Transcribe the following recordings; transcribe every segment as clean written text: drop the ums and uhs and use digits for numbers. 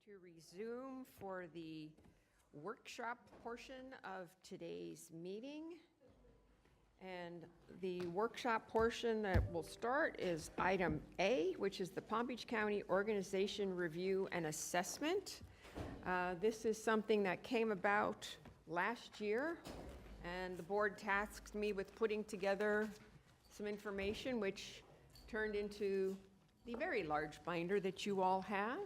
to resume for the workshop portion of today's meeting. And the workshop portion that will start is item A, which is the Palm Beach County Organization Review and Assessment. This is something that came about last year, and the board tasked me with putting together some information which turned into the very large binder that you all have.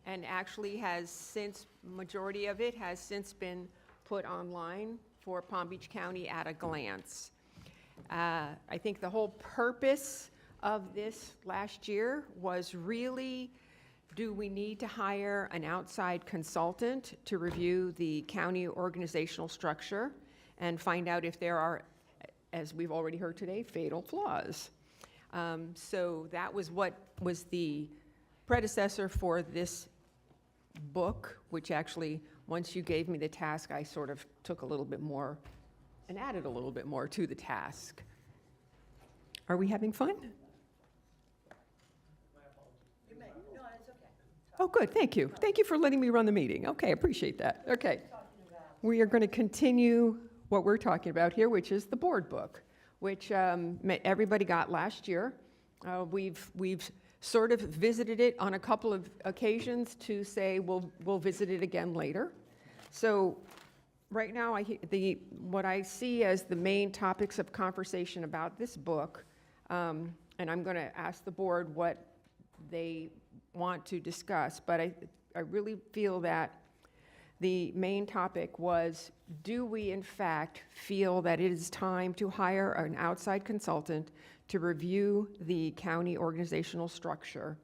And actually has since, majority of it has since been put online for Palm Beach County at a glance. I think the whole purpose of this last year was really, do we need to hire an outside consultant to review the county organizational structure and find out if there are, as we've already heard today, fatal flaws? So that was what was the predecessor for this book, which actually, once you gave me the task, I sort of took a little bit more and added a little bit more to the task. Are we having fun? You may. No, it's okay. Oh, good, thank you. Thank you for letting me run the meeting. Okay, appreciate that. Okay. We are going to continue what we're talking about here, which is the board book, which everybody got last year. We've sort of visited it on a couple of occasions to say we'll visit it again later. So right now, what I see as the main topics of conversation about this book, and I'm going to ask the board what they want to discuss, but I really feel that the main topic was, do we in fact feel that it is time to hire an outside consultant to review the county organizational structure?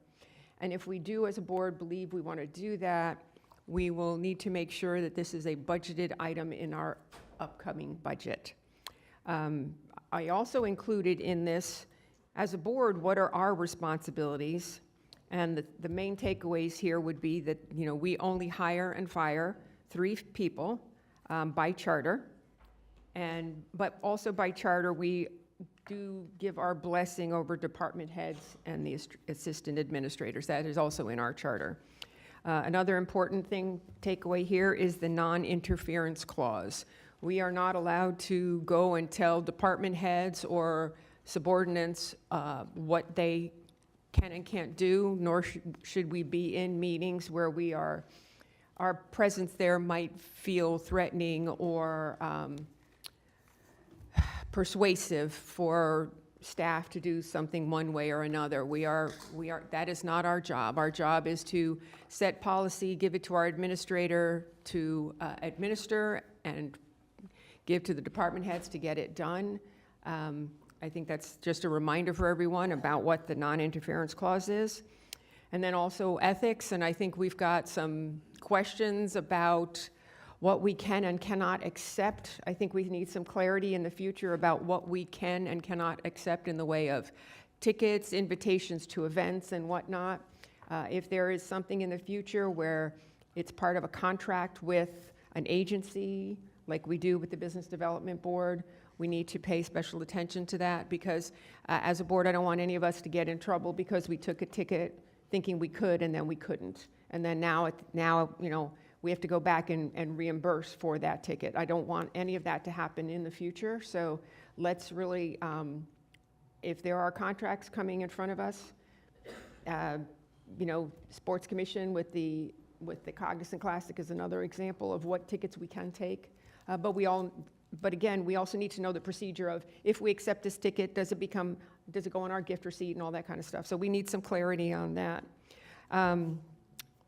And if we do as a board believe we want to do that, we will need to make sure that this is a budgeted item in our upcoming budget. I also included in this, as a board, what are our responsibilities? And the main takeaways here would be that, you know, we only hire and fire 3 people by charter, but also by charter we do give our blessing over department heads and the assistant administrators. That is also in our charter. Another important takeaway here is the non-interference clause. We are not allowed to go and tell department heads or subordinates what they can and can't do, nor should we be in meetings where our presence there might feel threatening or persuasive for staff to do something one way or another. That is not our job. Our job is to set policy, give it to our administrator to administer, and give to the department heads to get it done. I think that's just a reminder for everyone about what the non-interference clause is. And then also ethics, and I think we've got some questions about what we can and cannot accept. I think we need some clarity in the future about what we can and cannot accept in the way of tickets, invitations to events and whatnot. If there is something in the future where it's part of a contract with an agency, like we do with the Business Development Board, we need to pay special attention to that, because as a board, I don't want any of us to get in trouble because we took a ticket thinking we could and then we couldn't. And then now you know, we have to go back and reimburse for that ticket. I don't want any of that to happen in the future. So let's really, if there are contracts coming in front of us, you know, Sports Commission with the Cognizant Classic is another example of what tickets we can take. But again, we also need to know the procedure of, if we accept this ticket, does it go on our gift receipt and all that kind of stuff. So we need some clarity on that.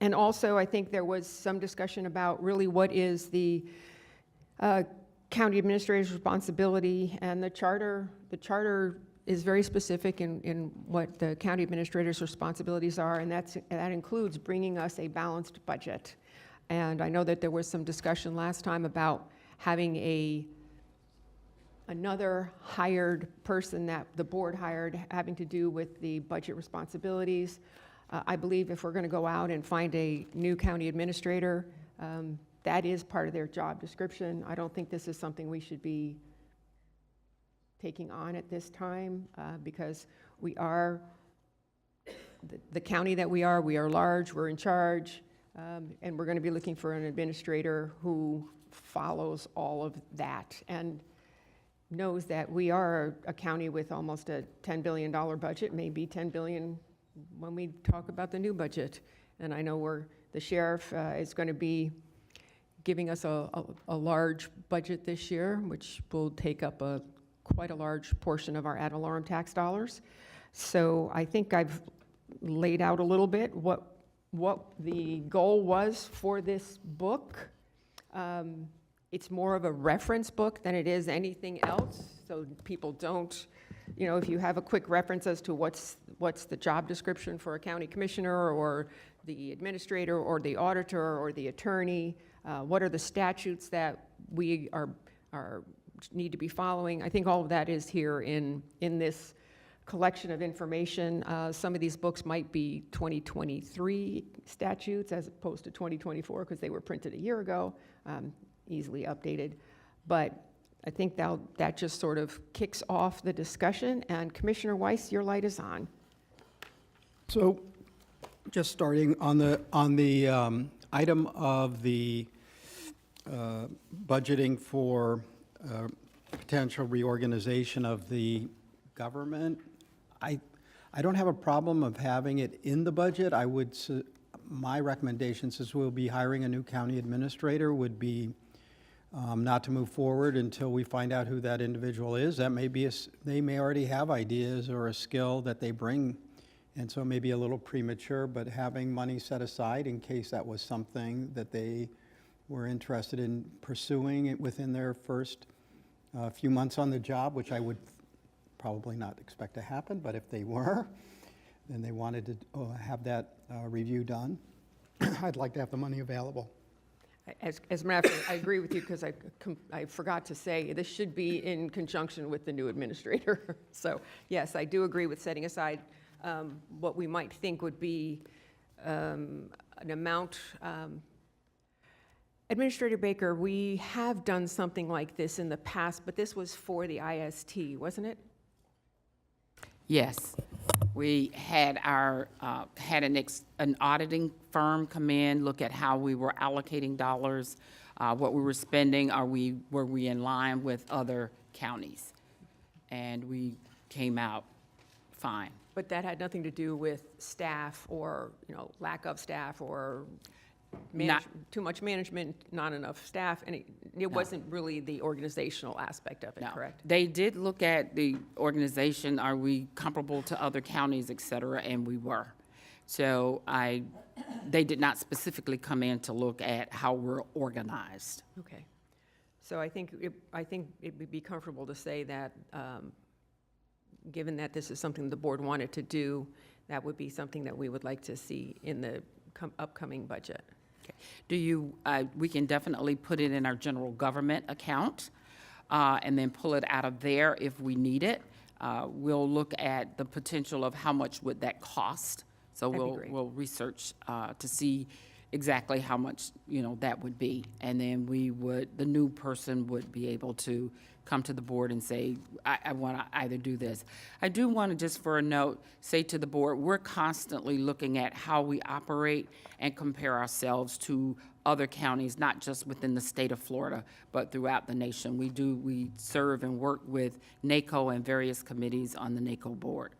And also, I think there was some discussion about really what is the county administrator's responsibility, and the charter is very specific in what the county administrator's responsibilities are, and that includes bringing us a balanced budget. And I know that there was some discussion last time about having another hired person that the board hired having to do with the budget responsibilities. I believe if we're going to go out and find a new county administrator, that is part of their job description. I don't think this is something we should be taking on at this time, because we are the county that we are large, we're in charge, and we're going to be looking for an administrator who follows all of that and knows that we are a county with almost a $10 billion budget, maybe 10 billion when we talk about the new budget. And I know the sheriff is going to be giving us a large budget this year, which will take up quite a large portion of our ad valorem tax dollars. So I think I've laid out a little bit what the goal was for this book. It's more of a reference book than it is anything else, so people don't, if you have a quick reference as to what's the job description for a county commissioner or the administrator or the auditor or the attorney, what are the statutes that we need to be following. I think all of that is here in this collection of information. Some of these books might be 2023 statutes as opposed to 2024 because they were printed a year ago, easily updated. But I think that just sort of kicks off the discussion. And Commissioner Weiss, your light is on. So just starting on the item of the budgeting for potential reorganization of the government, I don't have a problem of having it in the budget. My recommendation, since we'll be hiring a new county administrator, would be not to move forward until we find out who that individual is. That may be, they may already have ideas or a skill that they bring, and so it may be a little premature, but having money set aside in case that was something that they were interested in pursuing it within their first few months on the job, which I would probably not expect to happen, but if they were, then they wanted to have that review done, I'd like to have the money available. As a matter of fact, I agree with you because I forgot to say this should be in conjunction with the new administrator. So yes, I do agree with setting aside what we might think would be an amount. Administrator Baker, we have done something like this in the past, but this was for the IST, wasn't it? Yes, we had an auditing firm come in, look at how we were allocating dollars, what we were spending, were we in line with other counties? And we came out fine. But that had nothing to do with staff or, lack of staff or too much management, not enough staff, and it wasn't really the organizational aspect of it, correct? They did look at the organization, are we comparable to other counties, et cetera, and we were. So they did not specifically come in to look at how we're organized. Okay. So I think it would be comfortable to say that, given that this is something the board wanted to do, that would be something that we would like to see in the upcoming budget. Okay. We can definitely put it in our general government account and then pull it out of there if we need it. We'll look at the potential of how much would that cost. So we'll research to see exactly how much, that would be. And then the new person would be able to come to the board and say, I want to either do this. I do want to, just for a note, say to the board, we're constantly looking at how we operate and compare ourselves to other counties, not just within the state of Florida, but throughout the nation. We serve and work with NACO and various committees on the NACO board.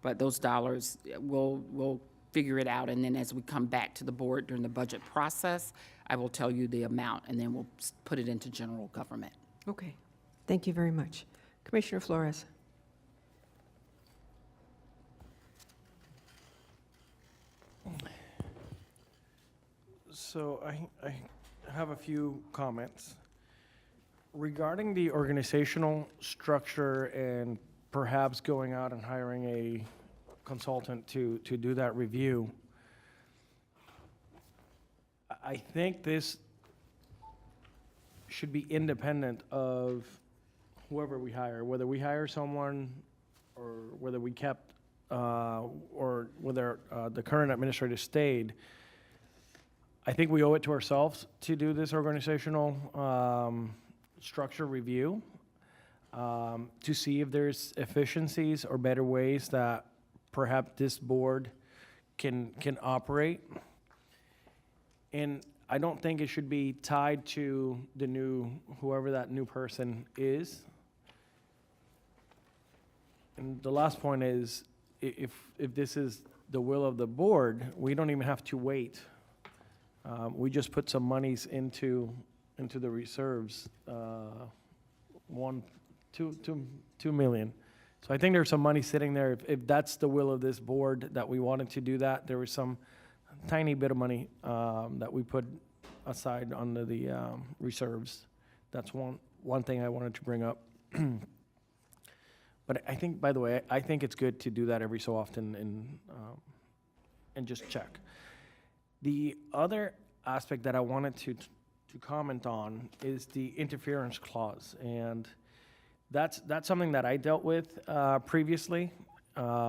But those dollars, we'll figure it out, and then as we come back to the board during the budget process, I will tell you the amount, and then we'll put it into general government. Okay. Thank you very much. Commissioner Flores. So I have a few comments. Regarding the organizational structure and perhaps going out and hiring a consultant to do that review, I think this should be independent of whoever we hire, whether we hire someone or whether we kept, or whether the current administrator stayed. I think we owe it to ourselves to do this organizational structure review to see if there's efficiencies or better ways that perhaps this board can operate. And I don't think it should be tied to whoever that new person is. And the last point is, if this is the will of the board, we don't even have to wait. We just put some monies into the reserves, 2 million. So I think there's some money sitting there. If that's the will of this board, that we wanted to do that, there was some tiny bit of money that we put aside under the reserves. That's one thing I wanted to bring up. But I think, by the way, I think it's good to do that every so often and just check. The other aspect that I wanted to comment on is the interference clause, and that's something that I dealt with previously,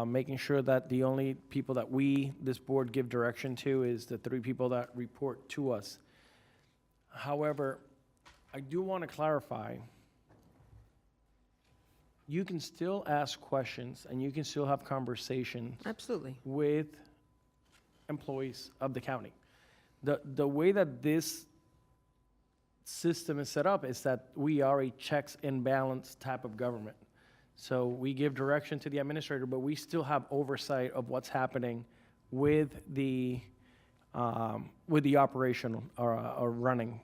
making sure that the only people that this board, give direction to is the 3 people that report to us. However, I do want to clarify, you can still ask questions and you can still have conversations Absolutely. with employees of the county. The way that this system is set up is that we are a checks and balance type of government. So we give direction to the administrator, but we still have oversight of what's happening with the operation or running.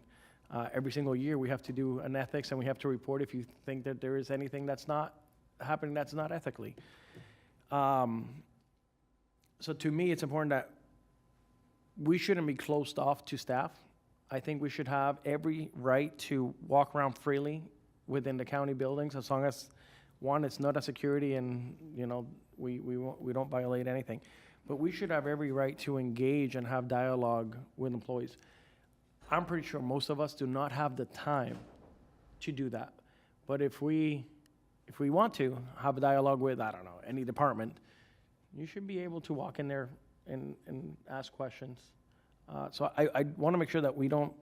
Every single year, we have to do an ethics, and we have to report if you think that there is anything that's not happening that's not ethically. So to me, it's important that we shouldn't be closed off to staff. I think we should have every right to walk around freely within the county buildings, as long as, one, it's not a security and, we don't violate anything. But we should have every right to engage and have dialogue with employees. I'm pretty sure most of us do not have the time to do that. But if we want to have a dialogue with, I don't know, any department, you should be able to walk in there and ask questions. So I want to make sure that we don't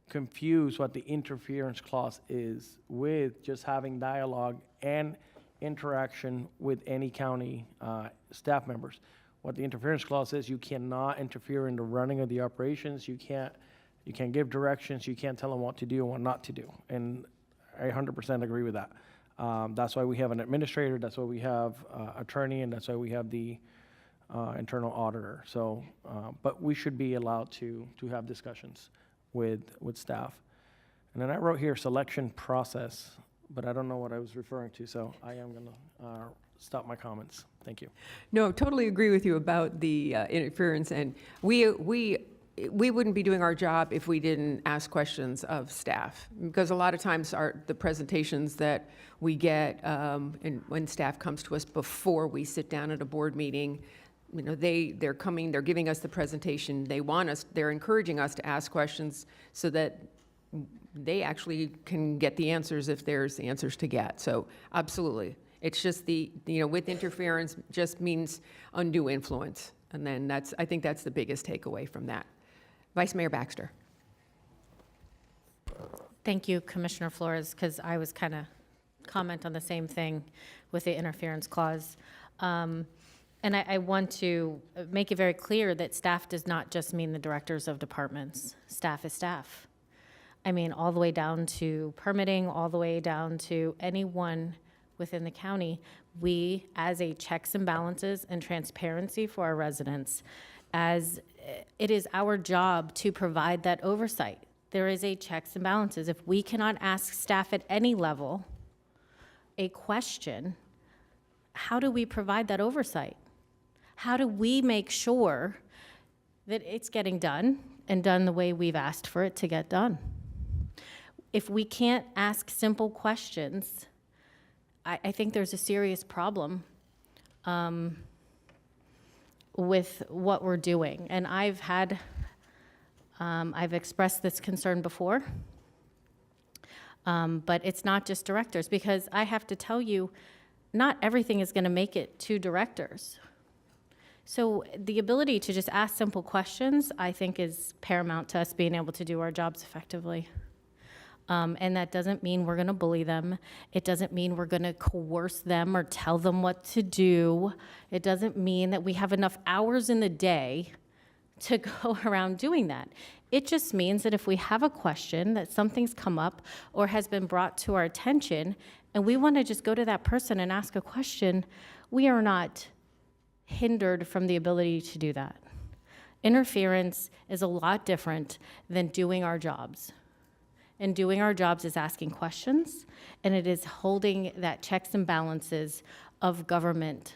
confuse what the interference clause is with just having dialogue and interaction with any county staff members. What the interference clause is, you cannot interfere in the running of the operations. You can't give directions. You can't tell them what to do and what not to do. And I 100% agree with that. That's why we have an administrator. That's why we have attorney, and that's why we have the internal auditor. So, but we should be allowed to have discussions with staff. And then I wrote here selection process, but I don't know what I was referring to, so I am going to stop my comments. Thank you. No, totally agree with you about the interference, and we wouldn't be doing our job if we didn't ask questions of staff, because a lot of times the presentations that we get, and when staff comes to us before we sit down at a board meeting, they're giving us the presentation. They're encouraging us to ask questions so that they actually can get the answers if there's answers to get. So absolutely. It's just with interference just means undue influence. And then I think that's the biggest takeaway from that. Vice Mayor Baxter. Thank you, Commissioner Flores, because I was kind of comment on the same thing with the interference clause. And I want to make it very clear that staff does not just mean the directors of departments. Staff is staff. I mean, all the way down to permitting, all the way down to anyone within the county. We, as a checks and balances and transparency for our residents, as it is our job to provide that oversight. There is a checks and balances. If we cannot ask staff at any level a question, how do we provide that oversight? How do we make sure that it's getting done and done the way we've asked for it to get done? If we can't ask simple questions, I think there's a serious problem with what we're doing. And I've expressed this concern before, but it's not just directors, because I have to tell you, not everything is going to make it to directors. So the ability to just ask simple questions, I think, is paramount to us being able to do our jobs effectively. And that doesn't mean we're going to bully them. It doesn't mean we're going to coerce them or tell them what to do. It doesn't mean that we have enough hours in the day to go around doing that. It just means that if we have a question, that something's come up or has been brought to our attention, and we want to just go to that person and ask a question, we are not hindered from the ability to do that. Interference is a lot different than doing our jobs. And doing our jobs is asking questions, and it is holding that checks and balances of government.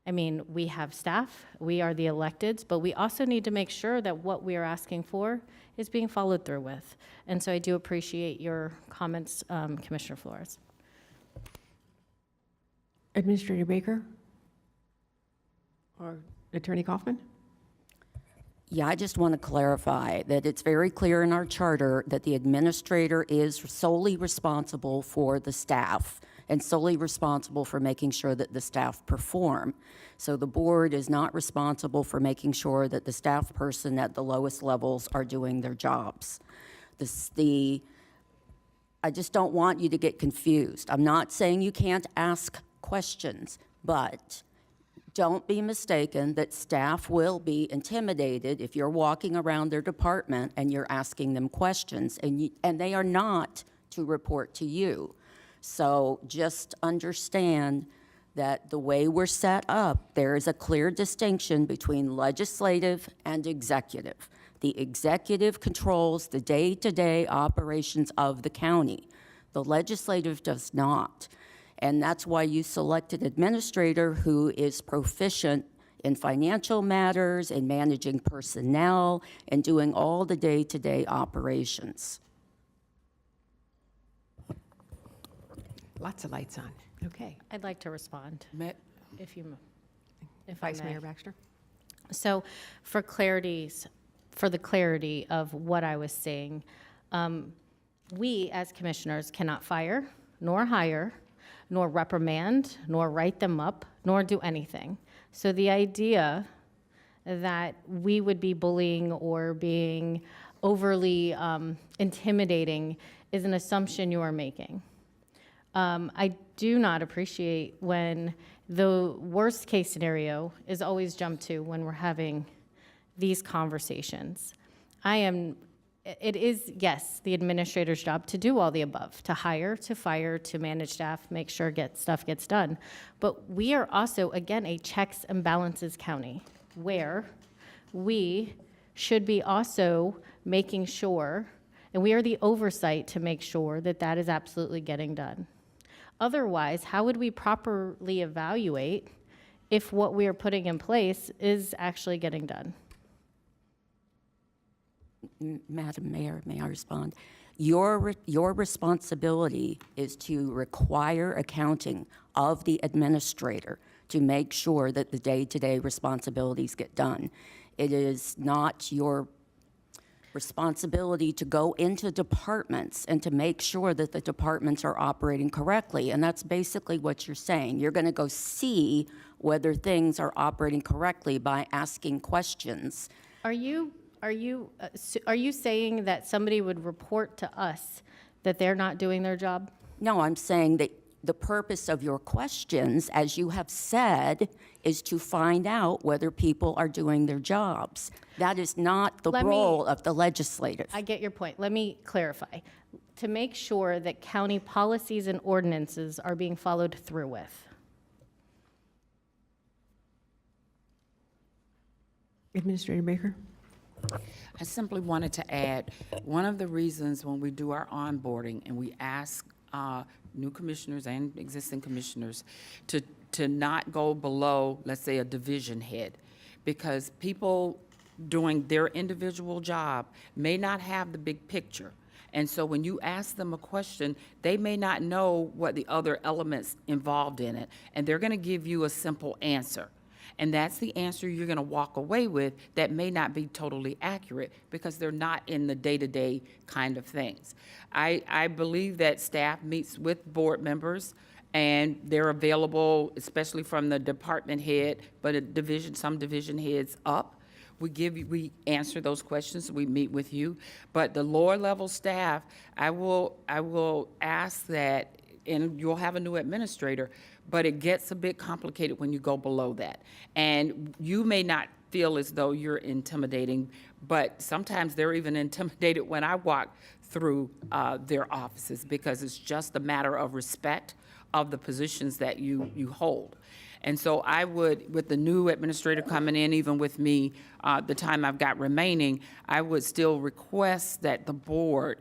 I mean, we have staff, we are the electeds, but we also need to make sure that what we are asking for is being followed through with. And so I do appreciate your comments, Commissioner Flores. Administrator Baker? Or Attorney Kaufman? Yeah, I just want to clarify that it's very clear in our charter that the administrator is solely responsible for the staff and solely responsible for making sure that the staff perform. So the board is not responsible for making sure that the staff person at the lowest levels are doing their jobs. I just don't want you to get confused. I'm not saying you can't ask questions, but don't be mistaken that staff will be intimidated if you're walking around their department and you're asking them questions, and they are not to report to you. So just understand that the way we're set up, there is a clear distinction between legislative and executive. The executive controls the day-to-day operations of the county. The legislative does not. And that's why you selected an administrator who is proficient in financial matters, in managing personnel, and doing all the day-to-day operations. Lots of lights on. Okay. I'd like to respond, if I Vice may. Mayor Baxter? So for the clarity of what I was saying, we as commissioners cannot fire, nor hire, nor reprimand, nor write them up, nor do anything. So the idea that we would be bullying or being overly intimidating is an assumption you are making. I do not appreciate when the worst case scenario is always jumped to when we're having these conversations. It is, yes, the administrator's job to do all the above, to hire, to fire, to manage staff, make sure stuff gets done. But we are also, again, a checks and balances county where we should be also making sure, and we are the oversight to make sure that that is absolutely getting done. Otherwise, how would we properly evaluate if what we are putting in place is actually getting done? Madam Mayor, may I respond? Your responsibility is to require accounting of the administrator to make sure that the day-to-day responsibilities get done. It is not your responsibility to go into departments and to make sure that the departments are operating correctly. And that's basically what you're saying. You're going to go see whether things are operating correctly by asking questions. Are you saying that somebody would report to us that they're not doing their job? No, I'm saying that the purpose of your questions, as you have said, is to find out whether people are doing their jobs. That is not the role of the legislative. I get your point. Let me clarify. To make sure that county policies and ordinances are being followed through with. Administrator Baker? I simply wanted to add, one of the reasons when we do our onboarding and we ask new commissioners and existing commissioners to not go below, let's say, a division head, because people doing their individual job may not have the big picture. And so when you ask them a question, they may not know what the other elements involved in it, and they're going to give you a simple answer. And that's the answer you're going to walk away with that may not be totally accurate because they're not in the day-to-day kind of things. I believe that staff meets with board members and they're available, especially from the department head, but some division heads up, we answer those questions, we meet with you. But the lower level staff, I will ask that, and you'll have a new administrator, but it gets a bit complicated when you go below that. And you may not feel as though you're intimidating, but sometimes they're even intimidated when I walk through their offices, because it's just a matter of respect of the positions that you hold. And so I would, with the new administrator coming in, even with me, the time I've got remaining, I would still request that the board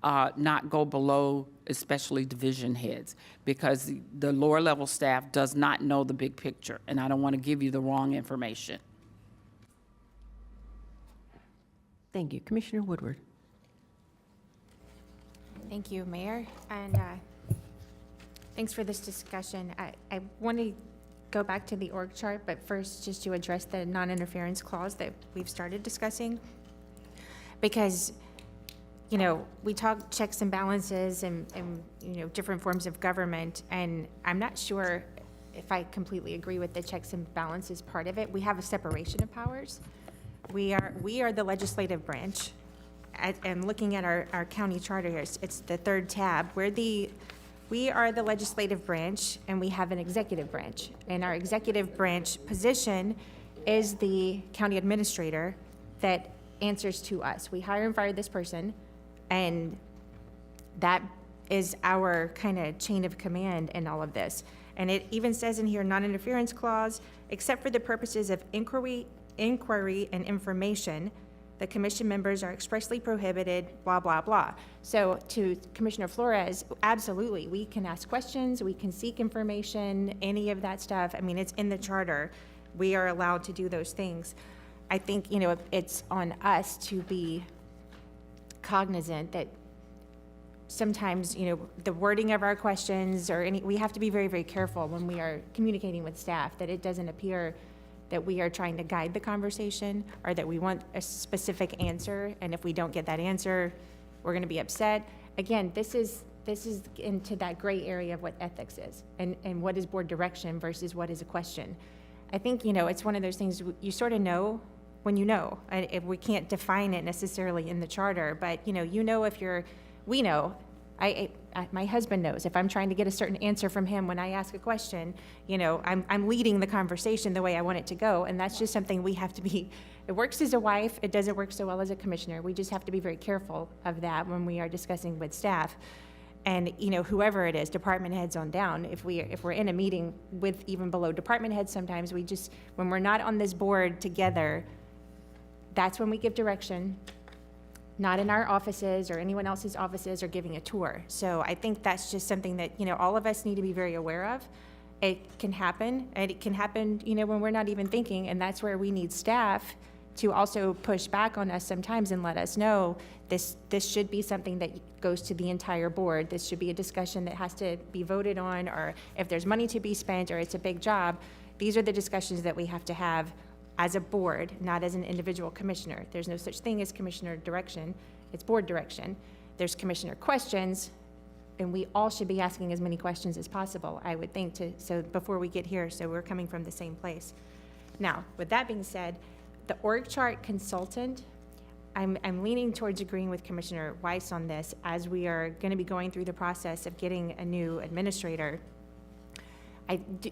not go below, especially division heads, because the lower level staff does not know the big picture, and I don't want to give you the wrong information. Thank you. Commissioner Woodward. Thank you, Mayor, and thanks for this discussion. I want to go back to the org chart, but first just to address the non-interference clause that we've started discussing. Because, you know, we talk checks and balances and you know, different forms of government, and I'm not sure if I completely agree with the checks and balances part of it. We have a separation of powers. We are the legislative branch. And looking at our county charter here, it's the third tab. We are the legislative branch, and we have an executive branch. And our executive branch position is the county administrator that answers to us. We hire and fire this person, and that is our kind of chain of command in all of this. And it even says in here, non-interference clause, except for the purposes of inquiry and information, the commission members are expressly prohibited, blah, blah, blah. So to Commissioner Flores, absolutely, we can ask questions, we can seek information, any of that stuff. I mean, it's in the charter. We are allowed to do those things. I think, you know, it's on us to be cognizant that sometimes, you know, the wording of our questions or we have to be very, very careful when we are communicating with staff, that it doesn't appear that we are trying to guide the conversation or that we want a specific answer, and if we don't get that answer, we're going to be upset. Again, this is into that gray area of what ethics is and what is board direction versus what is a question. I think, you know, it's one of those things you sort of know when you know. If we can't define it necessarily in the charter, but you know if we know. My husband knows if I'm trying to get a certain answer from him when I ask a question, you know, I'm leading the conversation the way I want it to go, and that's just something we have to be. It works as a wife, it doesn't work so well as a commissioner. We just have to be very careful of that when we are discussing with staff. And, you know, whoever it is, department heads on down, if we're in a meeting with even below department heads, sometimes when we're not on this board together, that's when we give direction. Not in our offices or anyone else's offices or giving a tour. So I think that's just something that, you know, all of us need to be very aware of. It can happen, and it can happen, you know, when we're not even thinking, and that's where we need staff to also push back on us sometimes and let us know this should be something that goes to the entire board. This should be a discussion that has to be voted on, or if there's money to be spent or it's a big job, these are the discussions that we have to have as a board, not as an individual commissioner. There's no such thing as commissioner direction, it's board direction. There's commissioner questions, and we all should be asking as many questions as possible, I would think, so before we get here, so we're coming from the same place. Now, with that being said, the org chart consultant, I'm leaning towards agreeing with Commissioner Weiss on this, as we are gonna be going through the process of getting a new administrator.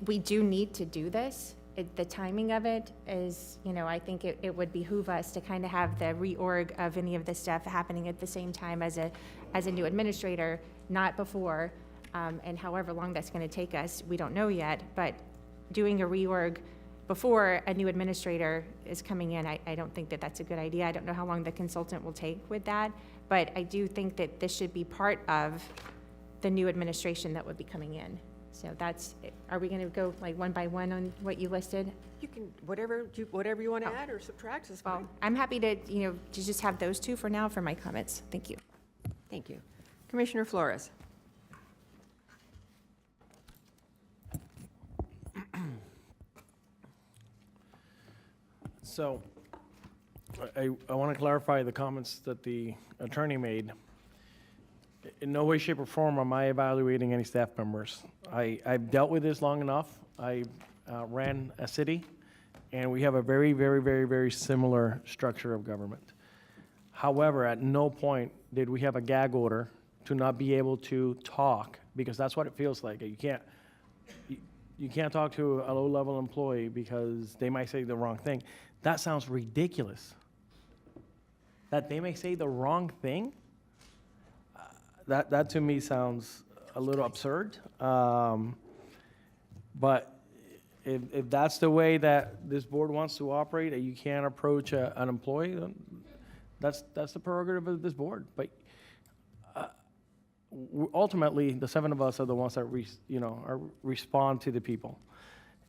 We do need to do this. The timing of it is, you know, I think it would behoove us to kind of have the reorg of any of this stuff happening at the same time as a new administrator, not before, and however long that's going to take us, we don't know yet, but doing a reorg before a new administrator is coming in, I don't think that that's a good idea. I don't know how long the consultant will take with that, but I do think that this should be part of the new administration that would be coming in. So are we gonna go like one by one on what you listed? You can, whatever you want to add or subtract is Well, fine. I'm happy to, you know, to just have those two for now for my comments. Thank you. Thank you. Commissioner Flores. So, I want to clarify the comments that the attorney made. In no way, shape, or form am I evaluating any staff members. I've dealt with this long enough. I ran a city, And we have a very, very, very, very similar structure of government. However, at no point did we have a gag order to not be able to talk, because that's what it feels like. You can't talk to a low-level employee because they might say the wrong thing. That sounds ridiculous. That they may say the wrong thing? That to me sounds a little absurd. But if that's the way that this board wants to operate, that you can't approach an employee, then that's the prerogative of this board. But ultimately, the 7 of us are the ones that respond to the people.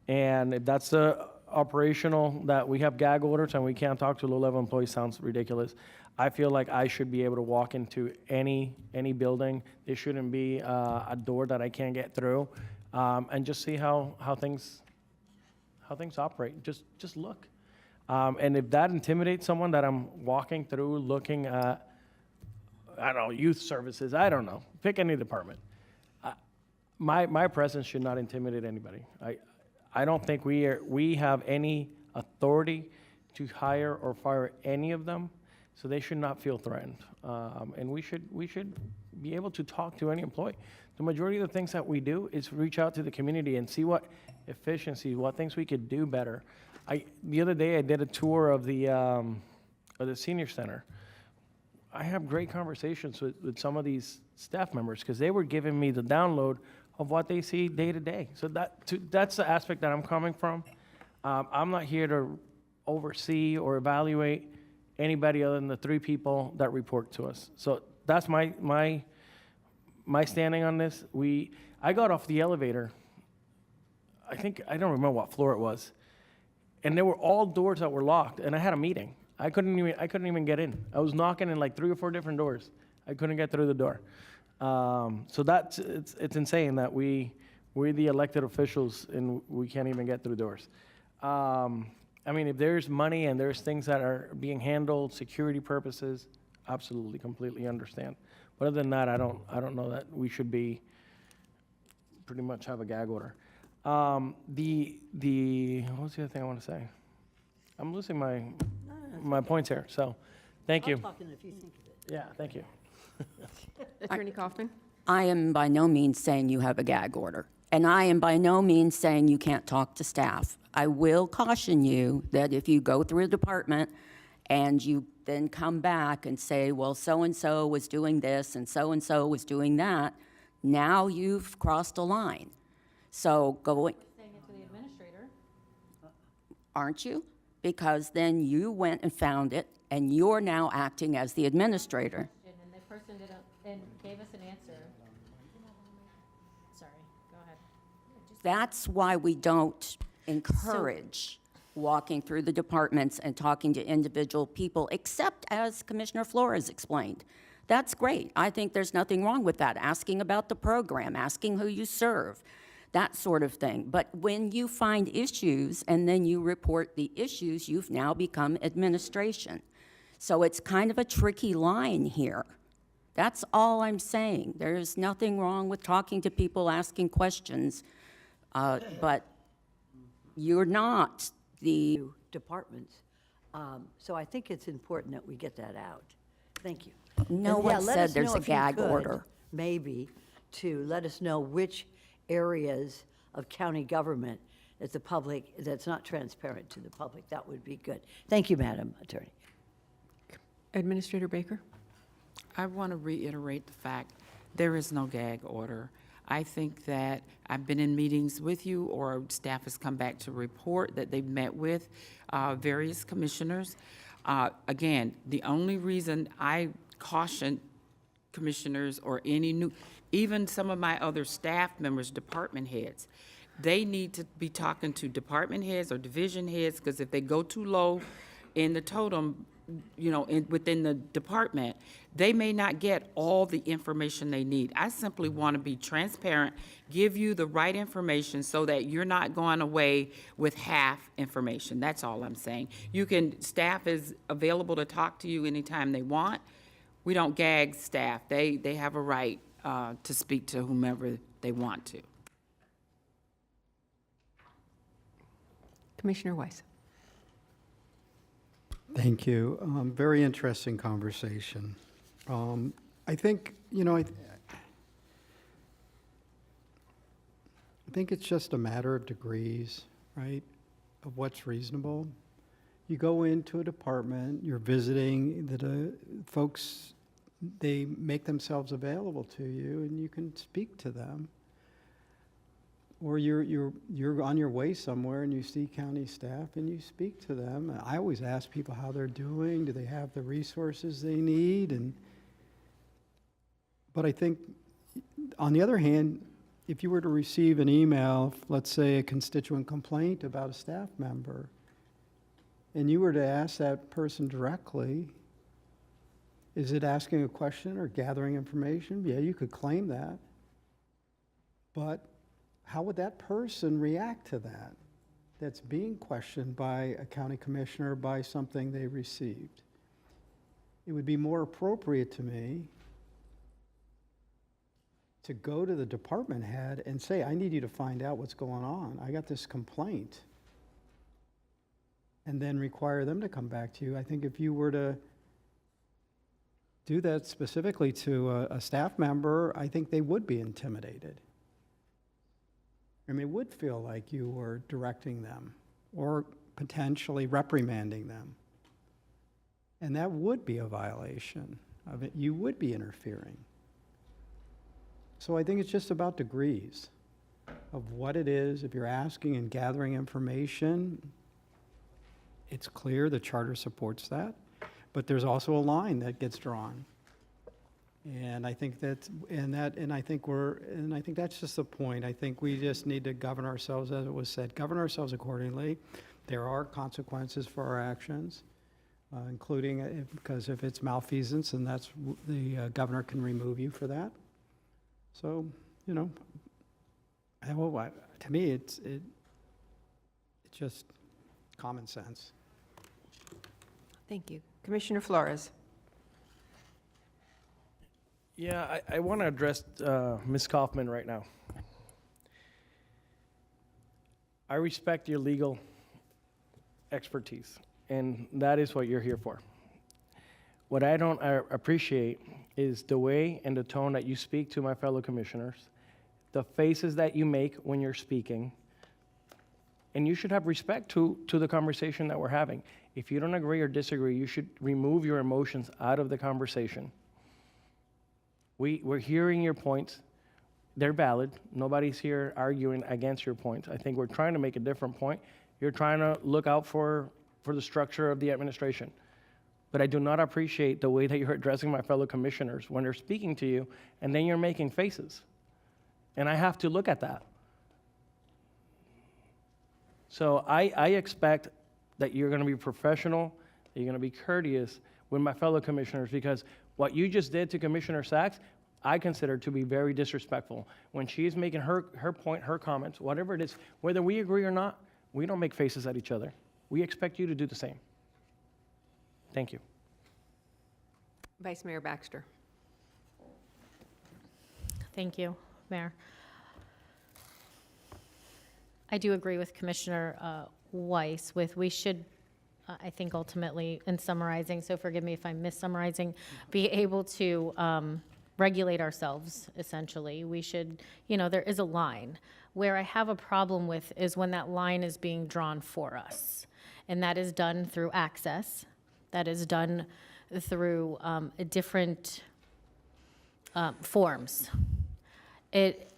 And if that's the operational, that we have gag orders and we can't talk to low-level employees, sounds ridiculous. I feel like I should be able to walk into any building. There shouldn't be a door that I can't get through, and just see how things operate. Just look. And if that intimidates someone that I'm walking through, looking at, I don't know, youth services, I don't know, pick any department. My presence should not intimidate anybody. I don't think we have any authority to hire or fire any of them, so they should not feel threatened. And we should be able to talk to any employee. The majority of the things that we do is reach out to the community and see what efficiency, what things we could do better. The other day I did a tour of the senior center. I have great conversations with some of these staff members because they were giving me the download of what they see day to day. So that's the aspect that I'm coming from. I'm not here to oversee or evaluate anybody other than the 3 people that report to us. So that's my standing on this. I got off the elevator. I don't remember what floor it was, and there were all doors that were locked, and I had a meeting. I couldn't even get in. I was knocking in like 3 or 4 different doors. I couldn't get through the door. So it's insane that we're the elected officials and we can't even get through doors. I mean, if there's money and there's things that are being handled, security purposes, absolutely, completely understand. But other than that, I don't know that we should be pretty much have a gag order. What's the other thing I want to say? I'm losing my points here, so thank you. I'll talk in if you think of it. Yeah, thank you. Attorney Kaufman? I am by no means saying you have a gag order, and I am by no means saying you can't talk to staff. I will caution you that if you go through a department and you then come back and say, well, so-and-so was doing this and so-and-so was doing that, now you've crossed a line. So going... Saying it to the administrator. Aren't you? Because then you went and found it, and you're now acting as the administrator. And the person didn't, and gave us an answer. Sorry, go ahead. That's why we don't encourage walking through the departments and talking to individual people, except as Commissioner Flores explained. That's great. I think there's nothing wrong with that, asking about the program, asking who you serve, that sort of thing. But when you find issues and then you report the issues, you've now become administration. So it's kind of a tricky line here. That's all I'm saying. There's nothing wrong with talking to people, asking questions, but you're not the... Departments. So I think it's important that we get that out. Thank you. No And, one let said us there's know a if you gag could, order. Maybe to let us know which areas of county government that the public, that's not transparent to the public. That would be good. Thank you, Madam Attorney. Administrator Baker? I want to reiterate the fact there is no gag order. I think that I've been in meetings with you, or staff has come back to report that they've met with various commissioners. Again, the only reason I caution commissioners or any new, even some of my other staff members, department heads, they need to be talking to department heads or division heads, because if they go too low in the totem, within the department, they may not get all the information they need. I simply want to be transparent, give you the right information so that you're not going away with half information. That's all I'm saying. Staff is available to talk to you anytime they want. We don't gag staff. They have a right to speak to whomever they want to. Commissioner Weiss? Thank you. Very interesting conversation. I think, I think it's just a matter of degrees, right, of what's reasonable. You go into a department, you're visiting, folks, they make themselves available to you, and you can speak to them. Or you're on your way somewhere and you see county staff and you speak to them. I always ask people how they're doing. Do they have the resources they need? But I think, on the other hand, if you were to receive an email, let's say a constituent complaint about a staff member, and you were to ask that person directly, is it asking a question or gathering information? Yeah, you could claim that. But how would that person react to that? That's being questioned by a county commissioner by something they received. It would be more appropriate to me to go to the department head and say, I need you to find out what's going on. I got this complaint. And then require them to come back to you. I think if you were to do that specifically to a staff member, I think they would be intimidated. I mean, it would feel like you were directing them or potentially reprimanding them. And that would be a violation of it. You would be interfering. So I think it's just about degrees of what it is. If you're asking and gathering information, it's clear the charter supports that, but there's also a line that gets drawn. And I think that's, I think that's just the point. I think we just need to govern ourselves, as it was said, govern ourselves accordingly. There are consequences for our actions, including because if it's malfeasance, and that's, the governor can remove you for that. So, to me, it's just common sense. Thank you. Commissioner Flores. Yeah, I want to address Ms. Kaufman right now. I respect your legal expertise, and that is what you're here for. What I don't appreciate is the way and the tone that you speak to my fellow commissioners, the faces that you make when you're speaking, and you should have respect to the conversation that we're having. If you don't agree or disagree, you should remove your emotions out of the conversation. We're hearing your points. They're valid. Nobody's here arguing against your points. I think we're trying to make a different point. You're trying to look out for the structure of the administration. But I do not appreciate the way that you're addressing my fellow commissioners when they're speaking to you, and then you're making faces. And I have to look at that. So I expect that you're going to be professional, that you're going to be courteous with my fellow commissioners, because what you just did to Commissioner Sachs, I consider to be very disrespectful. When she's making her point, her comments, whatever it is, whether we agree or not, we don't make faces at each other. We expect you to do the same. Thank you. Vice Mayor Baxter. Thank you, Mayor. I do agree with Commissioner Weiss we should, I think ultimately, in summarizing, so forgive me if I'm mis-summarizing, be able to regulate ourselves, essentially. We should, there is a line. Where I have a problem with is when that line is being drawn for us. And that is done through access. That is done through different forms. It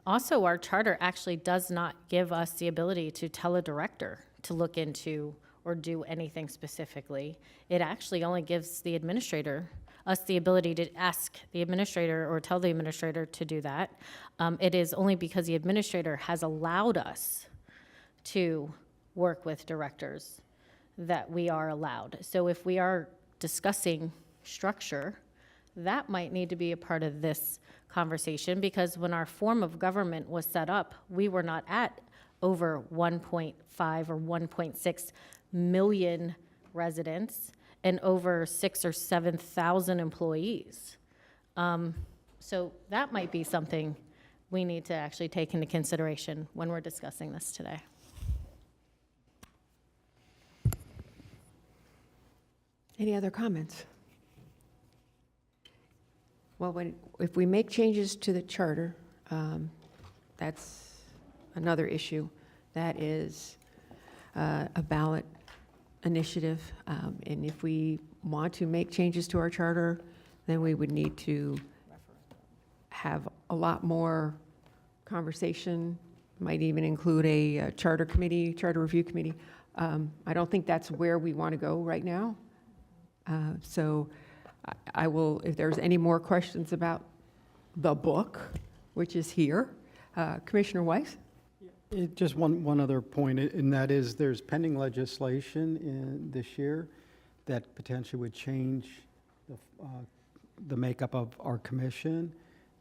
also, our charter actually does not give us the ability to tell a director to look into or do anything specifically. It actually only gives the administrator us the ability to ask the administrator or tell the administrator to do that. It is only because the administrator has allowed us to work with directors that we are allowed. So if we are discussing structure, that might need to be a part of this conversation, because when our form of government was set up, we were not at over 1.5 or 1.6 million residents and over 6,000 or 7,000 employees. So that might be something we need to actually take into consideration when we're discussing this today. Any other comments? Well, if we make changes to the charter, that's another issue. That is a ballot initiative. And if we want to make changes to our charter, then we would need to have a lot more conversation, might even include a charter committee, charter review committee. I don't think that's where we want to go right now. So I will, if there's any more questions about the book, which is here, Commissioner Weiss? Just one other point, and that is there's pending legislation this year that potentially would change the makeup of our commission.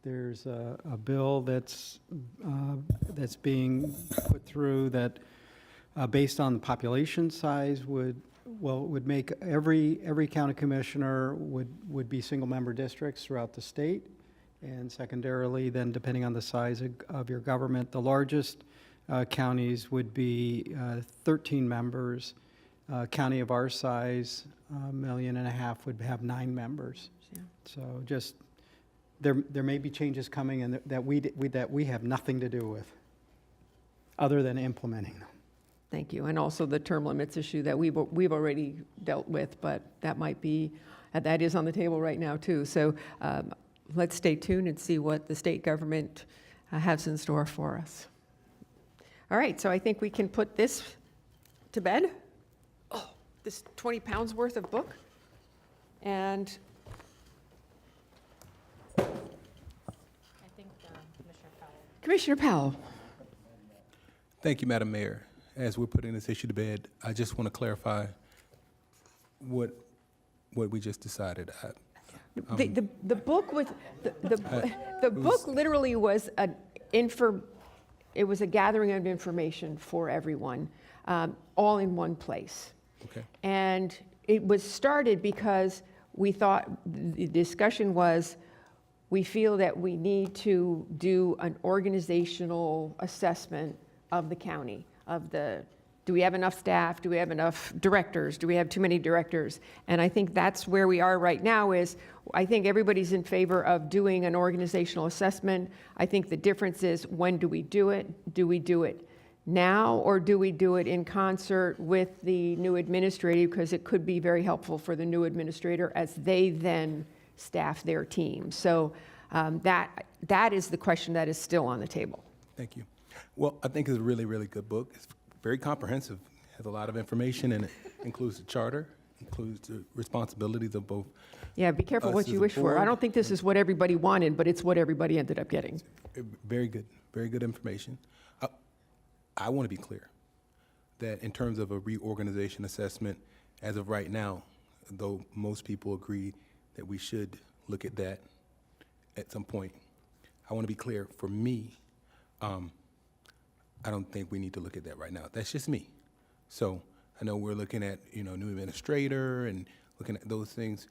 There's a bill that's being put through that, based on the population size, would make every county commissioner would be single-member districts throughout the state. And secondarily, then depending on the size of your government, the largest counties would be 13 members. County of our size, 1.5 million, would have 9 members. Yeah. So just, there may be changes coming and that we have nothing to do with, other than implementing them. Thank you. And also the term limits issue that we've already dealt with, but that might be, that is on the table right now too. So let's stay tuned and see what the state government has in store for us. All right, so I think we can put this to bed. Oh, this 20 pounds worth of book. And I think Commissioner Powell. Thank you, Madam Mayor. As we're putting this issue to bed, I just want to clarify what we just decided. The book was, the book literally was it was a gathering of information for everyone, all in one place. Okay. And it was started because we thought, the discussion was, we feel that we need to do an organizational assessment of the county, do we have enough staff? Do we have enough directors? Do we have too many directors? And I think that's where we are right now is, I think everybody's in favor of doing an organizational assessment. I think the difference is, when do we do it? Do we do it now, or do we do it in concert with the new administrator? Because it could be very helpful for the new administrator as they then staff their team. So that is the question that is still on the table. Thank you. Well, I think it's a really, really good book. It's very comprehensive, has a lot of information, and it includes the charter, includes the responsibilities of both. Yeah, be careful us what as you a wish for. I board. don't think this is what everybody wanted, but it's what everybody ended up getting. Very good information. I want to be clear that in terms of a reorganization assessment, as of right now, though most people agree that we should look at that at some point, I want to be clear, for me, I don't think we need to look at that right now. That's just me. So I know we're looking at, new administrator and looking at those things.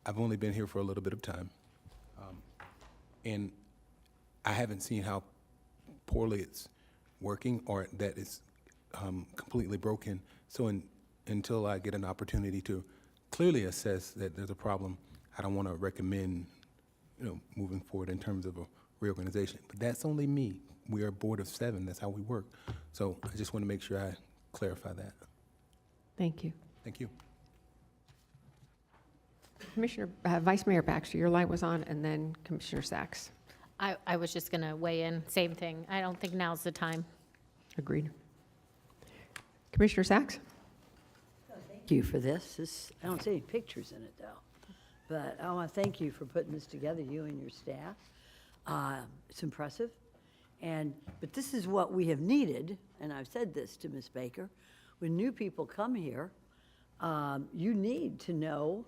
I've only been here for a little bit of time. And I haven't seen how poorly it's working or that it's completely broken. So until I get an opportunity to clearly assess that there's a problem, I don't want to recommend, moving forward in terms of a reorganization. But that's only me. We are a board of 7. That's how we work. So I just want to make sure I clarify that. Thank you. Thank you. Commissioner, Vice Mayor Baxter, your light was on, and then Commissioner Sachs. I was just going to weigh in, same thing. I don't think now's the time. Agreed. Commissioner Sachs? Thank you for this. I don't see any pictures in it, though. But I want to thank you for putting this together, you and your staff. It's impressive. But this is what we have needed, and I've said this to Ms. Baker. When new people come here, you need to know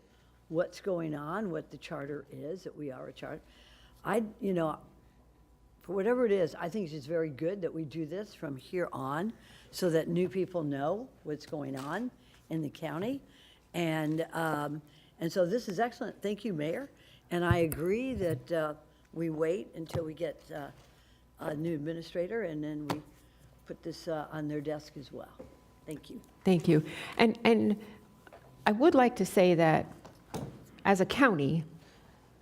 what's going on, what the charter is, that we are a charter. For whatever it is, I think it's just very good that we do this from here on so that new people know what's going on in the county. And so this is excellent. Thank you, Mayor. And I agree that we wait until we get a new administrator, and then we put this on their desk as well. Thank you. Thank you. And I would like to say that as a county,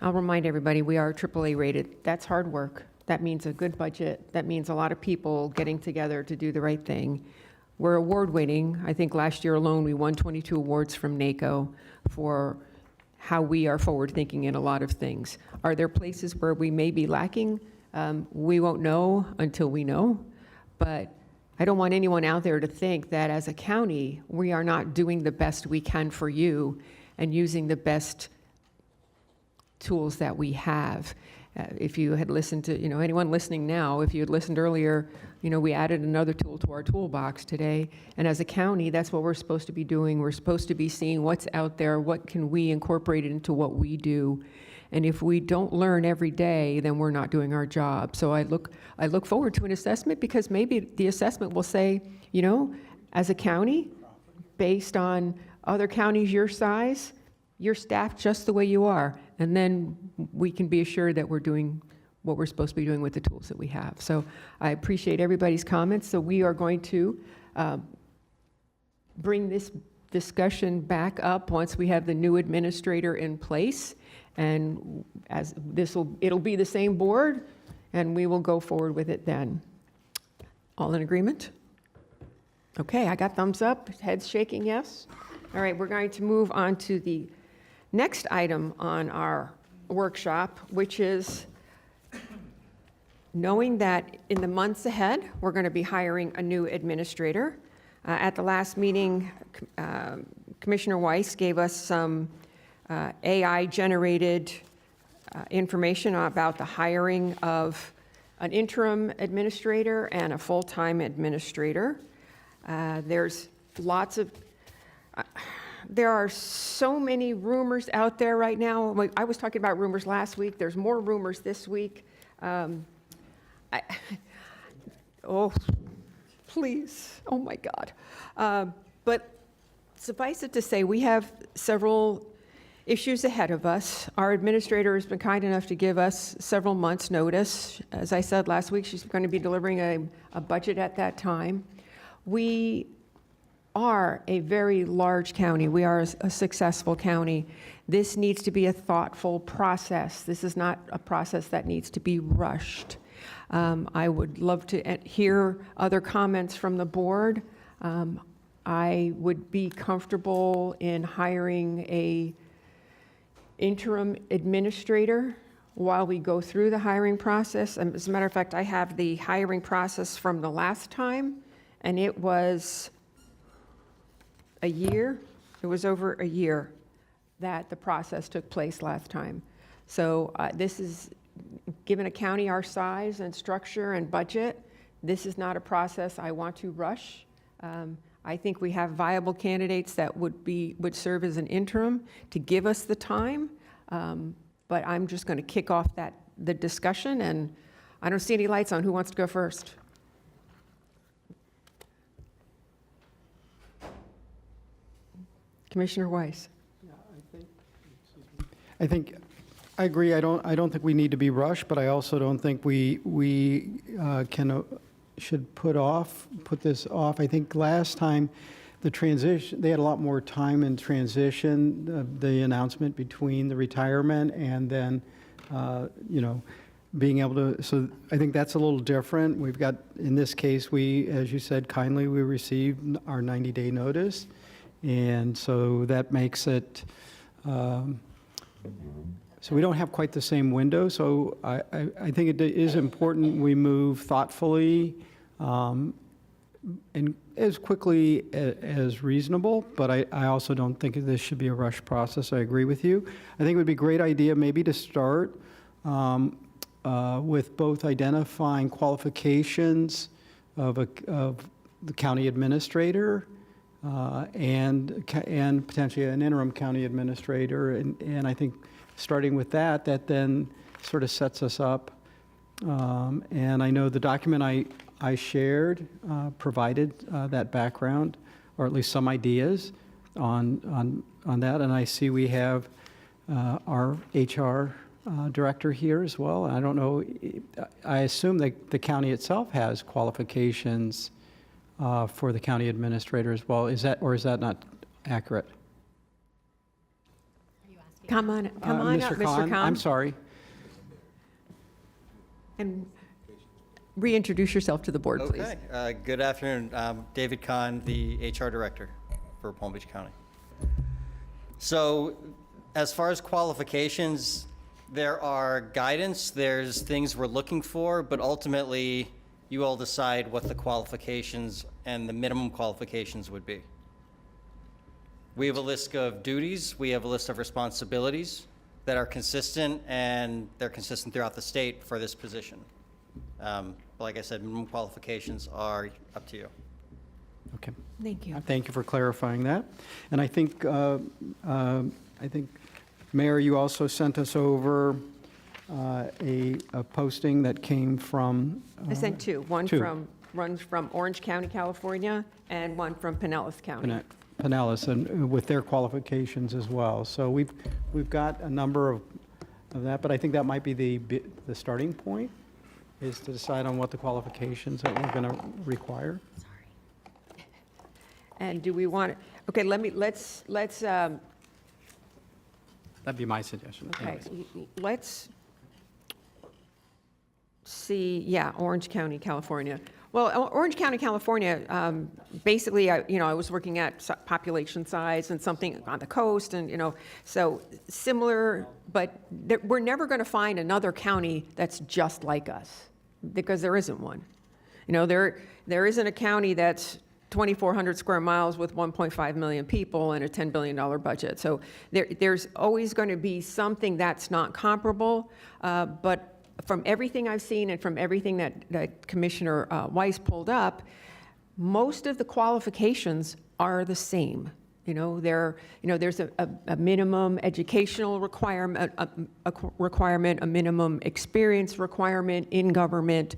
I'll remind everybody, we are AAA rated. That's hard work. That means a good budget. That means a lot of people getting together to do the right thing. We're award winning. I think last year alone, we won 22 awards from NACO for how we are forward thinking in a lot of things. Are there places where we may be lacking? We won't know until we know. But I don't want anyone out there to think that as a county, we are not doing the best we can for you and using the best tools that we have. If you had listened to, anyone listening now, if you had listened earlier, we added another tool to our toolbox today. And as a county, that's what we're supposed to be doing. We're supposed to be seeing what's out there, what can we incorporate into what we do. And if we don't learn every day, then we're not doing our job. So I look forward to an assessment, because maybe the assessment will say, as a county, based on other counties your size, you're staffed just the way you are. And then we can be assured that we're doing what we're supposed to be doing with the tools that we have. So I appreciate everybody's comments. So we are going to bring this discussion back up once we have the new administrator in place. And as it'll be the same board, and we will go forward with it then. All in agreement? Okay, I got thumbs up, heads shaking, yes. All right, we're going to move on to the next item on our workshop, which is knowing that in the months ahead, we're going to be hiring a new administrator. At the last meeting, Commissioner Weiss gave us some AI-generated information about the hiring of an interim administrator and a full-time administrator. There's lots of, there are so many rumors out there right now. I was talking about rumors last week. There's more rumors this week. Oh, please, oh my God. But suffice it to say, we have several issues ahead of us. Our administrator has been kind enough to give us several months' notice. As I said last week, she's going to be delivering a budget at that time. We are a very large county. We are a successful county. This needs to be a thoughtful process. This is not a process that needs to be rushed. I would love to hear other comments from the board. I would be comfortable in hiring a interim administrator while we go through the hiring process. As a matter of fact, I have the hiring process from the last time, and it was a year. It was over a year that the process took place last time. So this is, given a county our size and structure and budget, this is not a process I want to rush. I think we have viable candidates that would serve as an interim to give us the time, but I'm just going to kick off the discussion, and I don't see any lights on. Who wants to go first? Commissioner Weiss. I agree. I don't think we need to be rushed, but I also don't think we should put this off. I think last time the transition, they had a lot more time in transition, the announcement between the retirement and then, being able to, so I think that's a little different. We've got, in this case, as you said kindly, we received our 90-day notice. And so that makes it, so we don't have quite the same window. So I think it is important we move thoughtfully and as quickly as reasonable, but I also don't think this should be a rush process. I agree with you. I think it would be a great idea maybe to start with both identifying qualifications of the county administrator and potentially an interim county administrator. And I think starting with that then sort of sets us up. And I know the document I shared provided that background, or at least some ideas on that. And I see we have our HR director here as well. I don't know, I assume that the county itself has qualifications for the county administrator as well. Is that not accurate? Come on up, Mr. Khan. I'm sorry. And reintroduce yourself to the board, please. Okay, good afternoon. David Kahn, the HR Director for Palm Beach County. So as far as qualifications, there are guidance, there's things we're looking for, but ultimately you all decide what the qualifications and the minimum qualifications would be. We have a list of duties, we have a list of responsibilities that are consistent, and they're consistent throughout the state for this position. Like I said, minimum qualifications are up to you. Okay. Thank you. Thank you for clarifying that. And I think, Mayor, you also sent us over a posting that came from. I sent two. One two. runs from Orange County, California, and one from Pinellas County. Pinellas, and with their qualifications as well. So we've got a number of that, but I think that might be the starting point, is to decide on what the qualifications that we're going to require. And do we want, okay, let's, That'd be my suggestion. okay, Anyways. let's see, yeah, Orange County, California. Well, Orange County, California, basically, I was looking at population size and something on the coast, and, so similar, but we're never going to find another county that's just like us, because there isn't one. There isn't a county that's 2,400 square miles with 1.5 million people and a $10 billion budget. So there's always going to be something that's not comparable, but from everything I've seen and from everything that Commissioner Weiss pulled up, most of the qualifications are the same. There's a minimum educational requirement, a minimum experience requirement in government.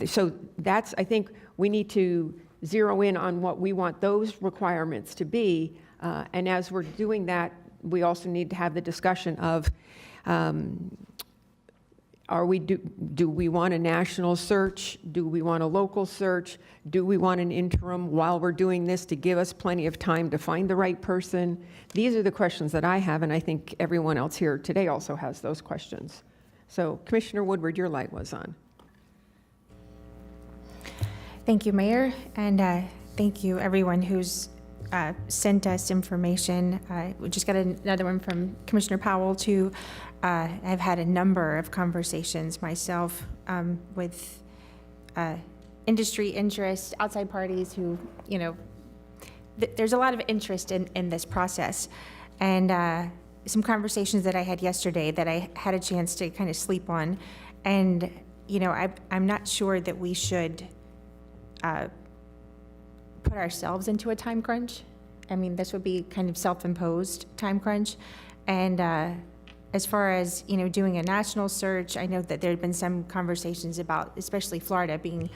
So I think we need to zero in on what we want those requirements to be. And as we're doing that, we also need to have the discussion of, do we want a national search? Do we want a local search? Do we want an interim while we're doing this to give us plenty of time to find the right person? These are the questions that I have, and I think everyone else here today also has those questions. So Commissioner Woodward, your light was on. Thank you, Mayor, and thank you everyone who's sent us information. We just got another one from Commissioner Powell too. I've had a number of conversations myself with industry interest, outside parties who, there's a lot of interest in this process. And some conversations that I had yesterday that I had a chance to kind of sleep on. And, I'm not sure that we should put ourselves into a time crunch. I mean, this would be kind of self-imposed time crunch. And as far as, doing a national search, I know that there have been some conversations about, especially Florida being a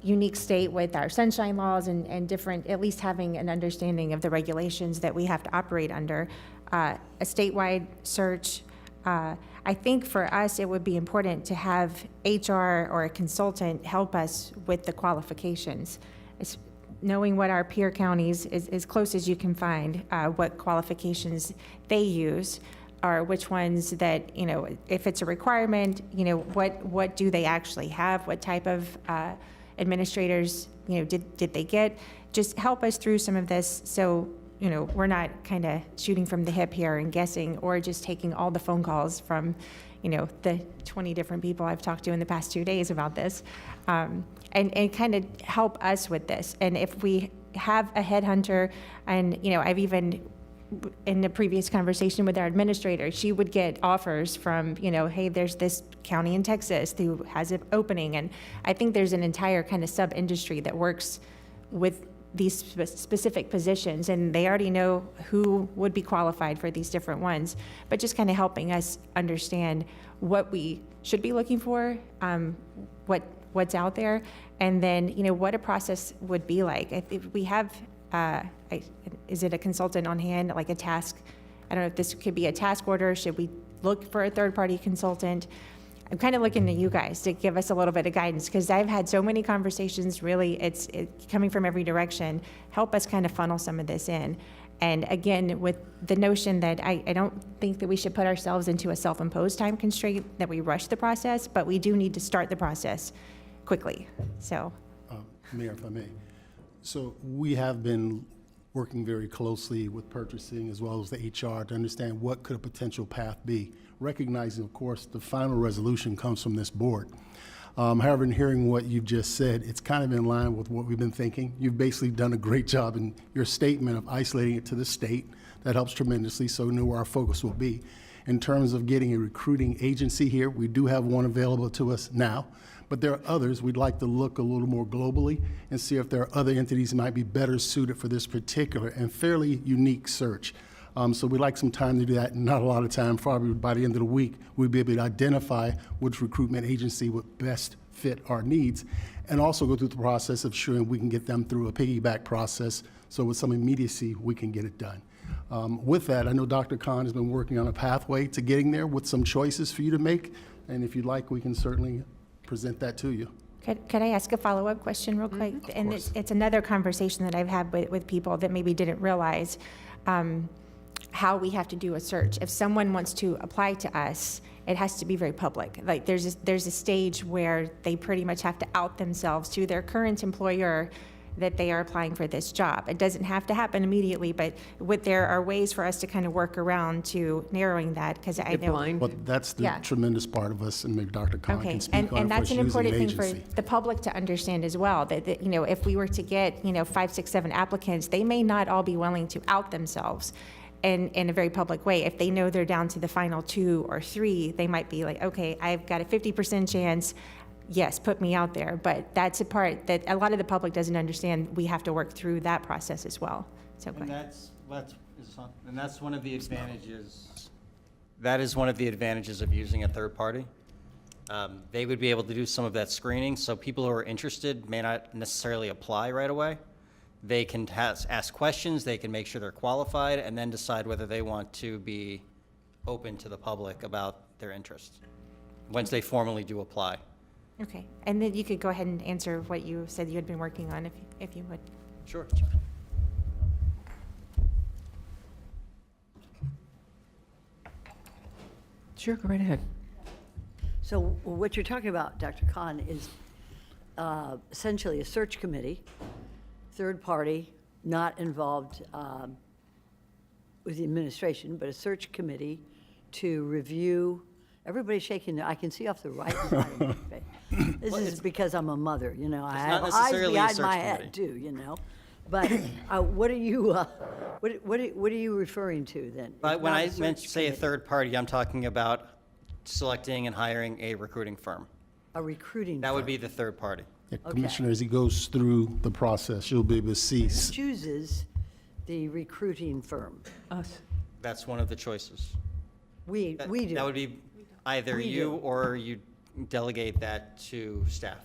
unique state with our sunshine laws and different, at least having an understanding of the regulations that we have to operate under. A statewide search, I think for us, it would be important to have HR or a consultant help us with the qualifications. It's knowing what our peer counties, as close as you can find, what qualifications they use, or which ones that, if it's a requirement, what do they actually have? What type of administrators, did they get? Just help us through some of this so, we're not kind of shooting from the hip here and guessing, or just taking all the phone calls from, the 20 different people I've talked to in the past 2 days about this, and kind of help us with this. And if we have a headhunter, and, I've even, in the previous conversation with our administrator, she would get offers from, hey, there's this county in Texas who has an opening. And I think there's an entire kind of sub-industry that works with these specific positions, and they already know who would be qualified for these different ones, but just kind of helping us understand what we should be looking for, what's out there, and then, what a process would be like. If we have, is it a consultant on hand, like a task? I don't know if this could be a task order. Should we look for a third-party consultant? I'm kind of looking to you guys to give us a little bit of guidance, because I've had so many conversations, really, it's coming from every direction. Help us kind of funnel some of this in. And again, with the notion that I don't think that we should put ourselves into a self-imposed time constraint, that we rush the process, but we do need to start the process quickly, so. Mayor, if I may. So we have been working very closely with purchasing as well as the HR to understand what could a potential path be, recognizing, of course, the final resolution comes from this board. However, in hearing what you've just said, it's kind of in line with what we've been thinking. You've basically done a great job in your statement of isolating it to the state. That helps tremendously, so we know where our focus will be. In terms of getting a recruiting agency here, we do have one available to us now, but there are others. We'd like to look a little more globally and see if there are other entities that might be better suited for this particular and fairly unique search. So we'd like some time to do that, not a lot of time. Probably by the end of the week, we'll be able to identify which recruitment agency would best fit our needs, and also go through the process of ensuring we can get them through a piggyback process, so with some immediacy, we can get it done. With that, I know Dr. Khan has been working on a pathway to getting there with some choices for you to make, and if you'd like, we can certainly present that to you. Could I ask a follow-up question real quick? And it's another conversation that I've had with people that maybe didn't realize how we have to do a search. If someone wants to apply to us, it has to be very public. Like there's a stage where they pretty much have to out themselves to their current employer that they are applying for this job. It doesn't have to happen immediately, but there are ways for us to kind of work around to narrowing that, because I know. Blind. But that's the Yeah. tremendous part of us, and maybe Dr. Khan Okay, can speak on it and for that's us an using important an thing for agency. the public to understand as well, that, if we were to get, 5, 6, 7 applicants, they may not all be willing to out themselves in a very public way. If they know they're down to the final 2 or 3, they might be like, okay, I've got a 50% chance, yes, put me out there. But that's a part that a lot of the public doesn't understand. We have to work through that process as well. So, go And ahead. that's one of the advantages. That is one of the advantages of using a third party. They would be able to do some of that screening, so people who are interested may not necessarily apply right away. They can ask questions, they can make sure they're qualified, and then decide whether they want to be open to the public about their interest, once they formally do apply. Okay, and then you could go ahead and answer what you said you had been working on, if you would. Sure. Sure, go right ahead. So what you're talking about, Dr. Khan, is essentially a search committee, third party, not involved with the administration, but a search committee to review. Everybody's shaking their, I can see off the right side of my face. This is because I'm a mother, I not have eyes necessarily a behind search my committee. head too, But what are you, what are you referring to then? But If when not I search meant to say a committee? third party, I'm talking about selecting and hiring a recruiting firm. A recruiting That would firm. be the third party. Yeah, Okay. Commissioner, as he goes through the process, you'll be able to see. Who chooses the recruiting firm? Us. That's one of the choices. We do. That would be either We you do. or you delegate that to staff.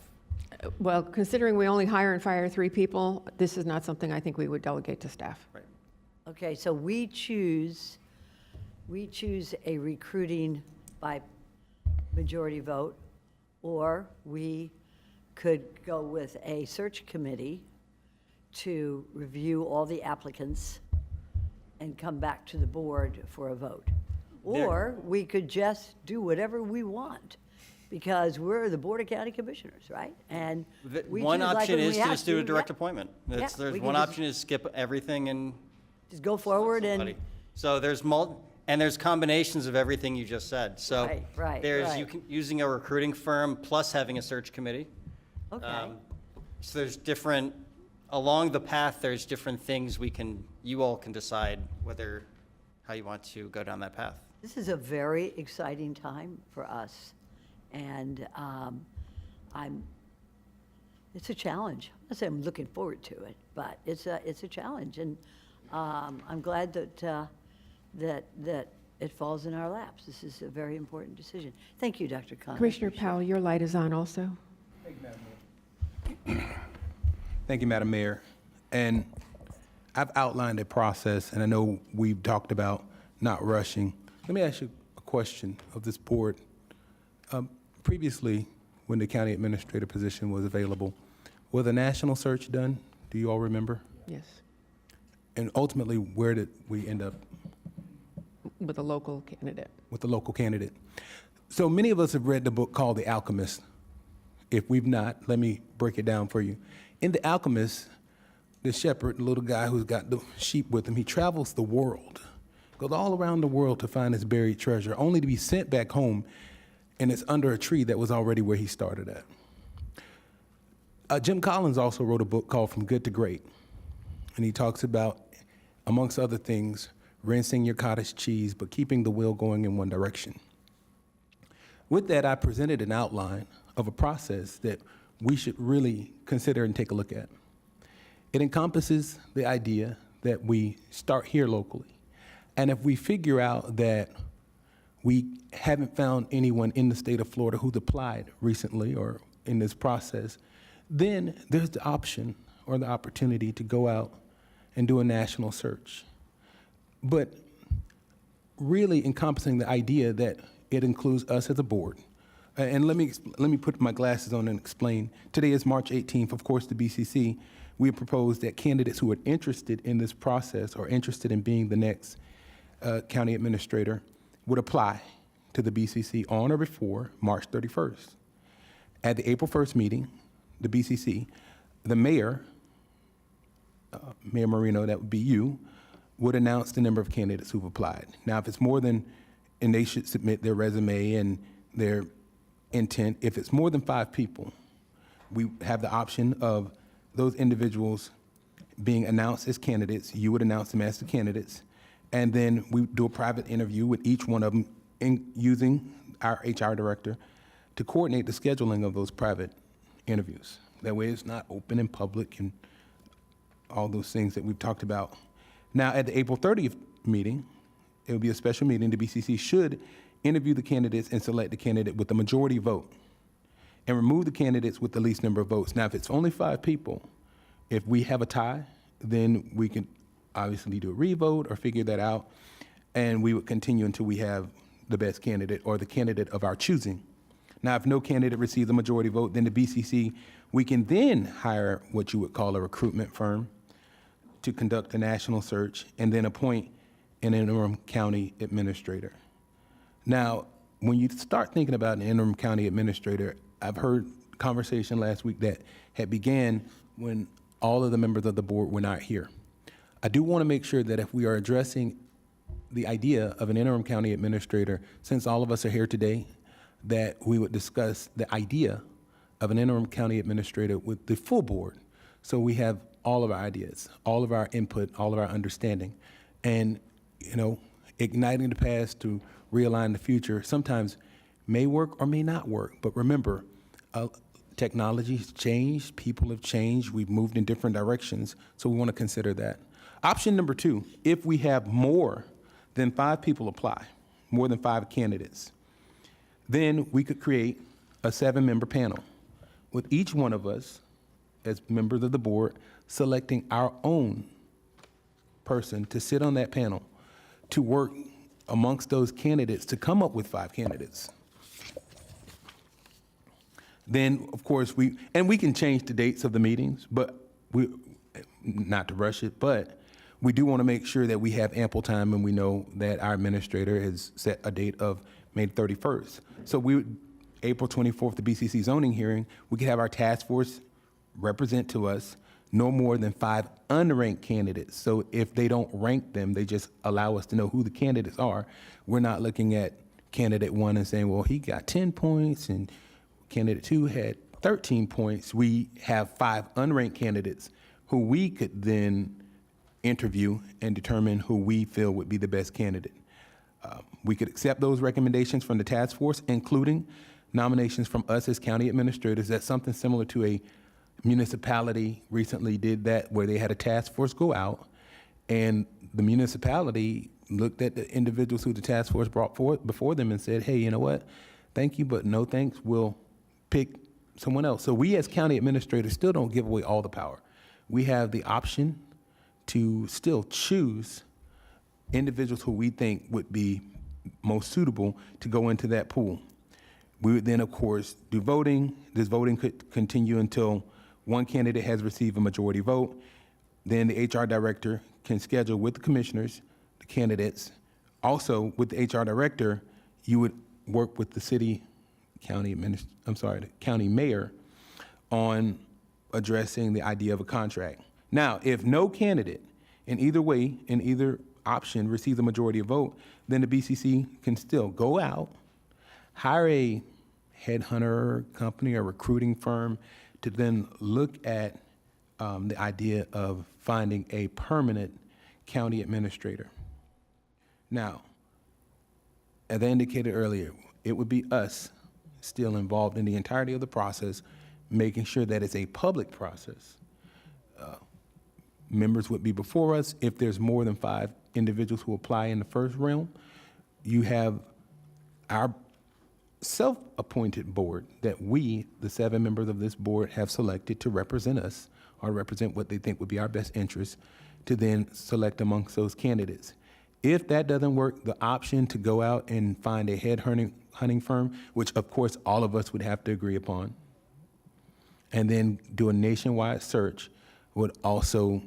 Well, considering we only hire and fire 3 people, this is not something I think we would delegate to staff. Right. Okay, so we choose a recruiting by majority vote, or we could go with a search committee to review all the applicants and come back to the board for a vote. Or we could just do whatever we want, because we're the Board of County Commissioners, right? And we One choose like option when is we to have just do a to, direct yeah. appointment. Yeah, There's we can one just- option is skip everything and Just go forward somebody. and, So there's and there's combinations of everything you just said. So Right, there's right. using a recruiting firm plus having a search committee. okay. So there's different, along the path, there's different things you all can decide how you want to go down that path. This is a very exciting time for us, and it's a challenge. I'm not saying I'm looking forward to it, but it's a challenge, and I'm glad that it falls in our laps. This is a very important decision. Thank you, Dr. Khan. I Commissioner appreciate it. Powell, your light is on also. Thank you, Madam Mayor. And I've outlined a process, and I know we've talked about not rushing. Let me ask you a question of this board. previously, when the county administrator position was available, was a national search done? Do you all remember? Yes, And ultimately, where did we end up with a local candidate. with the local candidate? So many of us have read the book called The Alchemist. If we've not, let me break it down for you. In The Alchemist, the shepherd, the little guy who's got the sheep with him, he travels the world, goes all around the world to find his buried treasure, only to be sent back home, and it's under a tree that was already where he started at. Jim Collins also wrote a book called From Good to Great, and he talks about, amongst other things, rinsing your cottage cheese, but keeping the wheel going in one direction. With that, I presented an outline of a process that we should really consider and take a look at. It encompasses the idea that we start here locally. And if we figure out that we haven't found anyone in the state of Florida who's applied recently or in this process, then there's the option or the opportunity to go out and do a national search. But really encompassing the idea that it includes us as a board. And let me put my glasses on and explain. Today is March 18th. Of course, the BCC, we proposed that candidates who are interested in this process or interested in being the next county administrator would apply to the BCC on or before March 31st. At the April 1st meeting, the BCC, the mayor, Mayor Marino, that would be you, would announce the number of candidates who've applied. Now, if it's more than, and they should submit their resume and their intent, if it's more than 5 people, we have the option of those individuals being announced as candidates. You would announce them as the candidates, and then we do a private interview with each one of them using our HR director to coordinate the scheduling of those private interviews. That way it's not open and public and all those things that we've talked about. Now, at the April 30th meeting, it will be a special meeting. The BCC should interview the candidates and select the candidate with the majority vote and remove the candidates with the least number of votes. Now, if it's only 5 people, if we have a tie, then we can obviously do a revote or figure that out, and we would continue until we have the best candidate or the candidate of our choosing. Now, if no candidate receives a majority vote, then the BCC, we can then hire what you would call a recruitment firm to conduct a national search and then appoint an interim county administrator. Now, when you start thinking about an interim county administrator, I've heard conversation last week that had began when all of the members of the board were not here. I do want to make sure that if we are addressing the idea of an interim county administrator, since all of us are here today, that we would discuss the idea of an interim county administrator with the full board. So we have all of our ideas, all of our input, all of our understanding. And, you know, igniting the past to realign the future sometimes may work or may not work. But remember, technology's changed, people have changed, we've moved in different directions, so we want to consider that. Option number 2, if we have more than 5 people apply, more than 5 candidates, then we could create a 7-member panel with each one of us as members of the board selecting our own person to sit on that panel to work amongst those candidates to come up with 5 candidates. Then, of course, we can change the dates of the meetings, but not to rush it, but we do want to make sure that we have ample time and we know that our administrator has set a date of May 31st. So April 24th, the BCC zoning hearing, we could have our task force represent to us no more than 5 unranked candidates. So if they don't rank them, they just allow us to know who the candidates are. We're not looking at candidate 1 and saying, well, he got 10 points and candidate 2 had 13 points. We have 5 unranked candidates who we could then interview and determine who we feel would be the best candidate. We could accept those recommendations from the task force, including nominations from us as county administrators. That's something similar to a municipality recently did that, where they had a task force go out, and the municipality looked at the individuals who the task force brought forth before them and said, hey, you know what? Thank you, but no thanks. We'll pick someone else. So we as county administrators still don't give away all the power. We have the option to still choose individuals who we think would be most suitable to go into that pool. We would then, of course, do voting. This voting could continue until one candidate has received a majority vote. Then the HR director can schedule with the commissioners, the candidates. Also, with the HR director, you would work with the the county mayor on addressing the idea of a contract. Now, if no candidate in either way, in either option receives a majority of vote, then the BCC can still go out, hire a headhunter company or recruiting firm to then look at the idea of finding a permanent county administrator. Now, as I indicated earlier, it would be us still involved in the entirety of the process, making sure that it's a public process. Members would be before us. If there's more than 5 individuals who apply in the first realm, you have our self-appointed board that we, the 7 members of this board, have selected to represent us or represent what they think would be our best interest, to then select amongst those candidates. If that doesn't work, the option to go out and find a hunting firm, which of course all of us would have to agree upon, and then do a nationwide search, would also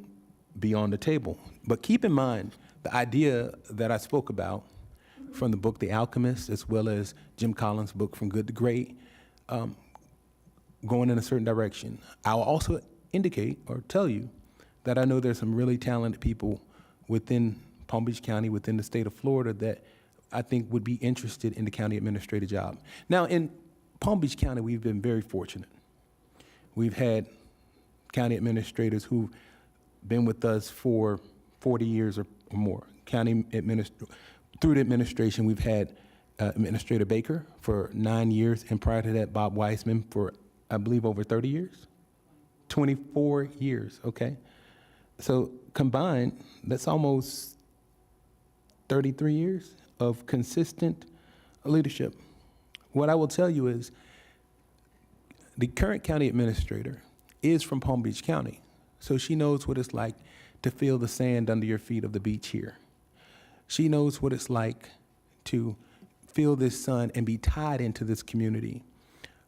be on the table. But keep in mind, the idea that I spoke about from the book The Alchemist, as well as Jim Collins' book From Good to Great, going in a certain direction. I'll also indicate or tell you that I know there's some really talented people within Palm Beach County, within the state of Florida, that I think would be interested in the county administrator job. Now, in Palm Beach County, we've been very fortunate. We've had county administrators who've been with us for 40 years or more. Through the administration, we've had Administrator Baker for 9 years, and prior to that, Bob Weissman for, I believe, over 30 years? 24 years, okay? So combined, that's almost 33 years of consistent leadership. What I will tell you is the current county administrator is from Palm Beach County, so she knows what it's like to feel the sand under your feet of the beach here. She knows what it's like to feel this sun and be tied into this community.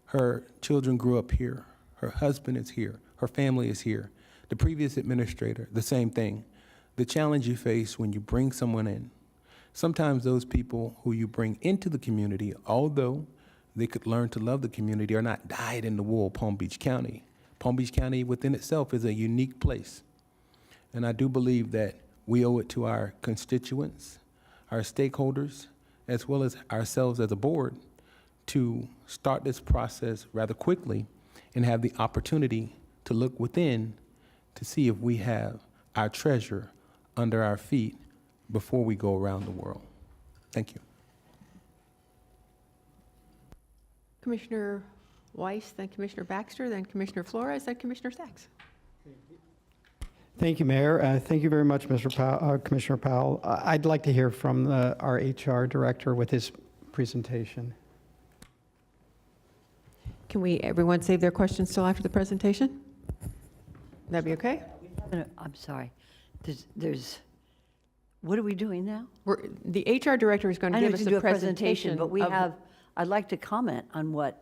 Her children grew up here. Her husband is here. Her family is here. The previous administrator, the same thing. The challenge you face when you bring someone in, sometimes those people who you bring into the community, although they could learn to love the community, are not dyed in the wool Palm Beach County. Palm Beach County within itself is a unique place. And I do believe that we owe it to our constituents, our stakeholders, as well as ourselves as a board, to start this process rather quickly and have the opportunity to look within to see if we have our treasure under our feet before we go around the world. Thank you. Commissioner Weiss, then Commissioner Baxter, then Commissioner Flores, then Commissioner Sachs. Thank you, Mayor. Thank you very much, Commissioner Powell. I'd like to hear from our HR director with his presentation. Can everyone save their questions till after the presentation? That'd be okay? I'm sorry. What are we doing now? The HR director is going to I know give us to do a a presentation. but of- I'd like to comment on what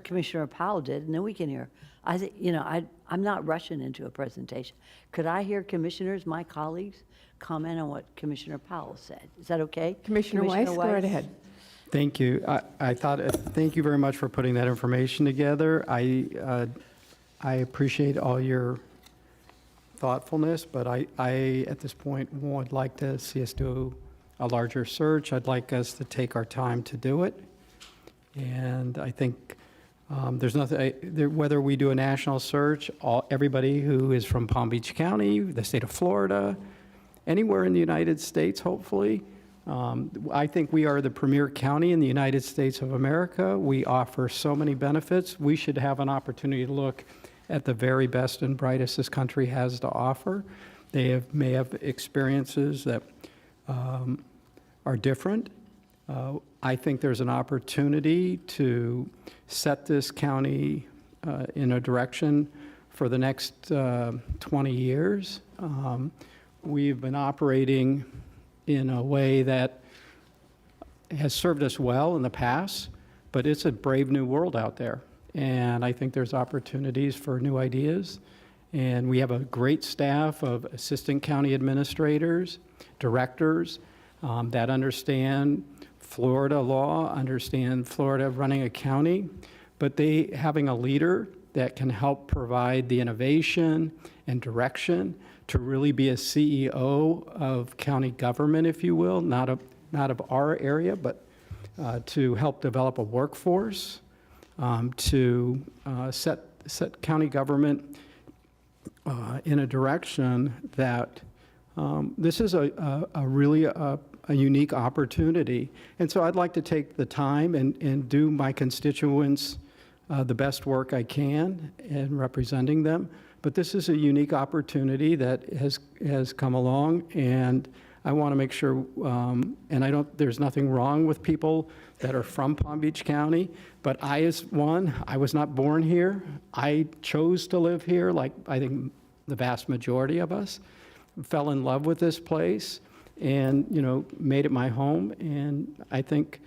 Commissioner Powell did, and then we can hear. I'm not rushing into a presentation. Could I hear commissioners, my colleagues, comment on what Commissioner Powell said? Is that okay? Commissioner Weiss, go right ahead. Thank you. Thank you very much for putting that information together. I appreciate all your thoughtfulness, but I, at this point, would like to see us do a larger search. I'd like us to take our time to do it. And I think there's nothing, whether we do a national search, everybody who is from Palm Beach County, the state of Florida, anywhere in the United States, hopefully. I think we are the premier county in the United States of America. We offer so many benefits. We should have an opportunity to look at the very best and brightest this country has to offer. They may have experiences that are different. I think there's an opportunity to set this county in a direction for the next 20 years. We've been operating in a way that has served us well in the past. but it's a brave new world out there. And I think there's opportunities for new ideas. And we have a great staff of assistant county administrators, directors that understand Florida law, understand Florida running a county, but they having a leader that can help provide the innovation and direction to really be a CEO of county government, if you will, not of our area, but to help develop a workforce, to set county government in a direction that this is a really a unique opportunity. And so I'd like to take the time and do my constituents the best work I can in representing them. But this is a unique opportunity that has come along, and I want to make sure, and there's nothing wrong with people that are from Palm Beach County, but I was not born here. I chose to live here, like I think the vast majority of us, fell in love with this place and, made it my home. And I think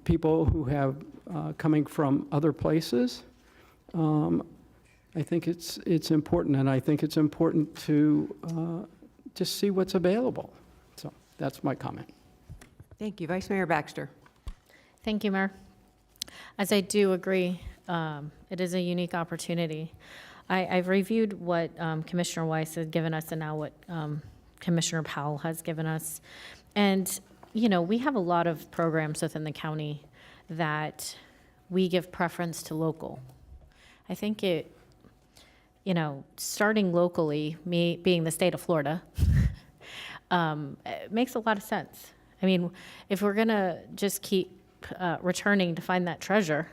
people who have coming from other places, I think it's important, and I think it's important to just see what's available. So that's my comment. Thank you. Vice Mayor Baxter. Thank you, Mayor. As I do agree, it is a unique opportunity. I've reviewed what Commissioner Weiss has given us and now what Commissioner Powell has given us. And, we have a lot of programs within the county that we give preference to local. I think starting locally, me being the state of Florida, it makes a lot of sense. I mean, if we're gonna just keep returning to find that treasure,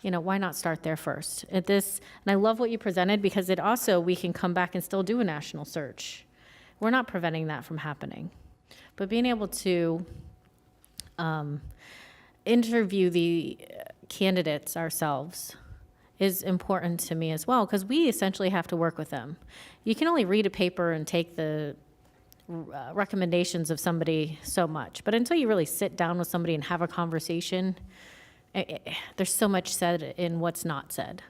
why not start there first? And I love what you presented, because it also, we can come back and still do a national search. We're not preventing that from happening. But being able to interview the candidates ourselves is important to me as well, because we essentially have to work with them. You can only read a paper and take the recommendations of somebody so much, but until you really sit down with somebody and have a conversation, there's so much said in what's not said.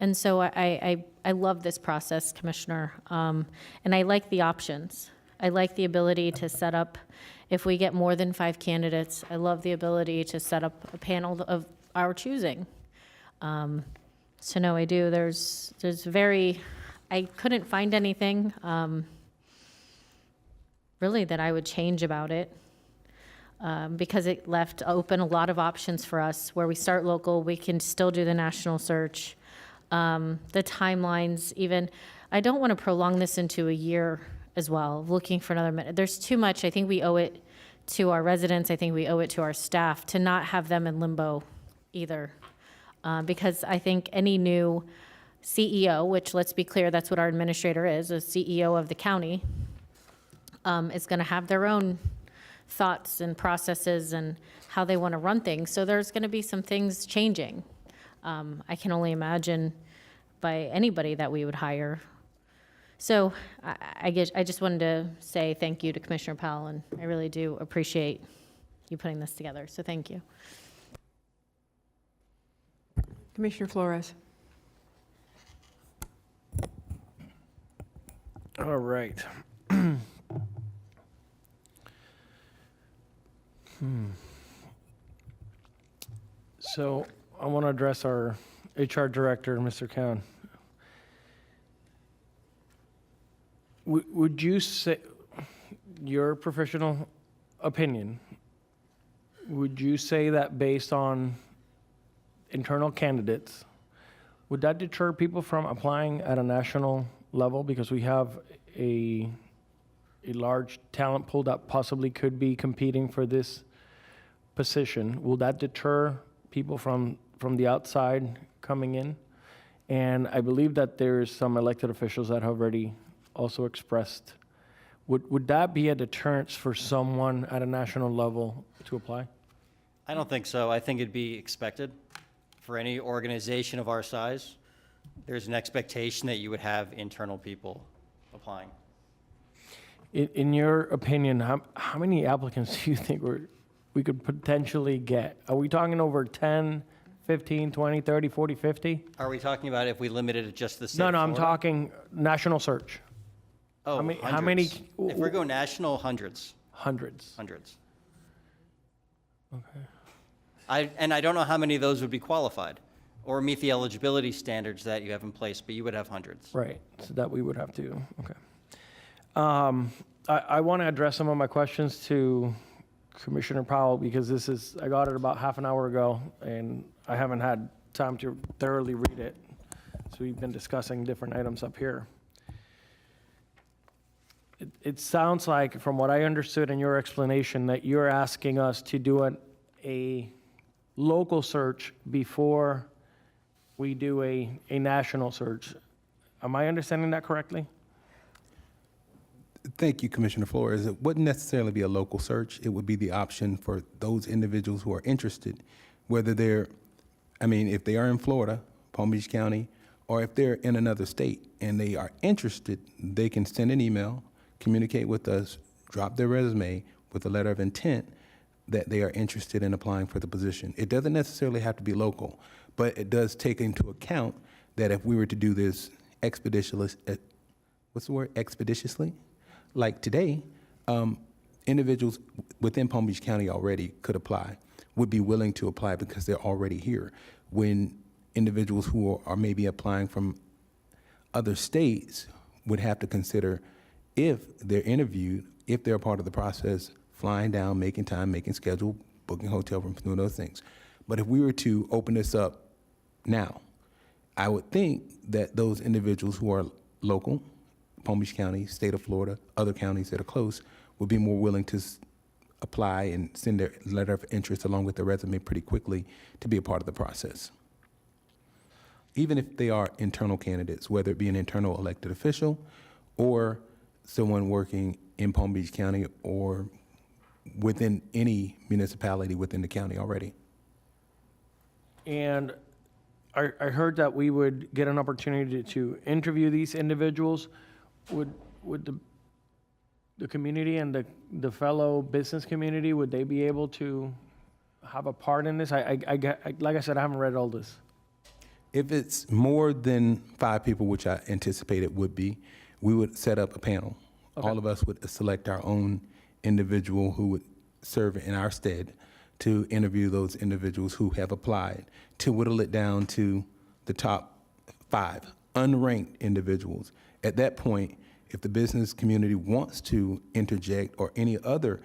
And so I love this process, Commissioner, and I like the options. I like the ability to set up, if we get more than 5 candidates, I love the ability to set up a panel of our choosing. So no, I do. I couldn't find anything really that I would change about it, because it left open a lot of options for us. Where we start local, we can still do the national search. The timelines, even, I don't want to prolong this into a year as well, looking for another minute. There's too much. I think we owe it to our residents. I think we owe it to our staff to not have them in limbo either. Because I think any new CEO, which, let's be clear, that's what our administrator is, a CEO of the county, is going to have their own thoughts and processes and how they want to run things. So there's going to be some things changing. I can only imagine by anybody that we would hire. So I just wanted to say thank you to Commissioner Powell, and I really do appreciate you putting this together. So thank you. Commissioner Flores. All right. So I want to address our HR director, Mr. Khan. Would you say, your professional opinion, would you say that based on internal candidates, would that deter people from applying at a national level? Because we have a large talent pool that possibly could be competing for this position. Will that deter people from the outside coming in? And I believe that there's some elected officials that have already also expressed. Would that be a deterrence for someone at a national level to apply? I don't think so. I think it'd be expected for any organization of our size. There's an expectation that you would have internal people applying. In your opinion, how many applicants do you think we could potentially get? Are we talking over 10, 15, 20, 30, 40, 50? Are we talking about if we limited it just to the state No, of no, I'm Florida? talking national search. Oh, how many- hundreds. If we go national, hundreds. Hundreds. Hundreds. Okay. I don't know how many of those would be qualified or meet the eligibility standards that you have in place, but you would have hundreds. Right, so that we would have to, okay. I want to address some of my questions to Commissioner Powell because I got it about half an hour ago and I haven't had time to thoroughly read it. So we've been discussing different items up here. It sounds like, from what I understood in your explanation, that you're asking us to do a local search before we do a national search. Am I understanding that correctly? Thank you, Commissioner Flores. It wouldn't necessarily be a local search. It would be the option for those individuals who are interested, whether if they are in Florida, Palm Beach County, or if they're in another state and they are interested, they can send an email, communicate with us, drop their resume with a letter of intent that they are interested in applying for the position. It doesn't necessarily have to be local, but it does take into account that if we were to do this expeditiously, like today, individuals within Palm Beach County already could apply, would be willing to apply because they're already here. When individuals who are maybe applying from other states would have to consider, if they're interviewed, if they're a part of the process, flying down, making time, making schedule, booking hotel rooms, doing those things. But if we were to open this up now, I would think that those individuals who are local, Palm Beach County, state of Florida, other counties that are close, would be more willing to apply and send their letter of interest along with their resume pretty quickly to be a part of the process. Even if they are internal candidates, whether it be an internal elected official or someone working in Palm Beach County or within any municipality within the county already. And I heard that we would get an opportunity to interview these individuals. Would the community and the fellow business community, would they be able to have a part in this? Like I said, I haven't read all this. If it's more than 5 people, which I anticipate it would be, we would set up a panel. Okay. All of us would select our own individual who would serve in our stead to interview those individuals who have applied, to whittle it down to the top 5 unranked individuals. At that point, if the business community wants to interject or any other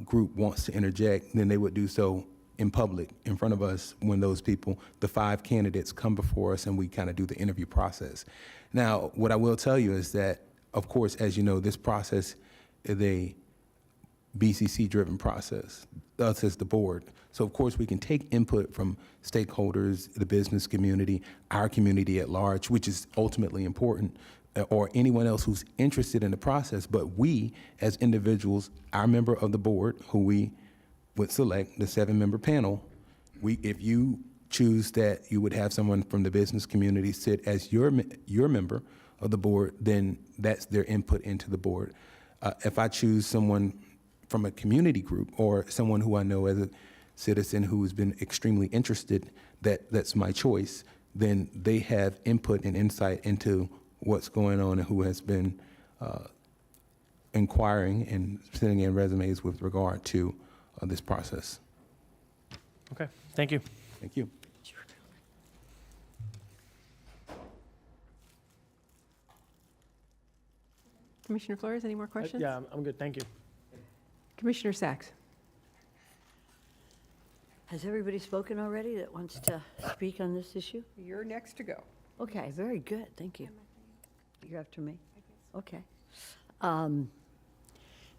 group wants to interject, then they would do so in public, in front of us, when those people, the 5 candidates, come before us and we kind of do the interview process. Now, what I will tell you is that, of course, as you know, this process is a BCC-driven process, us as the board. So, of course, we can take input from stakeholders, the business community, our community at large, which is ultimately important, or anyone else who's interested in the process. But we, as individuals, our member of the board, who we would select, the 7-member panel, if you choose that you would have someone from the business community sit as your member of the board, then that's their input into the board. If I choose someone from a community group or someone who I know as a citizen who has been extremely interested, that's my choice, then they have input and insight into what's going on and who has been inquiring and sending in resumes with regard to this process. Okay, thank you. Thank you. Commissioner Flores, any more questions? Yeah, I'm good, thank you. Commissioner Sacks? Has everybody spoken already that wants to speak on this issue? You're next to go. Okay, very good, thank you. You're after me? Okay.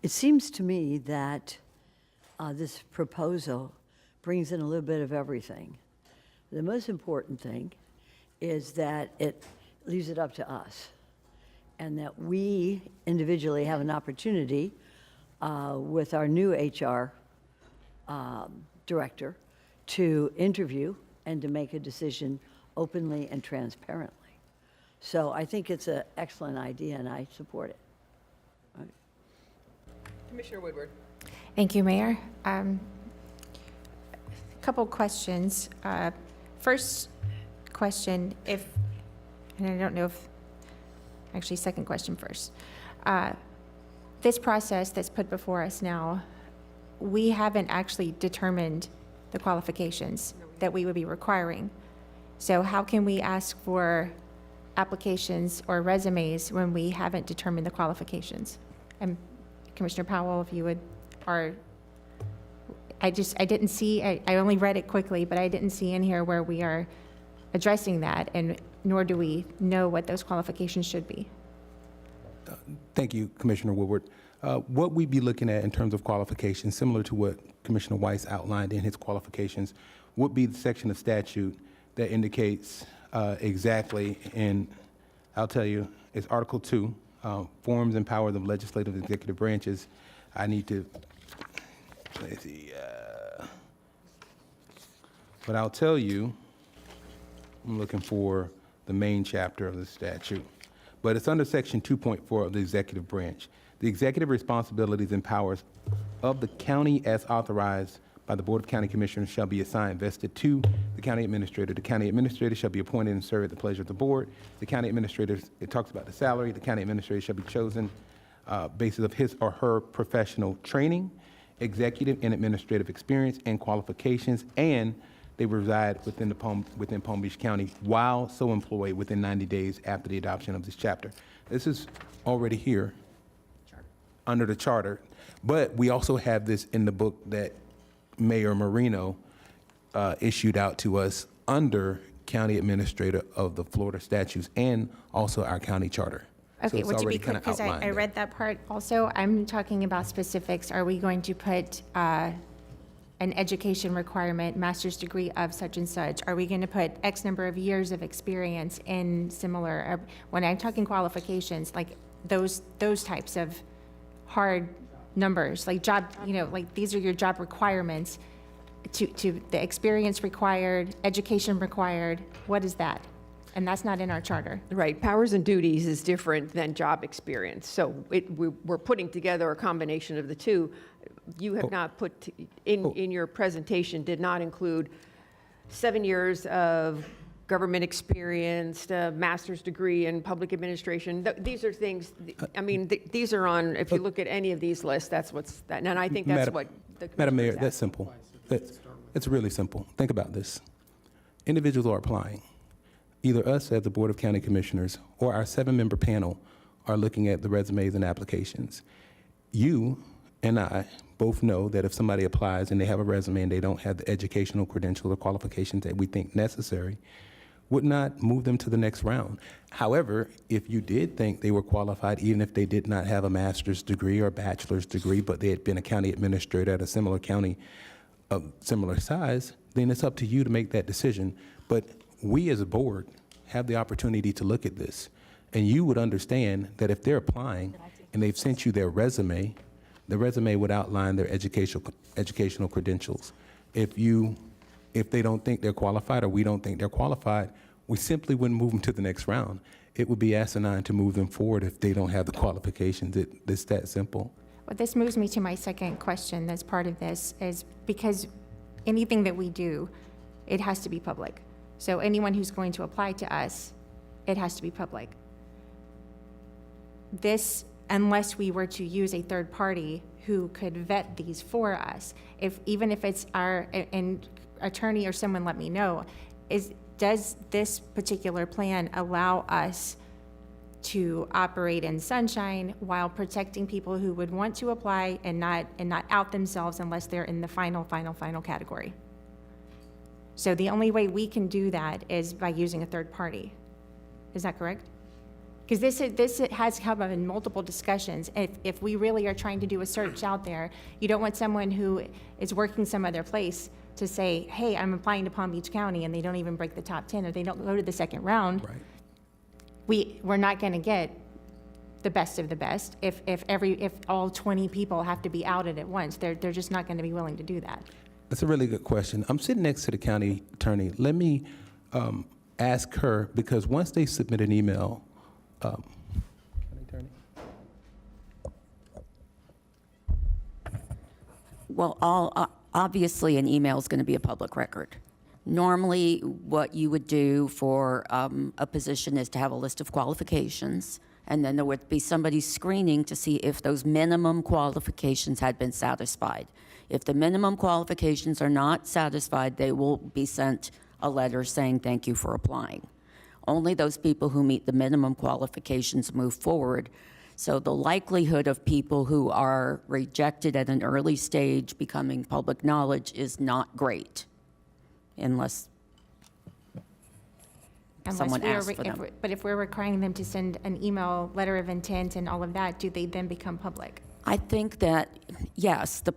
It seems to me that this proposal brings in a little bit of everything. The most important thing is that it leaves it up to us, and that we individually have an opportunity with our new HR director to interview and to make a decision openly and transparently. So I think it's an excellent idea, and I support it. Commissioner Woodward? Thank you, Mayor. Couple questions. First question, and I don't know if, actually, second question first. This process that's put before us now, we haven't actually determined the qualifications that we would be requiring. So how can we ask for applications or resumes when we haven't determined the qualifications? And Commissioner Powell, if you would, or I didn't see, I only read it quickly, but I didn't see in here where we are addressing that, and nor do we know what those qualifications should be. Thank you, Commissioner Woodward. What we'd be looking at in terms of qualifications, similar to what Commissioner Weiss outlined in his qualifications, would be the section of statute that indicates exactly, and I'll tell you, it's Article 2, forms and powers of legislative and executive branches. I need to, let's see, but I'll tell you, I'm looking for the main chapter of the statute, but it's under section 2.4 of the executive branch. The executive responsibilities and powers of the county as authorized by the Board of County Commissioners shall be assigned, vested to the county administrator. The county administrator shall be appointed and serve at the pleasure of the board. The county administrator, it talks about the salary. The county administrator shall be chosen basis of his or her professional training, executive and administrative experience and qualifications, and they reside within Palm Beach County while so employed within 90 days after the adoption of this chapter. This is already here under the charter, but we also have this in the book that Mayor Marino issued out to us under County Administrator of the Florida statutes and also our county charter. So Okay, it's well, to be already clear, kinda because I outlined there. read that part also, I'm talking about specifics. Are we going to put an education requirement, master's degree of such and such? Are we going to put X number of years of experience in similar, when I'm talking qualifications, like those types of hard numbers, like job, like these are your job requirements to the experience required, education required, what is that? And that's not in our charter. Right, powers and duties is different than job experience. So we're putting together a combination of the two. You have not put, in your presentation, did not include 7 years of government experience, a master's degree in public administration. These are things, I mean, these are on, if you look at any of these lists, that's and I think that's what the Madam Mayor, commissioner's that's asking. simple. It's really simple. Think about this. Individuals are applying. Either us as the Board of County Commissioners or our 7-member panel are looking at the resumes and applications. You and I both know that if somebody applies and they have a resume and they don't have the educational credentials or qualifications that we think necessary, would not move them to the next round. However, if you did think they were qualified, even if they did not have a master's degree or bachelor's degree, but they had been a county administrator at a similar county of similar size, then it's up to you to make that decision. But we as a board have the opportunity to look at this. And you would understand that if they're applying and they've sent you their resume, the resume would outline their educational credentials. If they don't think they're qualified or we don't think they're qualified, we simply wouldn't move them to the next round. It would be asinine to move them forward if they don't have the qualifications. It's that simple. Well, this moves me to my second question that's part of this, is because anything that we do, it has to be public. So anyone who's going to apply to us, it has to be public. This, unless we were to use a third party who could vet these for us, even if it's our attorney or someone let me know, does this particular plan allow us to operate in sunshine while protecting people who would want to apply and not out themselves unless they're in the final category? So the only way we can do that is by using a third party. Is that correct? Because this has come up in multiple discussions. If we really are trying to do a search out there, you don't want someone who is working some other place to say, hey, I'm applying to Palm Beach County, and they don't even break the top 10, or they don't go to the second round. Right. We're not going to get the best of the best if all 20 people have to be outed at once. They're just not going to be willing to do that. That's a really good question. I'm sitting next to the county attorney. Let me ask her, because once they submit an email, county attorney? Well, obviously, an email is going to be a public record. Normally, what you would do for a position is to have a list of qualifications, and then there would be somebody screening to see if those minimum qualifications had been satisfied. If the minimum qualifications are not satisfied, they will be sent a letter saying thank you for applying. Only those people who meet the minimum qualifications move forward. So the likelihood of people who are rejected at an early stage becoming public knowledge is not great, unless someone we are asks for them. But if we're requiring them to send an email, letter of intent, and all of that, do they then become public? I think that, yes, the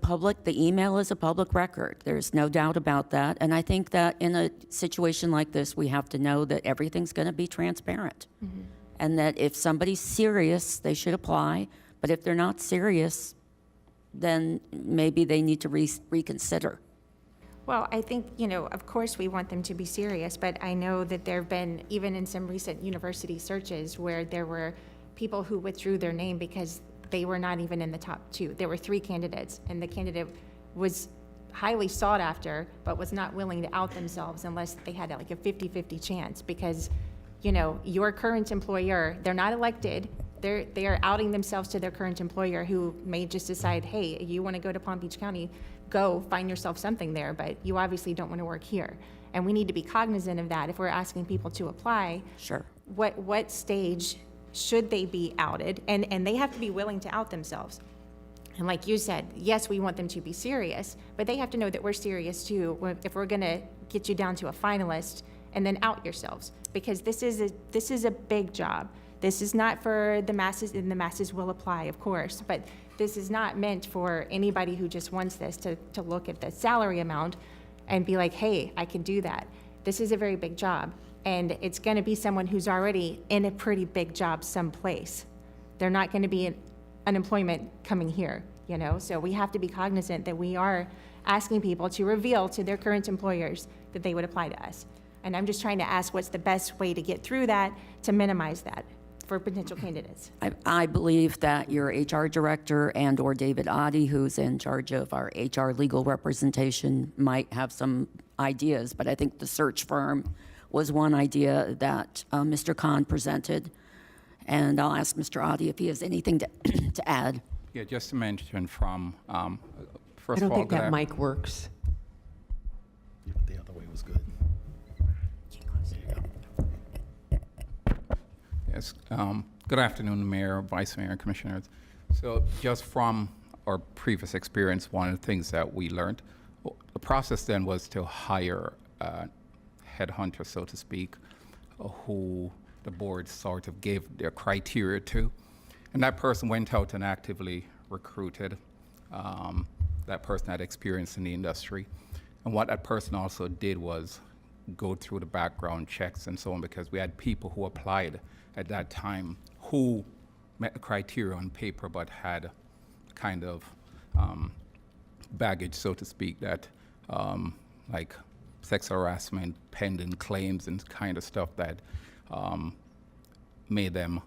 email is a public record. There's no doubt about that. And I think that in a situation like this, we have to know that everything's going to be transparent. And that if somebody's serious, they should apply. But if they're not serious, then maybe they need to reconsider. Well, I think, of course, we want them to be serious, but I know that there have been, even in some recent university searches, where there were people who withdrew their name because they were not even in the top 2. There were 3 candidates, and the candidate was highly sought after, but was not willing to out themselves unless they had like a 50-50 chance, because, your current employer, they're not elected, they are outing themselves to their current employer, who may just decide, hey, you want to go to Palm Beach County, go find yourself something there, but you obviously don't want to work here. And we need to be cognizant of that if we're asking people to apply. Sure. What stage should they be outed? And they have to be willing to out themselves. And like you said, yes, we want them to be serious, but they have to know that we're serious too, if we're going to get you down to a finalist and then out yourselves, because this is a big job. This is not for the masses, and the masses will apply, of course, but this is not meant for anybody who just wants this to look at the salary amount and be like, hey, I can do that. This is a very big job, and it's going to be someone who's already in a pretty big job someplace. They're not going to be unemployment coming here, So we have to be cognizant that we are asking people to reveal to their current employers that they would apply to us. And I'm just trying to ask what's the best way to get through that, to minimize that for potential candidates. I believe that your HR director and/or David Oddie, who's in charge of our HR legal representation, might have some ideas, but I think the search firm was one idea that Mr. Khan presented. And I'll ask Mr. Oddie if he has anything to add. Yeah, just to mention from, first I of don't all, think that mic works. The other way was good. yes, good afternoon, Mayor, Vice Mayor, and Commissioners. So just from our previous experience, one of the things that we learned, the process then was to hire a headhunter, so to speak, who the board sort of gave their criteria to. And that person went out and actively recruited. That person had experience in the industry. And what that person also did was go through the background checks and so on, because we had people who applied at that time who met the criteria on paper but had kind of baggage, so to speak, that like sex harassment, pending claims, and kind of stuff that made them,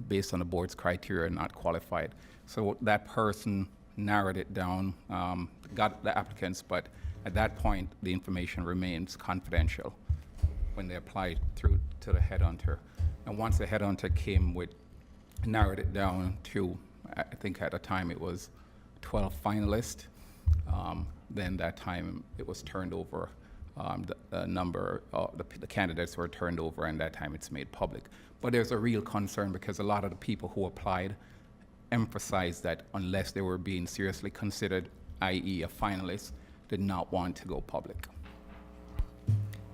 based on the board's criteria, not qualified. So that person narrowed it down, got the applicants, but at that point, the information remains confidential when they applied through to the headhunter. And once the headhunter came with, narrowed it down to, I think at the time it was 12 finalists, then that time it was turned over. The candidates were turned over, and that time it's made public. But there's a real concern because a lot of the people who applied emphasized that unless they were being seriously considered, i.e. a finalist, did not want to go public.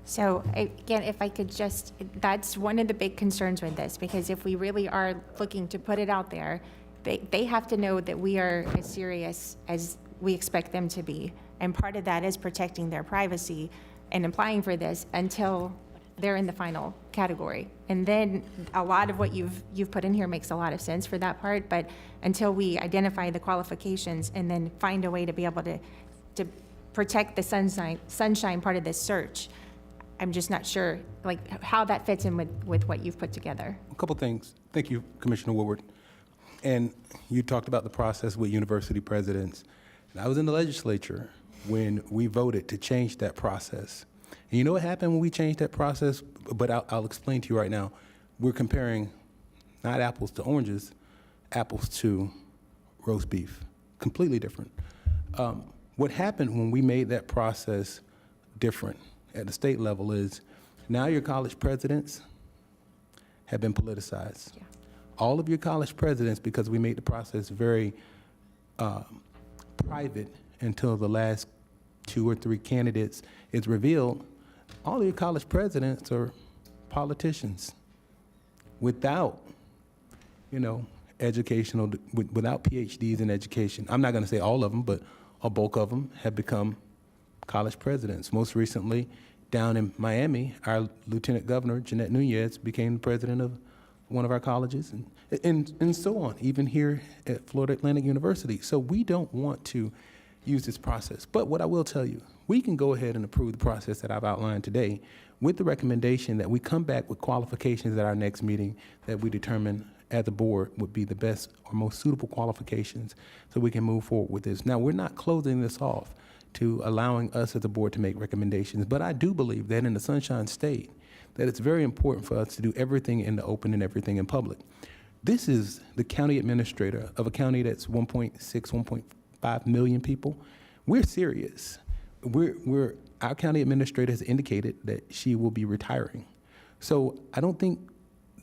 So again, if I could just, that's one of the big concerns with this, because if we really are looking to put it out there, they have to know that we are as serious as we expect them to be. And part of that is protecting their privacy and applying for this until they're in the final category. And then a lot of what you've put in here makes a lot of sense for that part, but until we identify the qualifications and then find a way to be able to protect the sunshine part of this search, I'm just not sure like how that fits in with what you've put together. A couple things. Thank you, Commissioner Woodward. And you talked about the process with university presidents. And I was in the legislature when we voted to change that process. And you know what happened when we changed that process? But I'll explain to you right now. We're comparing not apples to oranges, apples to roast beef. Completely different. What happened when we made that process different at the state level is now your college presidents have been politicized. Yeah. All of your college presidents, because we made the process very private until the last 2 or 3 candidates is revealed, all of your college presidents are politicians without, educational, without PhDs in education. I'm not going to say all of them, but a bulk of them have become college presidents. Most recently, down in Miami, our Lieutenant Governor, Jeanette Nunez, became the president of one of our colleges, and so on, even here at Florida Atlantic University. So we don't want to use this process. But what I will tell you, we can go ahead and approve the process that I've outlined today with the recommendation that we come back with qualifications at our next meeting that we determine as a board would be the best or most suitable qualifications so we can move forward with this. Now, we're not closing this off to allowing us as a board to make recommendations, but I do believe that in the Sunshine State, that it's very important for us to do everything in the open and everything in public. This is the county administrator of a county that's 1.6, 1.5 million people. We're serious. Our county administrator has indicated that she will be retiring. So I don't think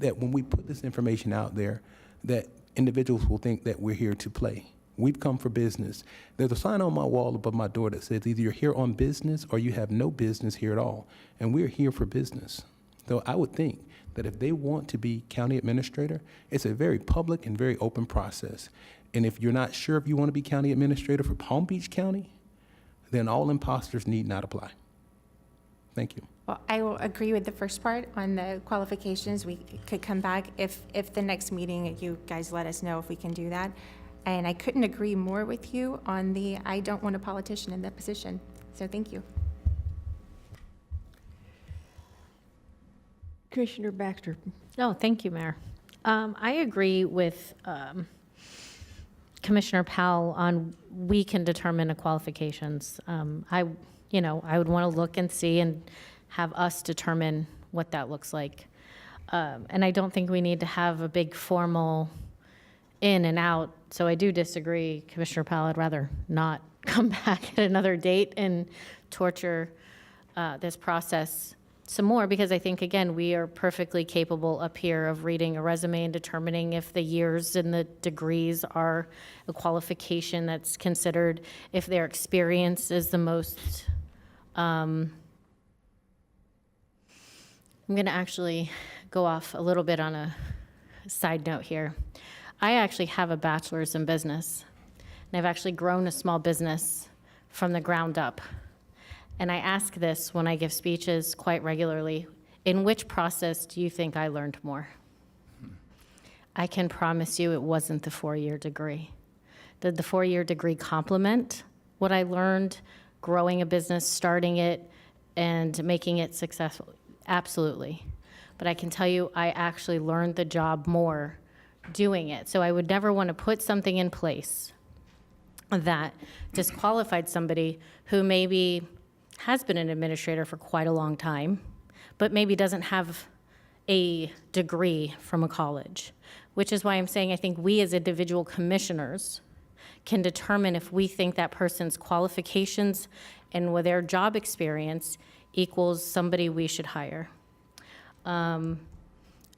that when we put this information out there, that individuals will think that we're here to play. We've come for business. There's a sign on my wall above my door that says either you're here on business or you have no business here at all. And we're here for business. So I would think that if they want to be county administrator, it's a very public and very open process. And if you're not sure if you want to be county administrator for Palm Beach County, then all imposters need not apply. Thank you. Well, I will agree with the first part on the qualifications. We could come back if the next meeting, you guys let us know if we can do that. And I couldn't agree more with you on the, I don't want a politician in that position. So thank you. Commissioner Baxter. Oh, thank you, Mayor. I agree with Commissioner Powell on we can determine the qualifications. I would want to look and see and have us determine what that looks like. And I don't think we need to have a big formal in and out. So I do disagree, Commissioner Powell. I'd rather not come back at another date and torture this process some more, because I think, again, we are perfectly capable up here of reading a resume and determining if the years and the degrees are a qualification that's considered, if their experience is the most. I'm going to actually go off a little bit on a side note here. I actually have a bachelor's in business, and I've actually grown a small business from the ground up. And I ask this when I give speeches quite regularly. In which process do you think I learned more? I can promise you it wasn't the 4-year degree. Did the 4-year degree complement what I learned growing a business, starting it, and making it successful? Absolutely. But I can tell you I actually learned the job more doing it. So I would never want to put something in place that disqualified somebody who maybe has been an administrator for quite a long time, but maybe doesn't have a degree from a college, which is why I'm saying I think we as individual commissioners can determine if we think that person's qualifications and with their job experience equals somebody we should hire. I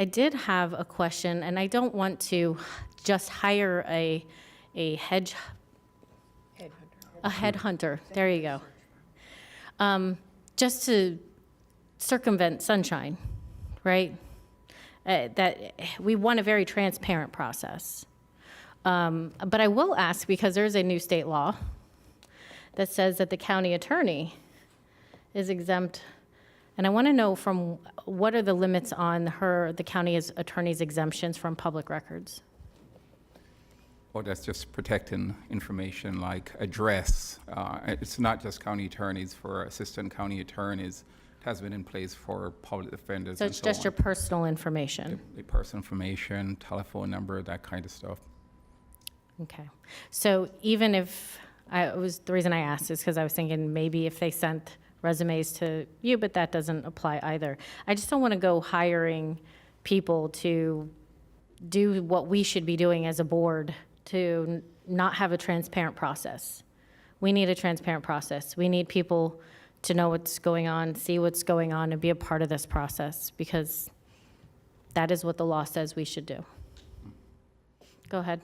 did have a question, and I don't want to just hire a headhunter. There you go. Just to circumvent Sunshine, right? That we want a very transparent process. But I will ask, because there's a new state law that says that the county attorney is exempt, and I want to know from what are the limits on the county attorney's exemptions from public records? Well, that's just protecting information like address. It's not just county attorneys. For assistant county attorneys, it has been in place for public defenders. So and it's just on. your personal information? The personal information, telephone number, that kind of stuff. Okay. So even if The reason I asked is because I was thinking maybe if they sent resumes to you, but that doesn't apply either. I just don't want to go hiring people to do what we should be doing as a board to not have a transparent process. We need a transparent process. We need people to know what's going on, see what's going on, and be a part of this process, because that is what the law says we should do. Go ahead.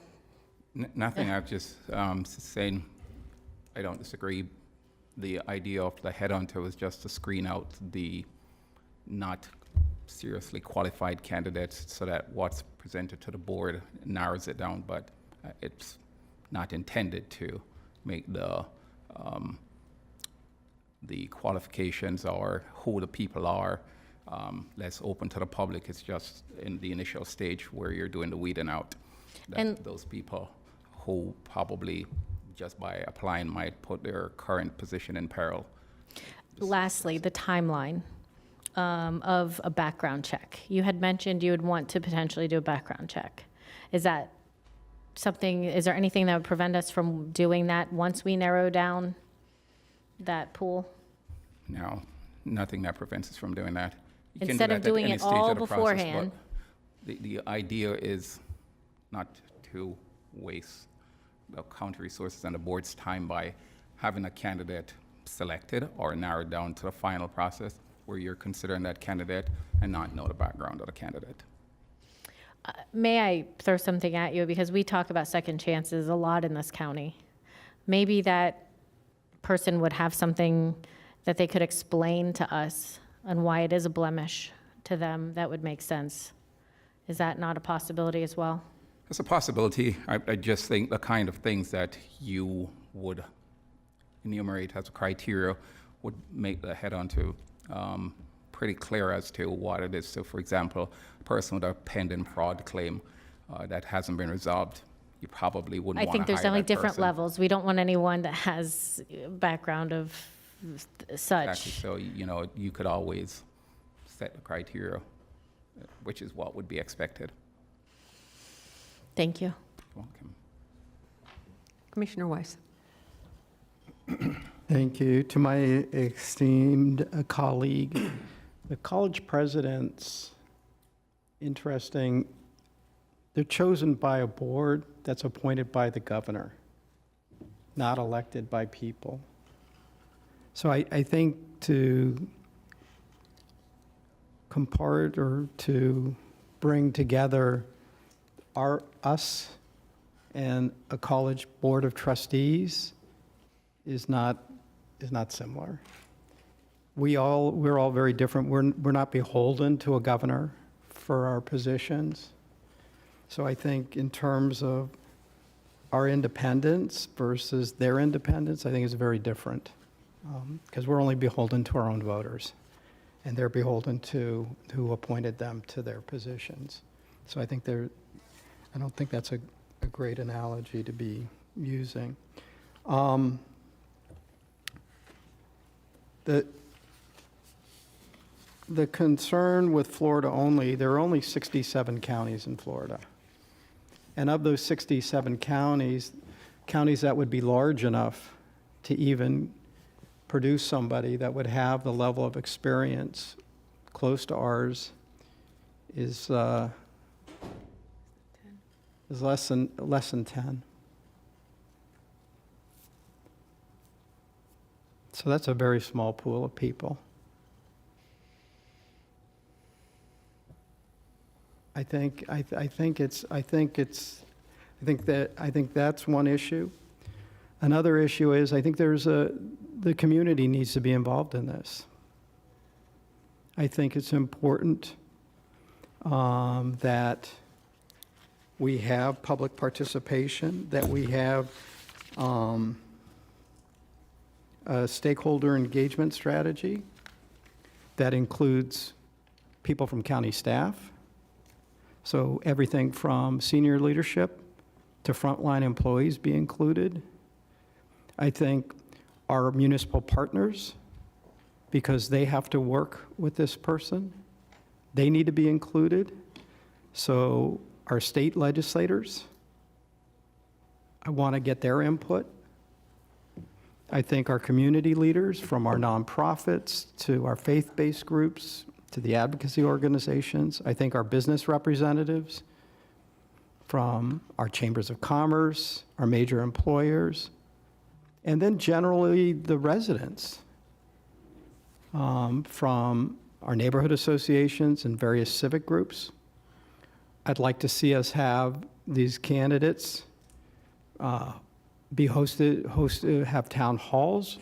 Nothing, I'm just saying, I don't disagree. The idea of the headhunter was just to screen out the not seriously qualified candidates so that what's presented to the board narrows it down, but it's not intended to make the qualifications or who the people are less open to the public. It's just in the initial stage where you're doing the weeding out. And- Those people who probably just by applying might put their current position in peril. Lastly, the timeline of a background check. You had mentioned you would want to potentially do a background check. Is that something, is there anything that would prevent us from doing that once we narrow down that pool? No, nothing that prevents us from doing that. You can do Instead of that at doing any it stage all of the process, beforehand. but the idea is not to waste the county resources and the board's time by having a candidate selected or narrowed down to the final process where you're considering that candidate and not know the background of the candidate. May I throw something at you? Because we talk about second chances a lot in this county. Maybe that person would have something that they could explain to us on why it is a blemish to them that would make sense. Is that not a possibility as well? It's a possibility. I just think the kind of things that you would enumerate as a criteria would make the head-on pretty clear as to what it is. So, for example, a person with a pending fraud claim that hasn't been resolved, you probably wouldn't I want to think there's hire definitely that different person. levels. We don't want anyone that has a background of such. Exactly. So, you could always set the criteria, which is what would be expected. Thank you. You're welcome. Commissioner Weiss. Thank you. To my esteemed colleague, the college presidents, interesting, they're chosen by a board that's appointed by the governor, not elected by people. So I think to compart or to bring together us and a college board of trustees is not similar. We're all very different. We're not beholden to a governor for our positions. So I think in terms of our independence versus their independence, I think it's very different. Because we're only beholden to our own voters, and they're beholden to who appointed them to their positions. So I don't think that's a great analogy to be using. The concern with Florida only, there are only 67 counties in Florida. And of those 67 counties that would be large enough to even produce somebody that would have the level of experience close to ours is less than 10. So that's a very small pool of people. I think that's one issue. Another issue is I think the community needs to be involved in this. I think it's important that we have public participation, that we have a stakeholder engagement strategy that includes people from county staff. So everything from senior leadership to frontline employees be included. I think our municipal partners, because they have to work with this person, they need to be included. So our state legislators, I want to get their input I think our community leaders, from our nonprofits to our faith-based groups to the advocacy organizations. I think our business representatives, from our chambers of commerce, our major employers, and then generally the residents, from our neighborhood associations and various civic groups. I'd like to see us have these candidates be hosted, have town halls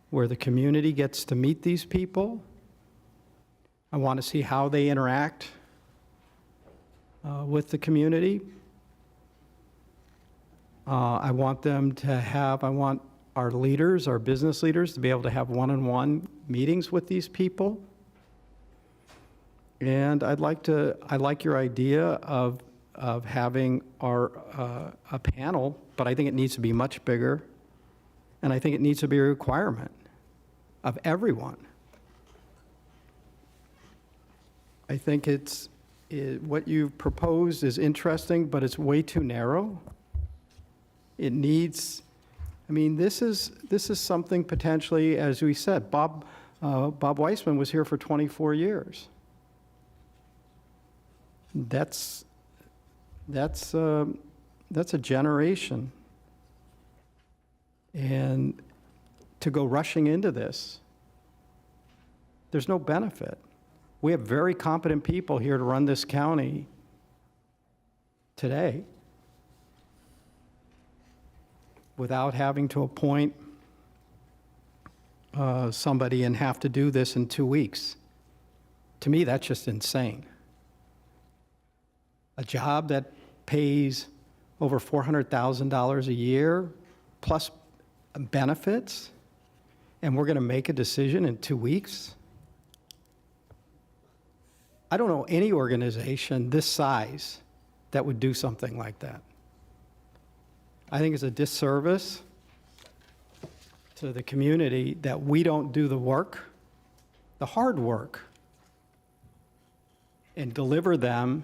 where the community gets to meet these people. I want to see how they interact with the community. I want our leaders, our business leaders, to be able to have one-on-one meetings with these people. And I like your idea of having a panel, but I think it needs to be much bigger, and I think it needs to be a requirement of everyone. I think what you've proposed is interesting, but it's way too narrow. It needs, this is something potentially, as we said, Bob Weissman was here for 24 years. That's a generation. And to go rushing into this, there's no benefit. We have very competent people here to run this county today without having to appoint somebody and have to do this in 2 weeks. To me, that's just insane. A job that pays over $400,000 a year plus benefits, and we're going to make a decision in 2 weeks? I don't know any organization this size that would do something like that. I think it's a disservice to the community that we don't do the work, the hard work, and deliver them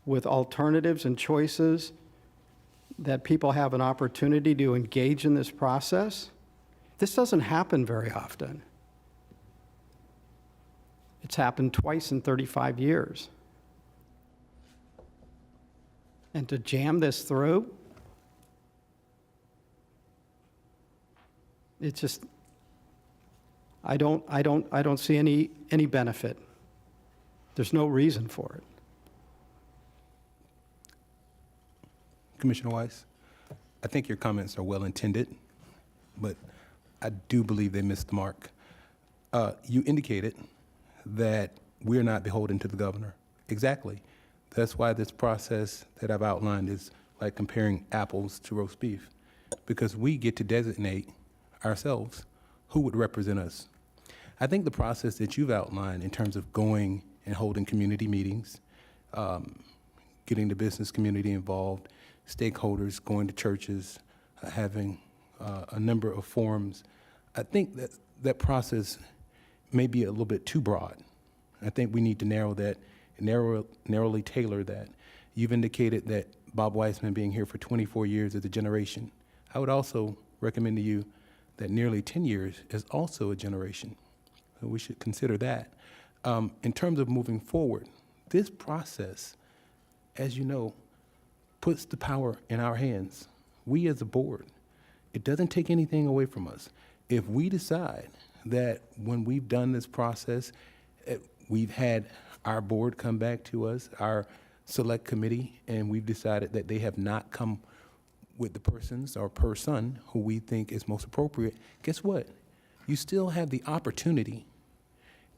with alternatives and choices that people have an opportunity to engage in this process. This doesn't happen very often. It's happened twice in 35 years. And to jam this through, it's just, I don't see any benefit. There's no reason for it. Commissioner Weiss, I think your comments are well intended, but I do believe they missed the mark. You indicated that we're not beholden to the governor. Exactly. That's why this process that I've outlined is like comparing apples to roast beef, because we get to designate ourselves who would represent us. I think the process that you've outlined in terms of going and holding community meetings, getting the business community involved, stakeholders, going to churches, having a number of forums, I think that process may be a little bit too broad. I think we need to narrowly tailor that. You've indicated that Bob Weissman being here for 24 years is a generation. I would also recommend to you that nearly 10 years is also a generation. So we should consider that. In terms of moving forward, this process, as you know, puts the power in our hands. We as a board, it doesn't take anything away from us. If we decide that when we've done this process, we've had our board come back to us, our select committee, and we've decided that they have not come with the persons or person who we think is most appropriate, guess what? You still have the opportunity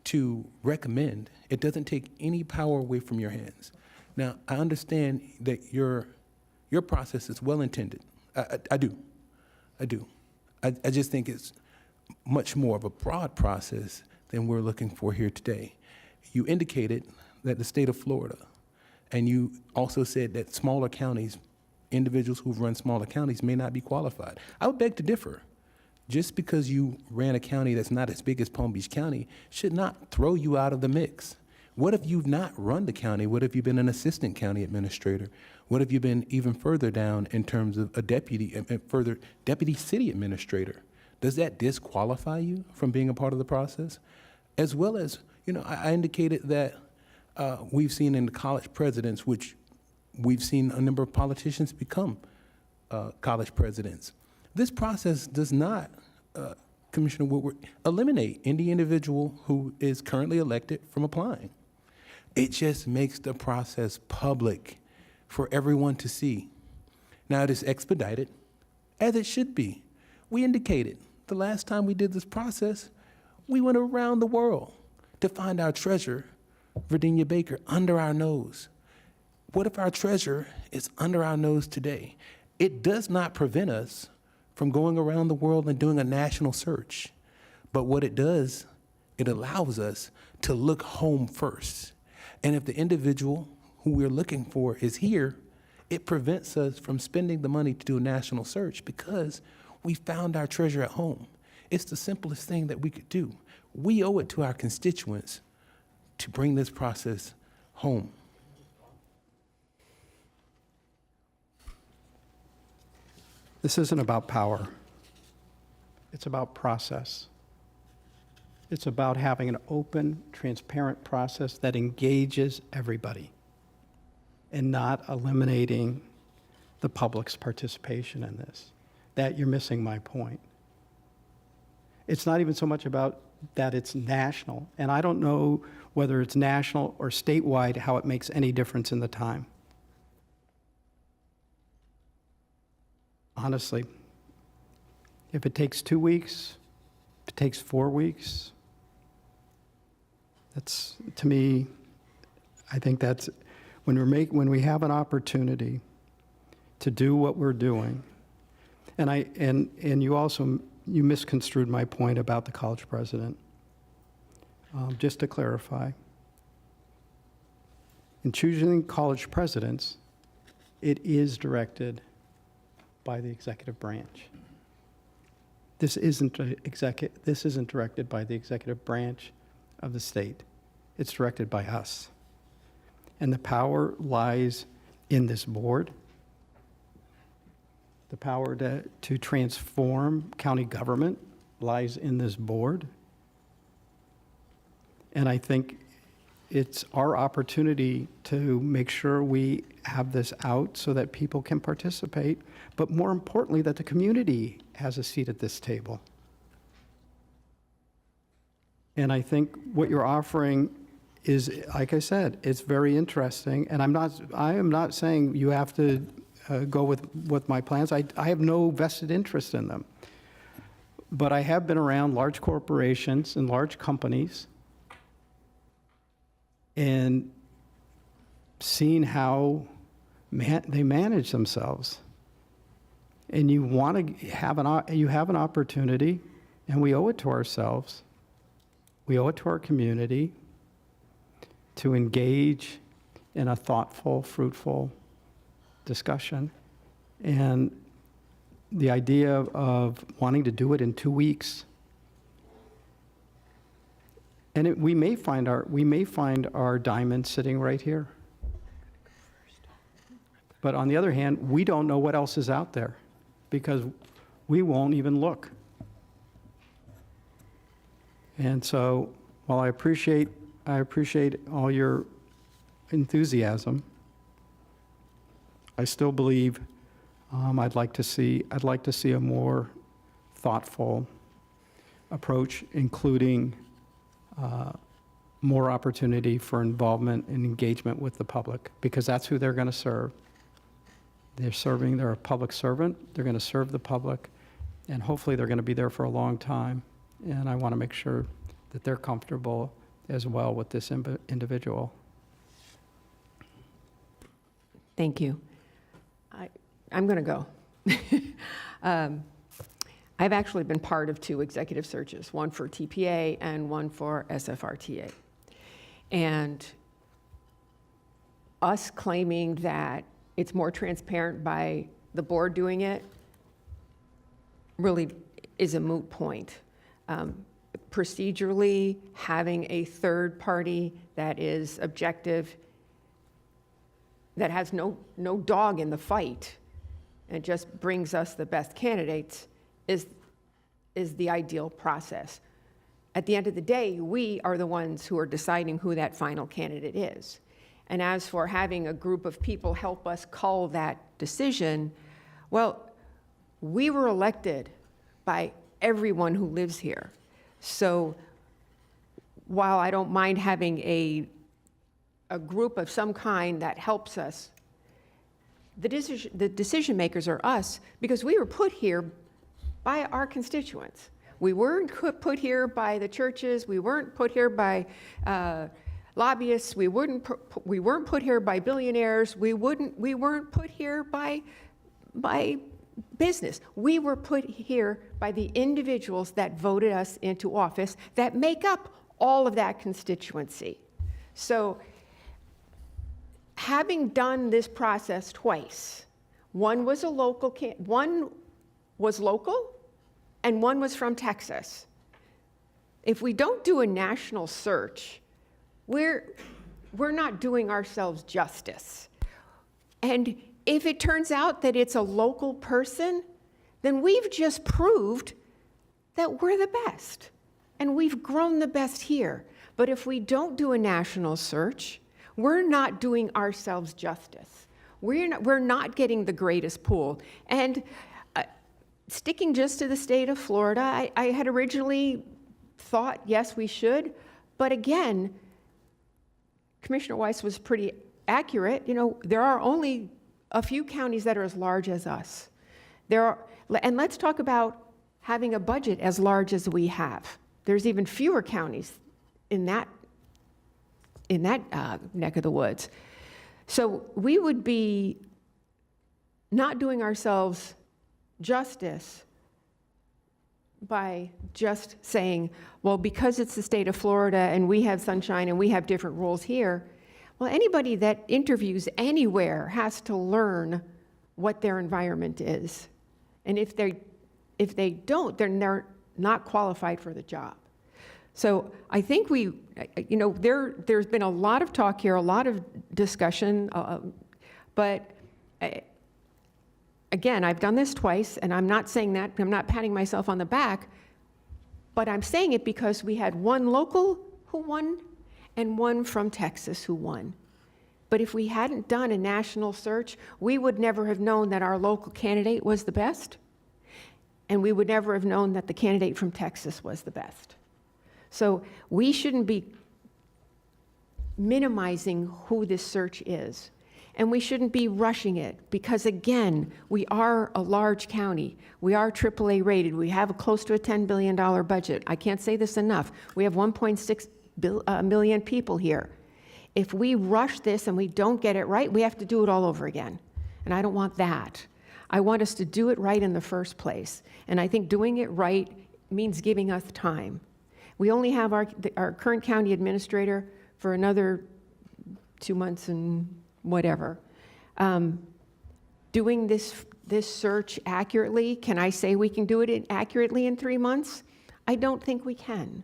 to recommend. It doesn't take any power away from your hands. Now, I understand that your process is well-intended. I do. I just think it's much more of a broad process than we're looking for here today. You indicated that the state of Florida, and you also said that smaller counties, individuals who've run smaller counties may not be qualified. I would beg to differ. Just because you ran a county that's not as big as Palm Beach County should not throw you out of the mix. What if you've not run the county? What if you've been an assistant county administrator? What if you've been even further down in terms of a deputy city administrator? does that disqualify you from being a part of the process? As well as, I indicated that we've seen in the college presidents, which we've seen a number of politicians become college presidents. This process does not, Commissioner Woodward, eliminate any individual who is currently elected from applying. It just makes the process public for everyone to see. Now, it is expedited, as it should be. We indicated the last time we did this process, we went around the world to find our treasurer, Virginia Baker, under our nose. What if our treasurer is under our nose today? It does not prevent us from going around the world and doing a national search. But what it does, it allows us to look home first. And if the individual who we're looking for is here, it prevents us from spending the money to do a national search because we found our treasure at home. It's the simplest thing that we could do. We owe it to our constituents to bring this process home. This isn't about power. It's about process. It's about having an open, transparent process that engages everybody and not eliminating the public's participation in this. That you're missing my point. It's not even so much about that it's national, and I don't know whether it's national or statewide, how it makes any difference in the time. Honestly, if it takes 2 weeks, if it takes 4 weeks, that's, to me, I think that's, when we have an opportunity to do what we're doing, and you misconstrued my point about the college president. Just to clarify, in choosing college presidents, it is directed by the executive branch. This isn't directed by the executive branch of the state. It's directed by us. And the power lies in this board. The power to transform county government lies in this board. And I think it's our opportunity to make sure we have this out so that people can participate, but more importantly, that the community has a seat at this table. And I think what you're offering is, like I said, it's very interesting. And I am not saying you have to go with my plans. I have no vested interest in them. But I have been around large corporations and large companies and seen how they manage themselves. And you want to have an opportunity, and we owe it to ourselves. We owe it to our community to engage in a thoughtful, fruitful discussion. And the idea of wanting to do it in 2 weeks, and we may find our diamond sitting right here. But on the other hand, we don't know what else is out there because we won't even look. And so, while I appreciate all your enthusiasm, I still believe I'd like to see a more thoughtful approach, including more opportunity for involvement and engagement with the public, because that's who they're going to serve. They're a public servant, they're going to serve the public, and hopefully they're going to be there for a long time. And I want to make sure that they're comfortable as well with this individual. Thank you. I'm going to go. I've actually been part of 2 executive searches, one for TPA and one for SFRTA. And us claiming that it's more transparent by the board doing it really is a moot point. Procedurally, having a third party that is objective, that has no dog in the fight, and just brings us the best candidates, is is the ideal process. At the end of the day, we are the ones who are deciding who that final candidate is. And as for having a group of people help us cull that decision, well, we were elected by everyone who lives here. So while I don't mind having a group of some kind that helps us, the decision makers are us, because we were put here by our constituents. We weren't put here by the churches. We weren't put here by lobbyists. We weren't put here by billionaires. We weren't put here by business. We were put here by the individuals that voted us into office that make up all of that constituency. So having done this process twice, one was local and one was from Texas. If we don't do a national search, we're not doing ourselves justice. And if it turns out that it's a local person, then we've just proved that we're the best. And we've grown the best here. But if we don't do a national search, we're not doing ourselves justice. We're not getting the greatest pool. And sticking just to the state of Florida, I had originally thought, yes, we should. But again, Commissioner Weiss was pretty accurate. You know, there are only a few counties that are as large as us. And let's talk about having a budget as large as we have. There's even fewer counties in that neck of the woods. So we would be not doing ourselves justice by just saying, well, because it's the state of Florida and we have sunshine and we have different rules here. Well, anybody that interviews anywhere has to learn what their environment is. And if they don't, then they're not qualified for the job. So I think there's been a lot of talk here, a lot of discussion, but again, I've done this twice, and I'm not saying that, I'm not patting myself on the back, but I'm saying it because we had one local who won and one from Texas who won. But if we hadn't done a national search, we would never have known that our local candidate was the best, and we would never have known that the candidate from Texas was the best. So we shouldn't be minimizing who this search is. And we shouldn't be rushing it because, again, we are a large county. We are AAA rated. We have close to a $10 billion budget. I can't say this enough. We have 1.6 million people here. If we rush this and we don't get it right, we have to do it all over again. And I don't want that. I want us to do it right in the first place. And I think doing it right means giving us time. We only have our current county administrator for another 2 months and whatever. Doing this search accurately, can I say we can do it accurately in 3 months? I don't think we can.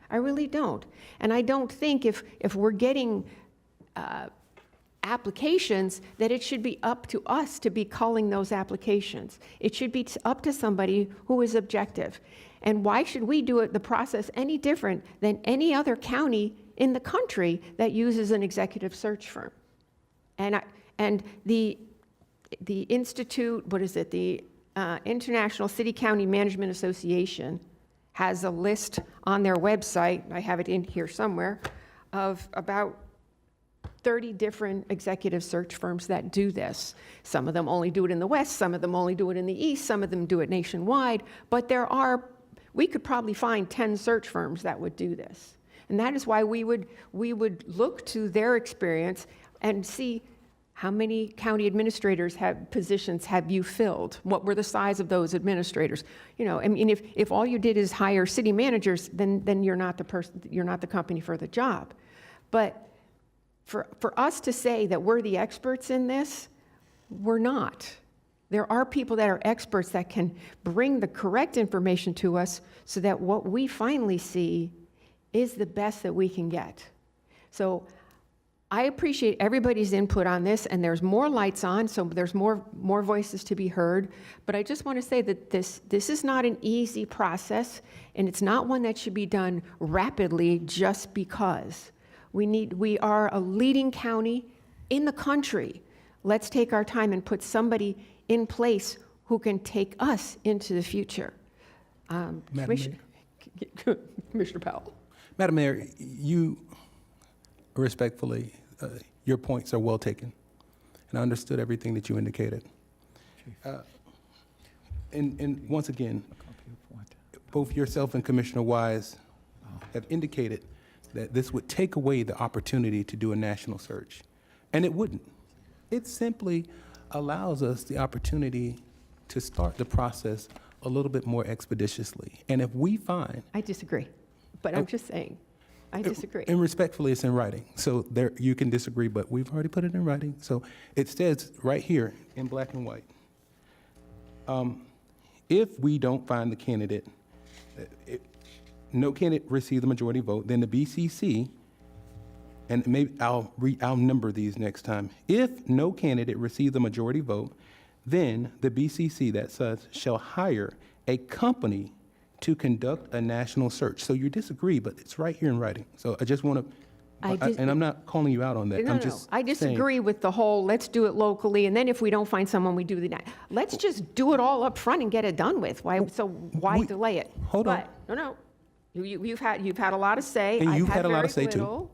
I really don't. And I don't think if we're getting applications that it should be up to us to be culling those applications. It should be up to somebody who is objective. And why should we do the process any different than any other county in the country that uses an executive search firm? And the institute, what is it? The International City County Management Association has a list on their website, I have it in here somewhere, of about 30 different executive search firms that do this. Some of them only do it in the West, some of them only do it in the East, some of them do it nationwide, but we could probably find 10 search firms that would do this. And that is why we would look to their experience and see how many county administrators positions have you filled? What were the size of those administrators? You know, I mean, if all you did is hire city managers, then you're not the company for the job. But for us to say that we're the experts in this, we're not. There are people that are experts that can bring the correct information to us so that what we finally see is the best that we can get. So I appreciate everybody's input on this, and there's more lights on, so there's more voices to be heard. But I just want to say that this is not an easy process, and it's not one that should be done rapidly just because. We are a leading county in the country. Let's take our time and put somebody in place who can take us into the future. Commissioner Powell. Madam Mayor, you respectfully, your points are well taken, and I understood everything that you indicated. And once again, both yourself and Commissioner Wise have indicated that this would take away the opportunity to do a national search, and it wouldn't. It simply allows us the opportunity to start the process a little bit more expeditiously. And if we find... I disagree, but I'm just saying, I disagree. And respectfully, it's in writing. So there, you can disagree, but we've already put it in writing. So it says right here in black and white, if we don't find the candidate, no candidate received the majority vote, then the BCC, and maybe I'll number these next time. If no candidate received the majority vote, then the BCC, that says, shall hire a company to conduct a national search. So you disagree, but it's right here in writing. So I just want to, and I'm not calling you out on that. No, I'm no, just I disagree with the whole, let's do it locally, and then if we don't find someone, we do the, let's just do it all up front and get it done with. Why delay it? Hold on. But, no, you've had a lot to say. And I've you've had a lot very to say, too. little.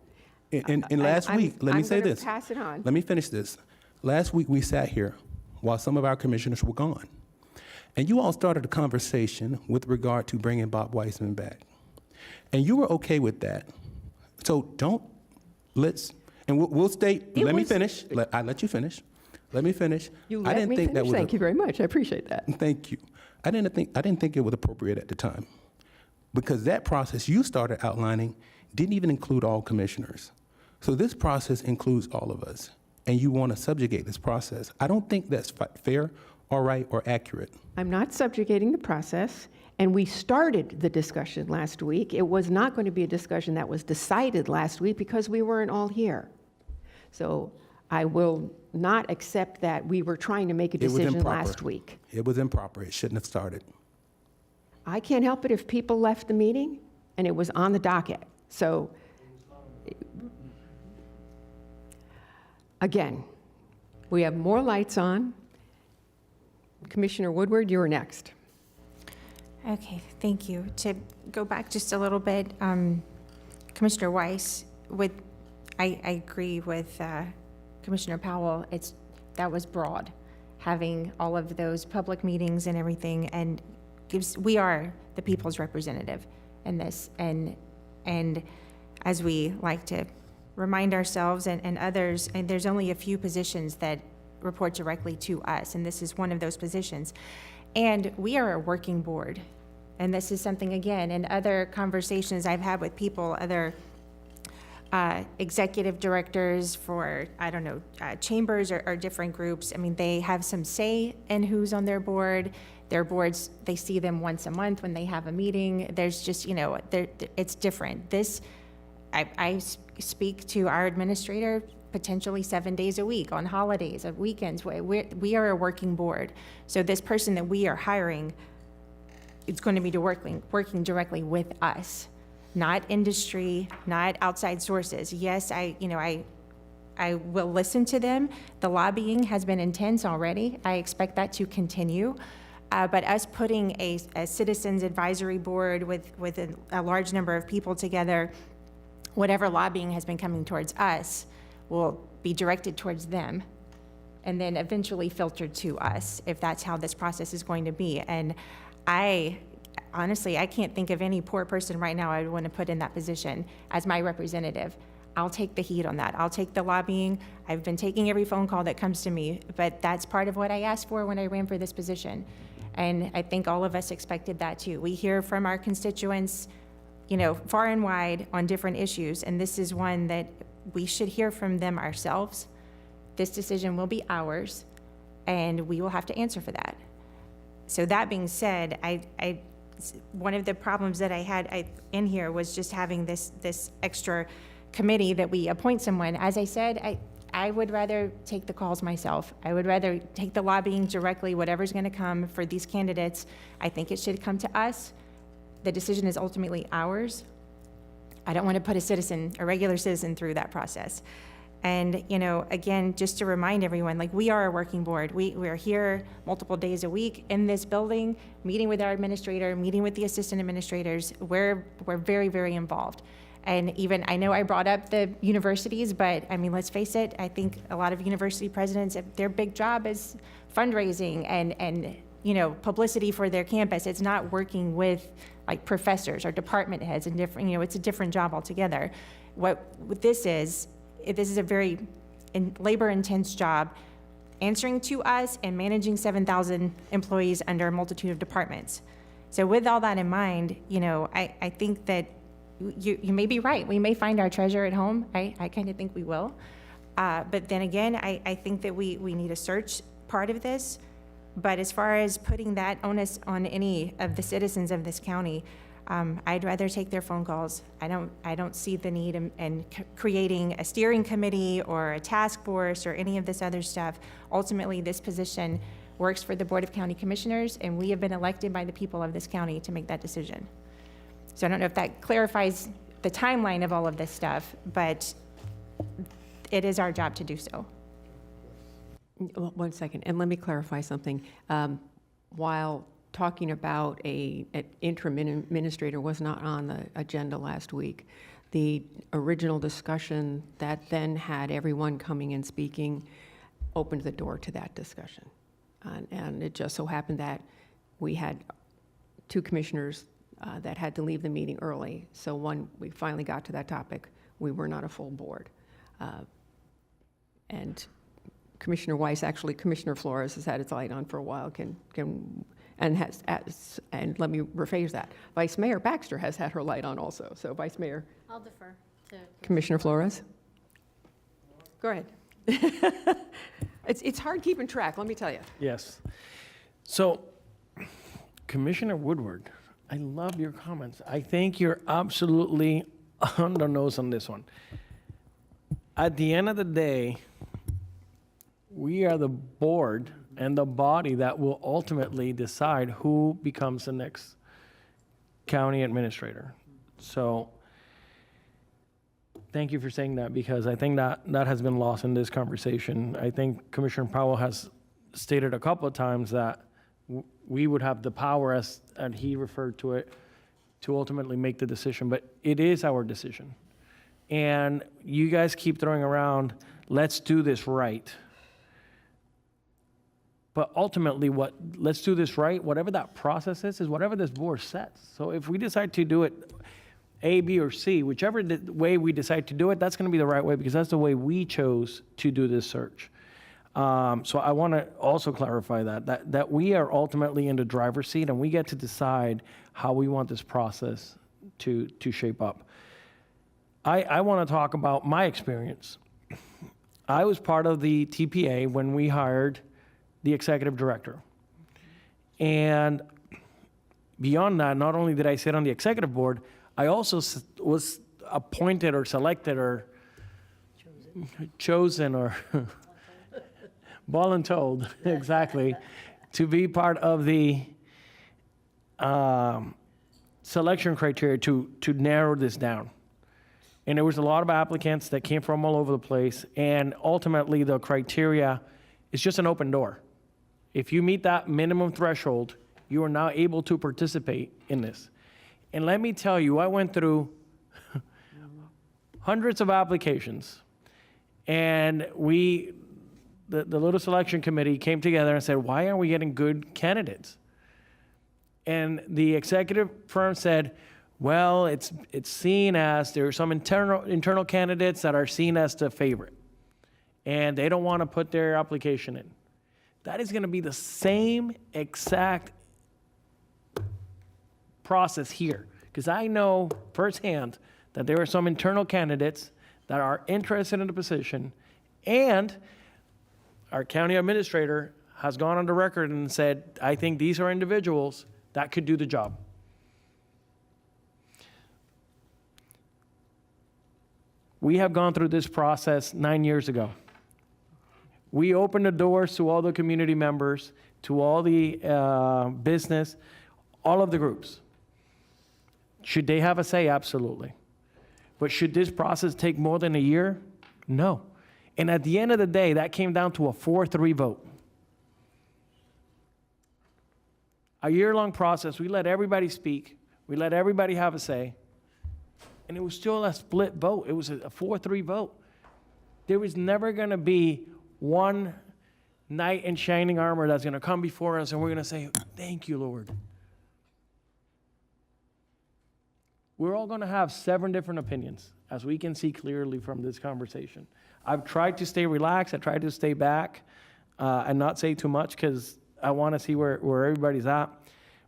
And last week, let me say I'm gonna this. pass it on. Let me finish this. Last week, we sat here while some of our commissioners were gone. And you all started a conversation with regard to bringing Bob Weissman back. And you were okay with that. So we'll stay, let me finish. I let you finish. Let me finish. You let me finish. Thank you very much. I appreciate that. Thank you. I didn't think it was appropriate at the time, because that process you started outlining didn't even include all commissioners. So this process includes all of us, and you want to subjugate this process. I don't think that's fair or right or accurate. I'm not subjugating the process, and we started the discussion last week. It was not going to be a discussion that was decided last week because we weren't all here. So I will not accept that we were trying to make a decision last week. It was improper. It shouldn't have started. I can't help it if people left the meeting and it was on the docket. So, again, we have more lights on. Commissioner Woodward, you're next. Okay, thank you. To go back just a little bit, Commissioner Weiss, I agree with Commissioner Powell. That was broad, having all of those public meetings and everything, and we are the people's representative in this, and as we like to remind ourselves and others, and there's only a few positions that report directly to us, and this is one of those positions. And we are a working board, and this is something, again, in other conversations I've had with people, other executive directors for, I don't know, chambers or different groups. I mean, they have some say in who's on their board. Their boards, they see them once a month when they have a meeting. There's just, it's different. I speak to our administrator potentially 7 days a week, on holidays, on weekends. We are a working board. So this person that we are hiring is going to be working directly with us, not industry, not outside sources. Yes, I will listen to them. The lobbying has been intense already. I expect that to continue. But us putting a citizens advisory board with a large number of people together, whatever lobbying has been coming towards us will be directed towards them and then eventually filtered to us, if that's how this process is going to be. And honestly, I can't think of any poor person right now I would want to put in that position as my representative. I'll take the heat on that. I'll take the lobbying. I've been taking every phone call that comes to me, but that's part of what I asked for when I ran for this position. And I think all of us expected that too. We hear from our constituents, far and wide on different issues, and this is one that we should hear from them ourselves. This decision will be ours, and we will have to answer for that. So that being said, one of the problems that I had in here was just having this extra committee that we appoint someone, as I said, I would rather take the calls myself. I would rather take the lobbying directly, whatever's going to come for these candidates. I think it should come to us. The decision is ultimately ours. I don't want to put a regular citizen through that process. And, you know, again, just to remind everyone, like, we are a working board. We're here multiple days a week in this building, meeting with our administrator, meeting with the assistant administrators. We're very, very involved. And even, I know I brought up the universities, but I mean, let's face it, I think a lot of university presidents, their big job is fundraising and you know, publicity for their campus. It's not working with like professors or department heads and different, you know, it's a different job altogether. What this is a very labor-intense job, answering to us and managing 7,000 employees under a multitude of departments. So with all that in mind, you know, I think that you may be right. We may find our treasure at home. I kind of think we will. But then again, I think that we need a search part of this. But as far as putting that onus on any of the citizens of this county, I'd rather take their phone calls. I don't see the need in creating a steering committee or a task force or any of this other stuff. Ultimately, this position works for the Board of County Commissioners, and we have been elected by the people of this county to make that decision. So I don't know if that clarifies the timeline of all of this stuff, but it is our job to do so. Well, 1 second, and let me clarify something. While talking about an interim administrator was not on the agenda last week, the original discussion that then had everyone coming and speaking opened the door to that discussion. And it just so happened that we had 2 commissioners that had to leave the meeting early. So when we finally got to that topic, we were not a full board. And Commissioner Weiss, actually Commissioner Flores has had its light on for a while, and let me rephrase that. Vice Mayor Baxter has had her light on also. So Vice Mayor. I'll defer to Commissioner Flores. Go ahead. It's hard keeping track, let me tell you. Yes. So, Commissioner Woodward, I love your comments. I think you're absolutely on the nose on this one. At the end of the day, we are the board and the body that will ultimately decide who becomes the next county administrator. So, thank you for saying that, because I think that has been lost in this conversation. I think Commissioner Powell has stated a couple of times that we would have the power, as and he referred to it, to ultimately make the decision, but it is our decision. And you guys keep throwing around, let's do this right. But ultimately, let's do this right, whatever that process is whatever this board sets. So if we decide to do it A, B, or C, whichever way we decide to do it, that's going to be the right way, because that's the way we chose to do this search. So I want to also clarify that we are ultimately in the driver's seat, and we get to decide how we want this process to shape up. I want to talk about my experience. I was part of the TPA when we hired the executive director. And beyond that, not only did I sit on the executive board, I also was appointed or selected or chosen or voluntold, exactly, to be part of the selection criteria to narrow this down. And there was a lot of applicants that came from all over the place, and ultimately the criteria is just an open door. If you meet that minimum threshold, you are now able to participate in this. And let me tell you, I went through hundreds of applications, and the little selection committee came together and said, why aren't we getting good candidates? And the executive firm said, well, it's seen as there are some internal candidates that are seen as the favorite, and they don't want to put their application in. That is going to be the same exact process here, because I know firsthand that there are some internal candidates that are interested in the position, and our county administrator has gone on the record and said, I think these are individuals that could do the job. We have gone through this process 9 years ago. We opened the doors to all the community members, to all the business, all of the groups. Should they have a say? Absolutely. But should this process take more than a year? No. And at the end of the day, that came down to a 4-3 vote. A year-long process, we let everybody speak, we let everybody have a say, and it was still a split vote. It was a 4-3 vote. There was never going to be one knight in shining armor that's going to come before us and we're going to say, thank you, Lord. We're all going to have 7 different opinions, as we can see clearly from this conversation. I've tried to stay relaxed. I tried to stay back and not say too much because I want to see where everybody's at.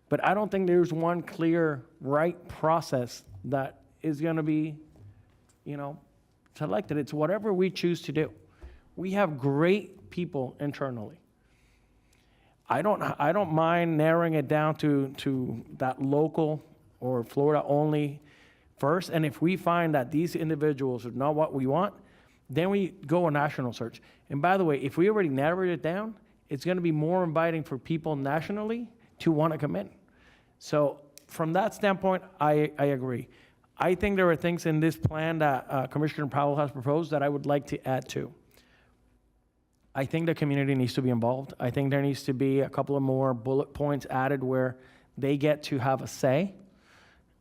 But I don't think there's one clear, right process that is going to be, selected. It's whatever we choose to do. We have great people internally. I don't mind narrowing it down to that local or Florida only first. And if we find that these individuals are not what we want, then we go a national search. And by the way, if we already narrowed it down, it's going to be more inviting for people nationally to want to come in. So from that standpoint, I agree. I think there are things in this plan that Commissioner Powell has proposed that I would like to add to. I think the community needs to be involved. I think there needs to be a couple of more bullet points added where they get to have a say.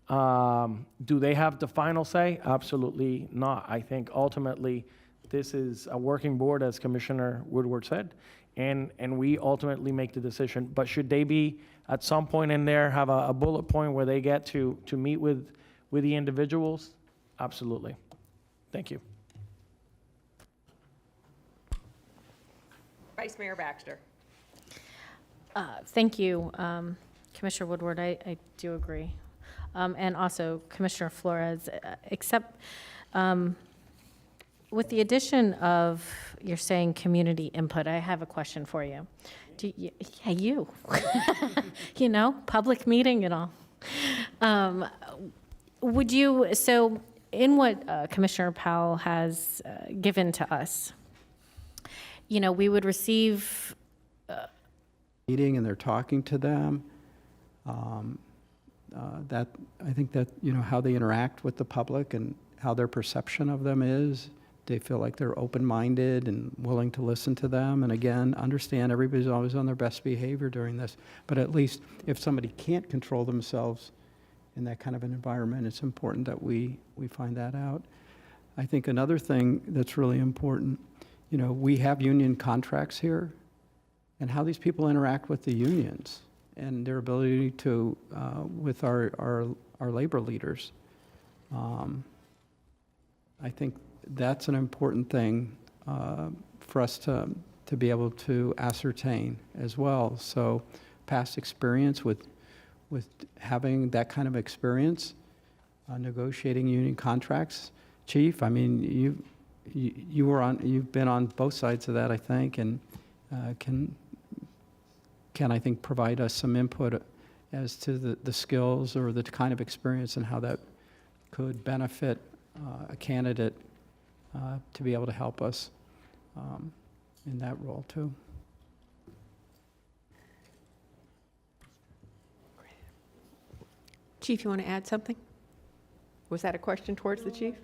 Do they have the final say? Absolutely not. I think ultimately this is a working board, as Commissioner Woodward said, and we ultimately make the decision. But should they be at some point in there have a bullet point where they get to meet with the individuals? Absolutely. Thank you. Vice Mayor Baxter. Thank you, Commissioner Woodward. I do agree. And also Commissioner Flores, except with the addition of, you're saying community input, I have a question for you. Public meeting and all. Would you, so in what Commissioner Powell has given to us, we would receive Meeting and they're talking to them. That, I think that, how they interact with the public and how their perception of them is. They feel like they're open-minded and willing to listen to them. And again, understand everybody's always on their best behavior during this. But at least if somebody can't control themselves in that kind of an environment, it's important that we find that out. I think another thing that's really important, we have union contracts here, and how these people interact with the unions and their ability to, with our labor leaders. I think that's an important thing for us to be able to ascertain as well. So past experience with having that kind of experience, negotiating union contracts. Chief, I mean, you've been on both sides of that, I think, and can I think provide us some input as to the skills or the kind of experience and how that could benefit a candidate to be able to help us in that role too. Chief, you want to add something? Was that a question towards the chief?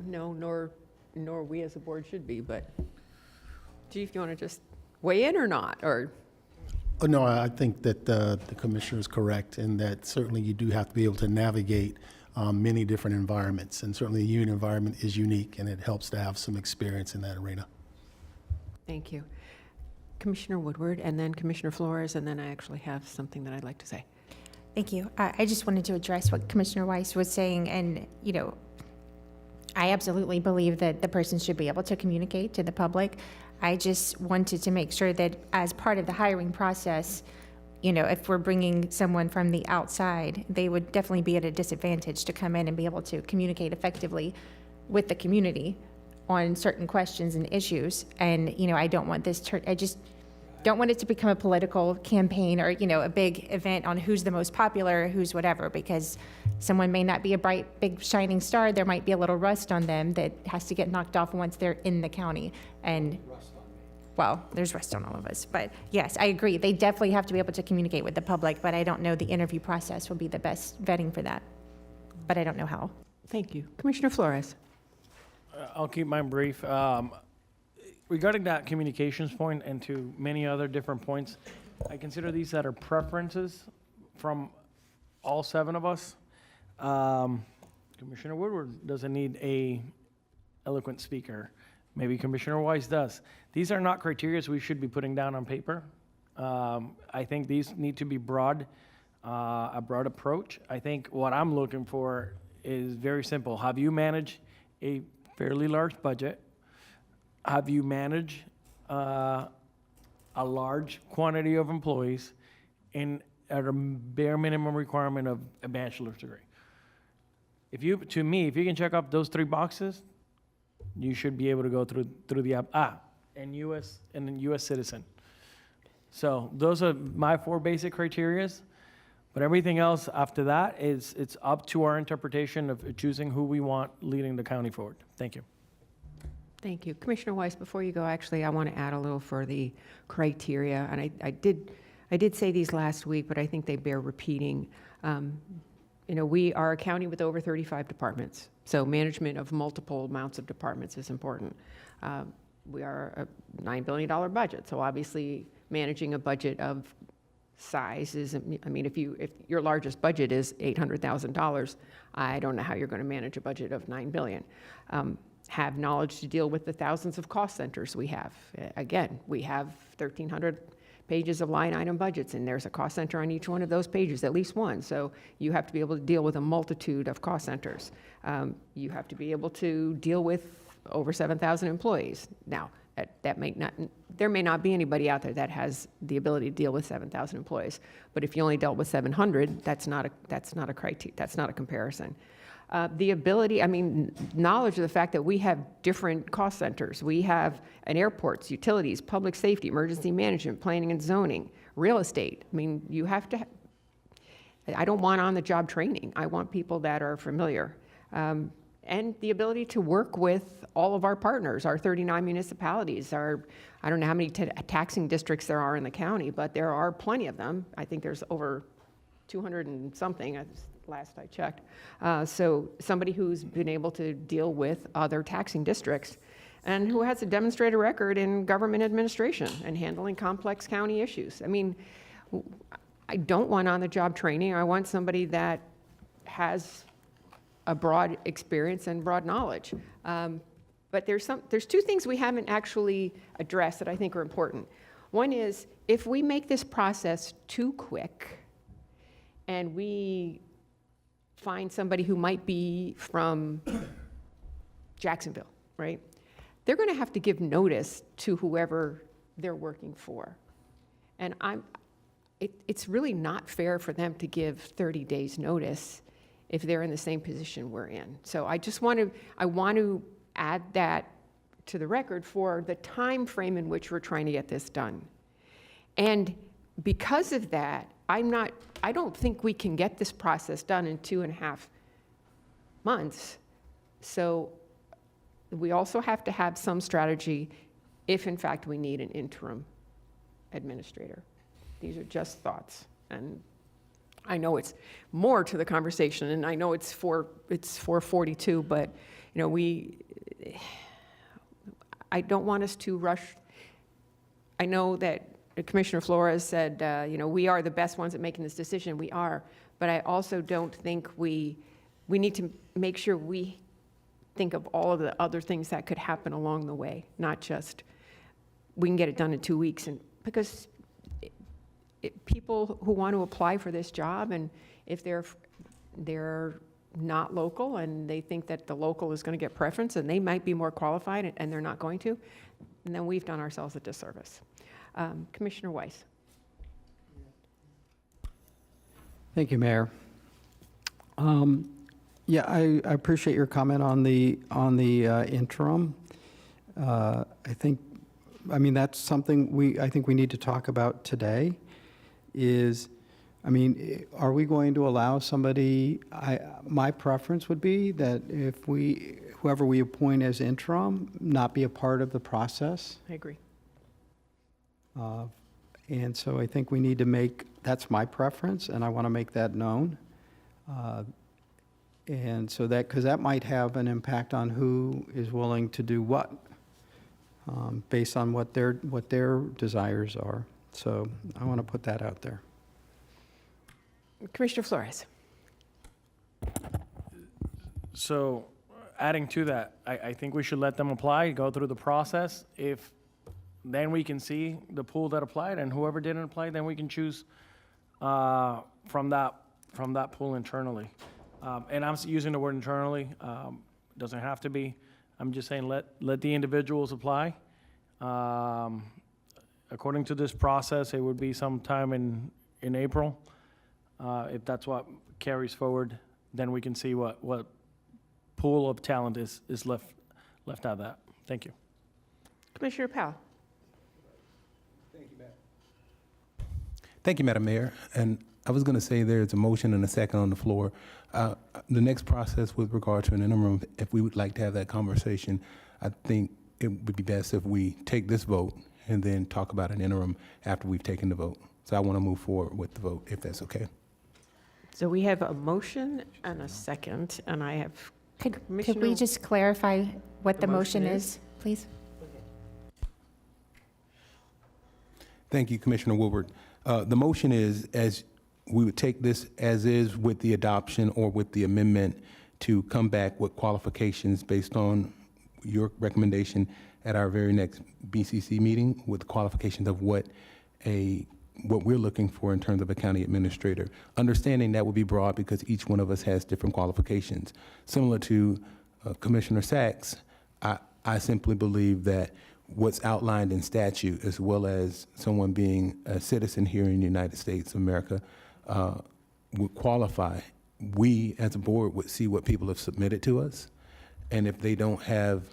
No, nor we as a board should be, but Chief, you want to just weigh in or not, or? Oh, no, I think that the commissioner is correct in that certainly you do have to be able to navigate many different environments, and certainly the union environment is unique, and it helps to have some experience in that arena. Thank you. Commissioner Woodward, and then Commissioner Flores, and then I actually have something that I'd like to say. Thank you. I just wanted to address what Commissioner Weiss was saying, and, I absolutely believe that the person should be able to communicate to the public. I just wanted to make sure that as part of the hiring process, if we're bringing someone from the outside, they would definitely be at a disadvantage to come in and be able to communicate effectively with the community on certain questions and issues. And, I don't want this don't want it to become a political campaign or, a big event on who's the most popular, who's whatever, because someone may not be a bright, big, shining star. There might be a little rust on them that has to get knocked off once they're in the county. And, well, there's rust on all of us. But yes, I agree. They definitely have to be able to communicate with the public, but I don't know the interview process will be the best vetting for that. But I don't know how. Thank you. Commissioner Flores? I'll keep mine brief. Regarding that communications point and to many other different points, I consider these that are preferences from all 7 of us. Commissioner Woodward doesn't need a eloquent speaker. Maybe Commissioner Weiss does. These are not criteria we should be putting down on paper. I think these need to be broad, a broad approach. I think what I'm looking for is very simple. Have you managed a fairly large budget? Have you managed a large quantity of employees at a bare minimum requirement of a bachelor's degree? If you can check off those 3 boxes, you should be able to go through the app. And U.S. citizen. So those are my 4 basic criterias. But everything else after that it's up to our interpretation of choosing who we want leading the county forward. Thank you. Thank you. Commissioner Weiss, before you go, actually, I want to add a little for the criteria, and I did say these last week, but I think they bear repeating. We are a county with over 35 departments, so management of multiple amounts of departments is important. We are a $9 billion budget, so obviously managing a budget of size is, if your largest budget is $800,000, I don't know how you're going to manage a budget of $9 billion. Have knowledge to deal with the thousands of cost centers we have. Again, we have 1,300 pages of line item budgets, and there's a cost center on each one of those pages, at least one. So you have to be able to deal with a multitude of cost centers. You have to be able to deal with over 7,000 employees. Now, there may not be anybody out there that has the ability to deal with 7,000 employees. But if you only dealt with 700, that's not a comparison. The ability, knowledge of the fact that we have different cost centers. We have an airports, utilities, public safety, emergency management, planning and zoning, real estate. You have to, I don't want on-the-job training. I want people that are familiar. And the ability to work with all of our partners, our 39 municipalities, I don't know how many taxing districts there are in the county, but there are plenty of them. I think there's over 200 and something. Last I checked. So somebody who's been able to deal with other taxing districts and who has a demonstrated record in government administration and handling complex county issues. I don't want on-the-job training. I want somebody that has a broad experience and broad knowledge. But there's 2 things we haven't actually addressed that I think are important. One is, if we make this process too quick and we find somebody who might be from Jacksonville, right? They're going to have to give notice to whoever they're working for. And it's really not fair for them to give 30 days notice if they're in the same position we're in. So I want to add that to the record for the time frame in which we're trying to get this done. And because of that, I don't think we can get this process done in 2.5 months. So we also have to have some strategy if in fact we need an interim administrator. These are just thoughts. And I know it's more to the conversation, and I know it's 4:42, but I don't want us to rush. I know that Commissioner Flores said, we are the best ones at making this decision. We are, but I also don't think we need to make sure we think of all of the other things that could happen along the way, not just we can get it done in 2 weeks. And because people who want to apply for this job, and if they're not local and they think that the local is going to get preference and they might be more qualified and they're not going to, and then we've done ourselves a disservice. Commissioner Weiss. Thank you, Mayor. Yeah, I appreciate your comment on the interim. I think I mean, that's something I think we need to talk about today is, I mean, are we going to allow somebody, my preference would be that whoever we appoint as interim, not be a part of the process. I agree. And so I think we need to that's my preference, and I want to make that known. And so because that might have an impact on who is willing to do what, based on what their desires are. So I want to put that out there. Commissioner Flores. So, adding to that, I think we should let them apply, go through the process. If, then we can see the pool that applied, and whoever didn't apply, then we can choose from that pool internally. And I'm using the word internally, doesn't have to be. I'm just saying let the individuals apply. According to this process, it would be sometime in April. If that's what carries forward, then we can see what pool of talent is left out of that. Thank you. Commissioner Powell. Thank you, Madam Mayor. And I was going to say there's a motion and a second on the floor. The next process with regard to an interim, if we would like to have that conversation, I think it would be best if we take this vote and then talk about an interim after we've taken the vote. So I want to move forward with the vote, if that's okay. So we have a motion and a second, and I have Could we Commissioner- just clarify what The the motion motion is, please? Thank you, Commissioner Woodward. The motion is, as we would take this as is with the adoption or with the amendment to come back with qualifications based on your recommendation at our very next BCC meeting with the qualifications of what we're looking for in terms of a county administrator. Understanding that would be broad because each one of us has different qualifications. Similar to Commissioner Sachs, I simply believe that what's outlined in statute, as well as someone being a citizen here in the United States of America, would qualify. We, as a board, would see what people have submitted to us, and if they don't have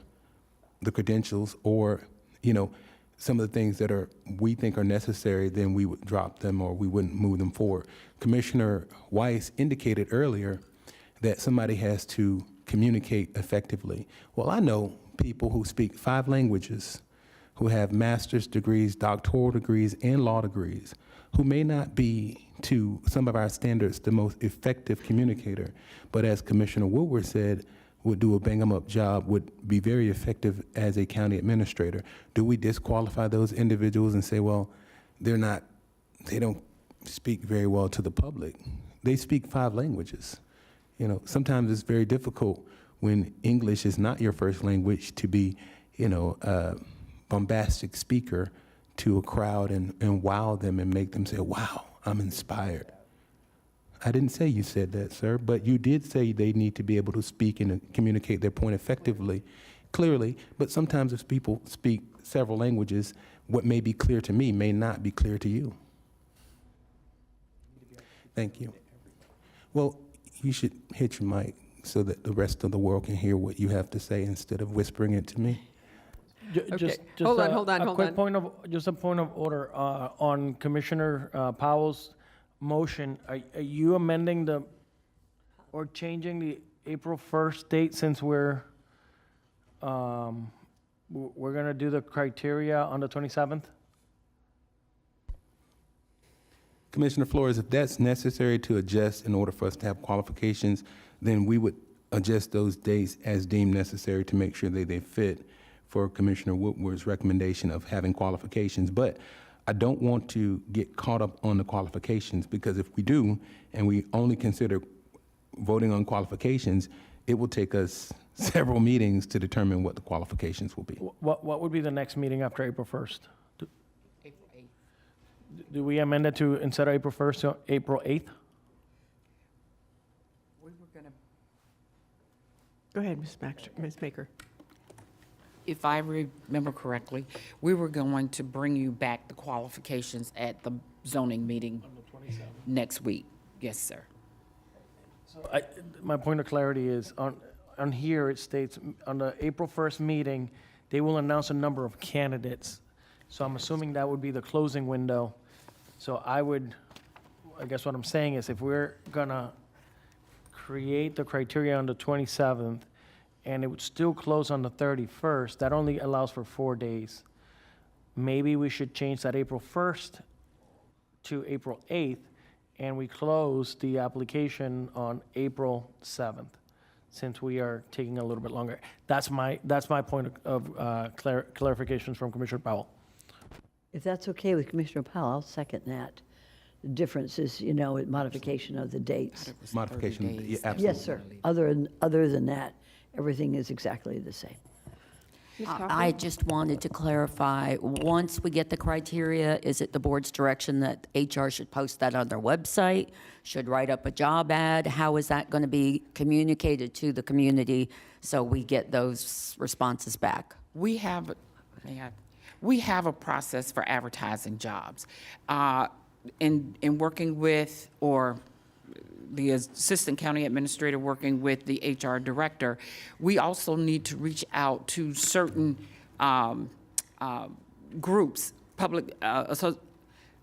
the credentials or, some of the things that we think are necessary, then we would drop them or we wouldn't move them forward. Commissioner Weiss indicated earlier that somebody has to communicate effectively. Well, I know people who speak 5 languages, who have master's degrees, doctoral degrees, and law degrees, who may not be, to some of our standards, the most effective communicator, but as Commissioner Woodward said, would do a bang-em-up job, would be very effective as a county administrator. Do we disqualify those individuals and say, well, they don't speak very well to the public? They speak 5 languages. Sometimes it's very difficult when English is not your first language to be, a bombastic speaker to a crowd and wow them and make them say, wow, I'm inspired. I didn't say you said that, sir, but you did say they need to be able to speak and communicate their point effectively, clearly, but sometimes if people speak several languages, what may be clear to me may not be clear to you. Thank you. Well, you should hit your mic so that the rest of the world can hear what you have to say instead of whispering it to me. Okay. Hold on. Just a point of order on Commissioner Powell's motion. Are you amending or changing the April 1st date since we're going to do the criteria on the 27th? Commissioner Flores, if that's necessary to adjust in order for us to have qualifications, then we would adjust those dates as deemed necessary to make sure that they fit for Commissioner Woodward's recommendation of having qualifications. But I don't want to get caught up on the qualifications, because if we do, and we only consider voting on qualifications, it will take us several meetings to determine what the qualifications will be. What would be the next meeting after April 1st? Do we amend it to, instead of April 1st, to April 8th? Go ahead, Ms. Baker. If I remember correctly, we were going to bring you back the qualifications at the zoning meeting next week. Yes, sir. My point of clarity is, on here, it states, on the April 1st meeting, they will announce a number of candidates. So I'm assuming that would be the closing window. So I guess what I'm saying is if we're gonna create the criteria on the 27th and it would still close on the 31st, that only allows for 4 days. Maybe we should change that April 1st to April 8th, and we close the application on April 7th, since we are taking a little bit longer. That's my point of clarifications from Commissioner Powell. If that's okay with Commissioner Powell, I'll second that. The difference is, you know, modification of the dates. Modification, yeah, absolutely. Yes, sir. Other than that, everything is exactly the same. I just wanted to clarify, once we get the criteria, is it the board's direction that HR should post that on their website, should write up a job ad? How is that going to be communicated to the community so we get those responses back? We have a process for advertising jobs. In working with, or the assistant county administrator working with the HR director, we also need to reach out to certain groups,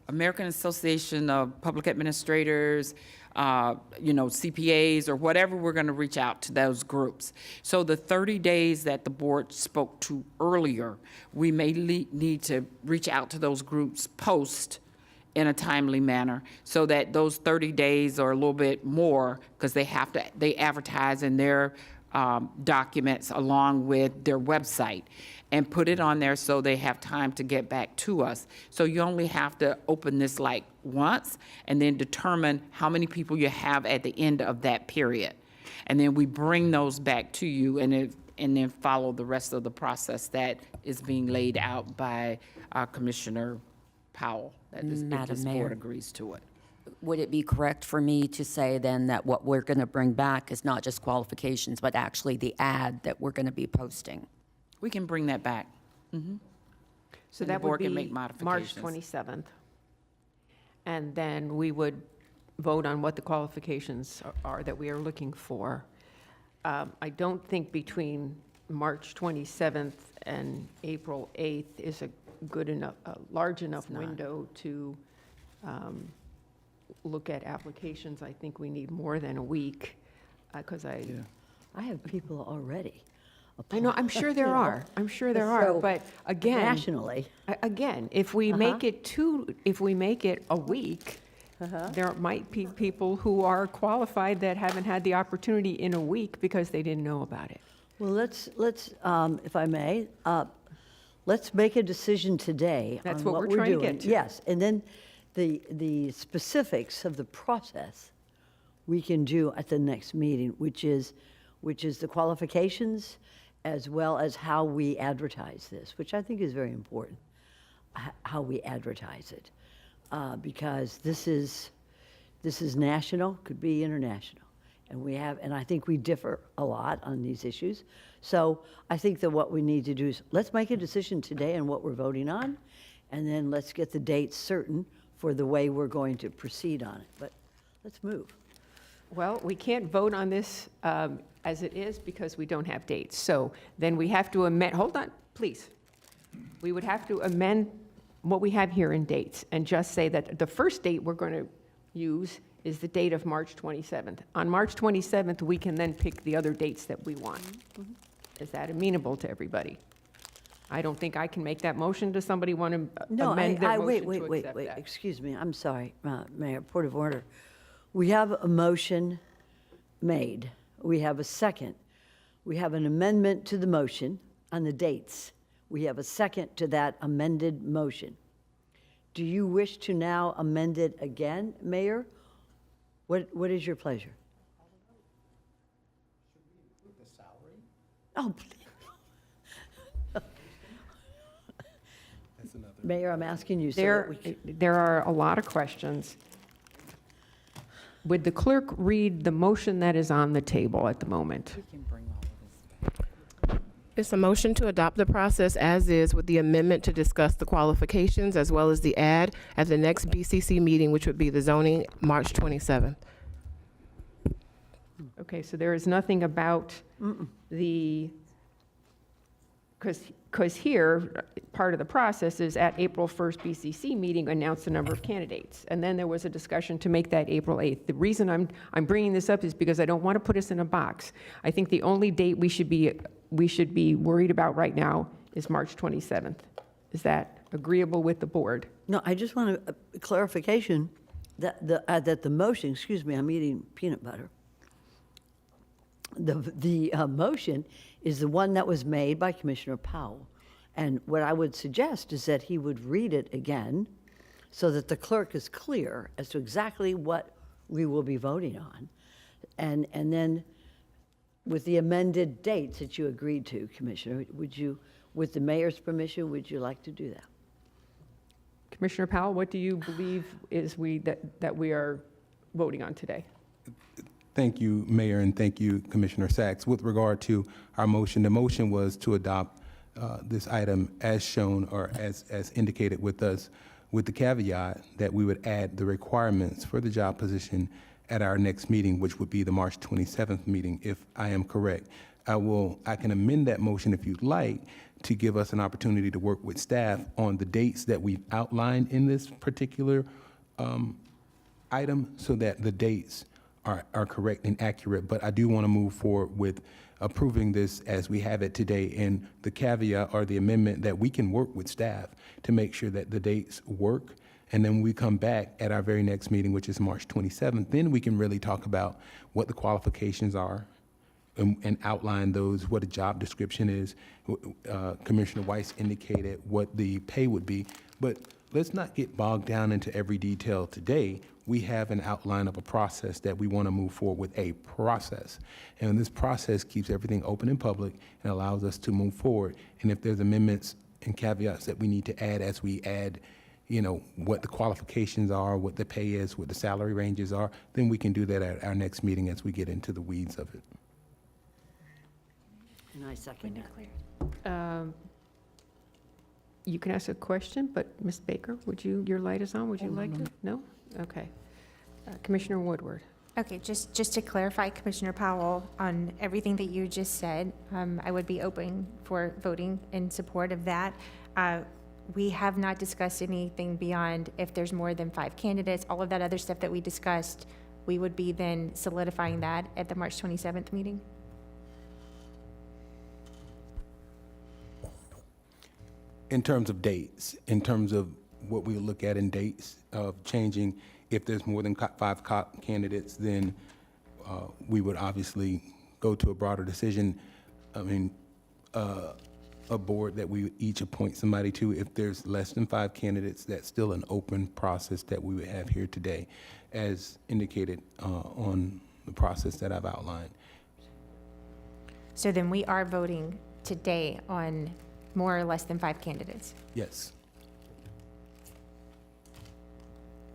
American Association of Public Administrators, CPAs, or whatever. We're going to reach out to those groups. So the 30 days that the board spoke to earlier, we may need to reach out to those groups post in a timely manner, so that those 30 days or a little bit more, because they advertise in their documents along with their website, and put it on there so they have time to get back to us. So you only have to open this like once, and then determine how many people you have at the end of that period. And then we bring those back to you, and then follow the rest of the process that is being laid out by Commissioner Powell, that if this board agrees to it. Would it be correct for me to say then that what we're going to bring back is not just qualifications, but actually the ad that we're going to be posting? We can bring that back. So And the that would board can be make March modifications. 27th. And then we would vote on what the qualifications are that we are looking for. I don't think between March 27th and April 8th is a good enough, large enough window to look at applications. I think we need more than a week, because I have people already. I know, I'm sure there You know, are, I'm sure there are, so but again. nationally. Again, if we make it a week, there might be people who are qualified that haven't had the opportunity in a week because they didn't know about it. Well, let's if I may, let's make a decision today That's on what what we're we're trying to doing. get to. Yes, and then the specifics of the process we can do at the next meeting, which is the qualifications as well as how we advertise this, which I think is very important, how we advertise it, because this is national, could be international. And I think we differ a lot on these issues. So I think that what we need to do is, let's make a decision today on what we're voting on, and then let's get the dates certain for the way we're going to proceed on it. But let's move. Well, we can't vote on this as it is because we don't have dates. So then we have to amend, hold on, please. We would have to amend what we have here in dates and just say that the first date we're going to use is the date of March 27th. On March 27th, we can then pick the other dates that we want. Is that amenable to everybody? I don't think I can make that motion. Does somebody want to amend their motion to accept wait, that? excuse me, I'm sorry, Mayor, point of order. We have a motion made. We have a second. We have an amendment to the motion on the dates. We have a second to that amended motion. Do you wish to now amend it again, Mayor? What is your pleasure? Oh, Mayor, I'm asking you so that we can. There are a lot of questions. Would the clerk read the motion that is on the table at the moment? It's a motion to adopt the process as is with the amendment to discuss the qualifications as well as the ad at the next BCC meeting, which would be the zoning, March 27th. Okay, so there is nothing about because Because here, part of the process is at April 1st BCC meeting, announce the number of candidates. And then there was a discussion to make that April 8th. The reason I'm bringing this up is because I don't want to put us in a box. I think the only date we should be worried about right now is March 27th. Is that agreeable with the board? No, I just want a clarification that the motion, excuse me, I'm eating peanut butter. The motion is the one that was made by Commissioner Powell. And what I would suggest is that he would read it again so that the clerk is clear as to exactly what we will be voting on. And then with the amended dates that you agreed to, Commissioner, would you, with the mayor's permission, would you like to do that? Commissioner Powell, what do you believe is that we are voting on today? Thank you, Mayor, and thank you, Commissioner Sacks. With regard to our motion, the motion was to adopt this item as shown or as indicated with us, with the caveat that we would add the requirements for the job position at our next meeting, which would be the March 27th meeting, if I am correct. I can amend that motion if you'd like to give us an opportunity to work with staff on the dates that we've outlined in this particular item so that the dates are correct and accurate. But I do want to move forward with approving this as we have it today, and the caveat or the amendment that we can work with staff to make sure that the dates work. And then when we come back at our very next meeting, which is March 27th, then we can really talk about what the qualifications are and outline those, what a job description is. Commissioner Weiss indicated what the pay would be, but let's not get bogged down into every detail today. We have an outline of a process that we want to move forward with, a process. And this process keeps everything open and public and allows us to move forward. And if there's amendments and caveats that we need to add as we add, what the qualifications are, what the pay is, what the salary ranges are, then we can do that at our next meeting as we get into the weeds of it. And I second that. You can ask a question, but Ms. Baker, your light is on, would you like to? No? Okay. Commissioner Woodward. Okay, just to clarify, Commissioner Powell, on everything that you just said, I would be open for voting in support of that. We have not discussed anything beyond if there's more than 5 candidates, all of that other stuff that we discussed, we would be then solidifying that at the March 27th meeting? In terms of dates, in terms of what we look at in dates of changing, if there's more than 5 candidates, then we would obviously go to a broader decision. I mean, a board that we would each appoint somebody to. If there's less than 5 candidates, that's still an open process that we would have here today, as indicated on the process that I've outlined. So then we are voting today on more or less than 5 candidates. Yes.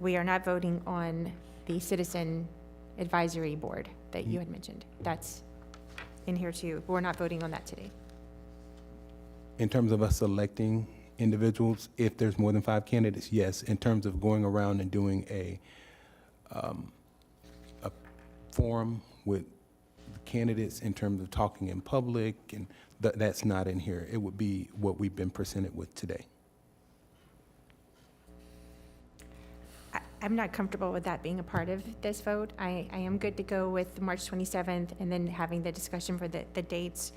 We are not voting on the Citizen Advisory Board that you had mentioned. That's in here too. We're not voting on that today. In terms of us selecting individuals, if there's more than 5 candidates, yes. In terms of going around and doing a forum with the candidates in terms of talking in public, and that's not in here. It would be what we've been presented with today. I'm not comfortable with that being a part of this vote. I am good to go with March 27th and then having the discussion for the dates.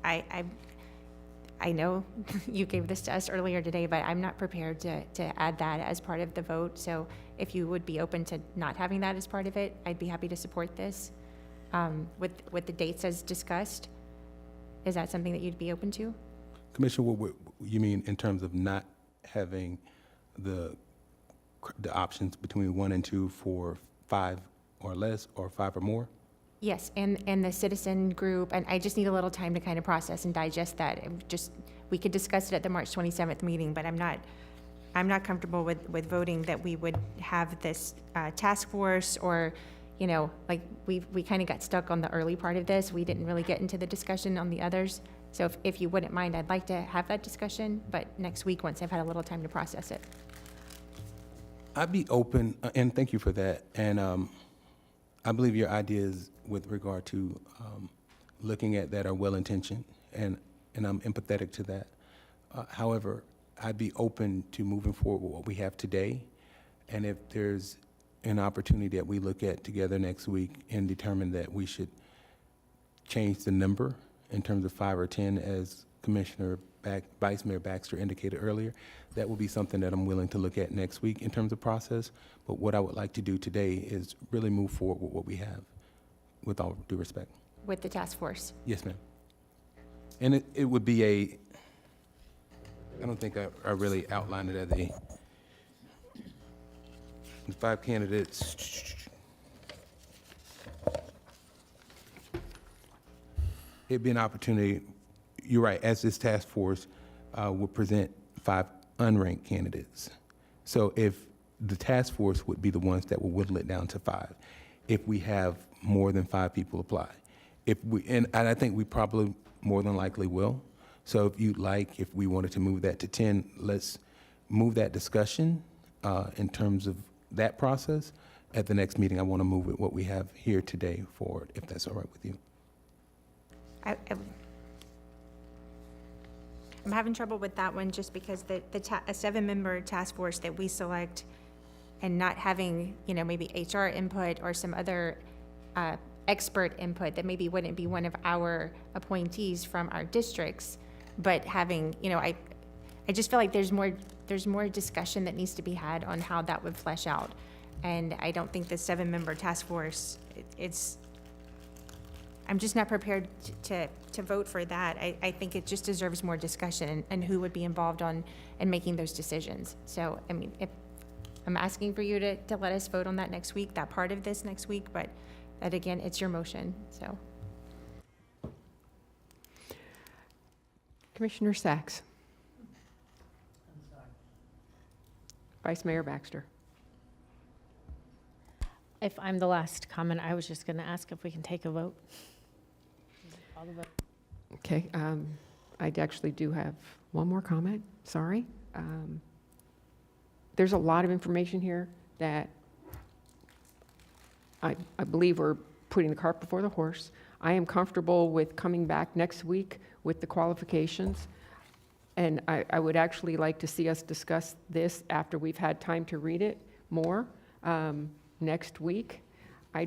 I know you gave this to us earlier today, but I'm not prepared to add that as part of the vote. So if you would be open to not having that as part of it, I'd be happy to support this with the dates as discussed. Is that something that you'd be open to? Commissioner, what you mean in terms of not having the options between 1 and 2 for 5 or less or 5 or more? Yes, and the citizen group, and I just need a little time to kind of process and digest that. We could discuss it at the March 27th meeting, but I'm not comfortable with voting that we would have this task force, or, like we kind of got stuck on the early part of this. We didn't really get into the discussion on the others. So if you wouldn't mind, I'd like to have that discussion, but next week, once I've had a little time to process it. I'd be open, and thank you for that. And I believe your ideas with regard to looking at that are well-intentioned, and I'm empathetic to that. However, I'd be open to moving forward with what we have today. And if there's an opportunity that we look at together next week and determine that we should change the number in terms of 5 or 10, as Vice Mayor Baxter indicated earlier, that will be something that I'm willing to look at next week in terms of process. But what I would like to do today is really move forward with what we have, with all due respect. With the task force. Yes, ma'am. And it would be I don't think I really outlined it as the 5 candidates. It'd be an opportunity, you're right, as this task force would present 5 unranked candidates. So if the task force would be the ones that will whittle it down to 5, if we have more than 5 people apply. And I think we probably more than likely will. So if you'd like, if we wanted to move that to 10, let's move that discussion in terms of that process. At the next meeting, I want to move it, what we have here today, forward, if that's all right with you. I'm having trouble with that one just because a 7-member task force that we select and not having, maybe HR input or some other expert input that maybe wouldn't be one of our appointees from our districts, but having, I just feel like there's more discussion that needs to be had on how that would flesh out. And I don't think the 7-member task force, I'm just not prepared to vote for that. I think it just deserves more discussion and who would be involved in making those decisions. So, I mean, if I'm asking for you to let us vote on that next week, that part of this next week, but that again, it's your motion, so. Commissioner Sacks. Vice Mayor Baxter. If I'm the last comment, I was just going to ask if we can take a vote. Call the vote. Okay, I actually do have one more comment, sorry. There's a lot of information here that I believe we're putting the cart before the horse. I am comfortable with coming back next week with the qualifications, and I would actually like to see us discuss this after we've had time to read it more next week. I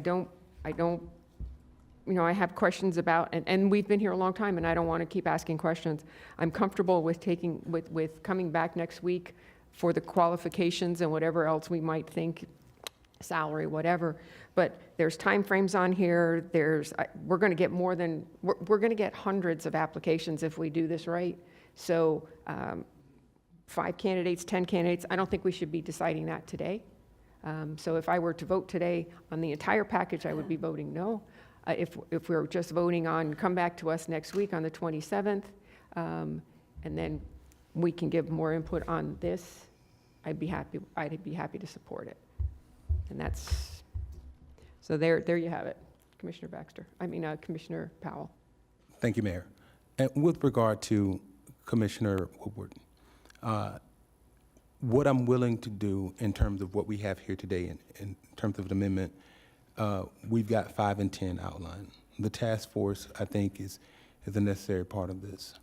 have questions about, and we've been here a long time, and I don't want to keep asking questions. I'm comfortable with with coming back next week for the qualifications and whatever else we might think, salary, whatever. But there's timeframes on here. We're going to get we're going to get hundreds of applications if we do this right. So 5 candidates, 10 candidates, I don't think we should be deciding that today. So if I were to vote today on the entire package, I would be voting no. If we're just voting on come back to us next week on the 27th, and then we can give more input on this, I'd be happy to support it. And so there you have it, Commissioner Powell. Thank you, Mayor. And with regard to Commissioner Woodward, what I'm willing to do in terms of what we have here today, in terms of an amendment, we've got 5 and 10 outlined. The task force, I think, is a necessary part of this.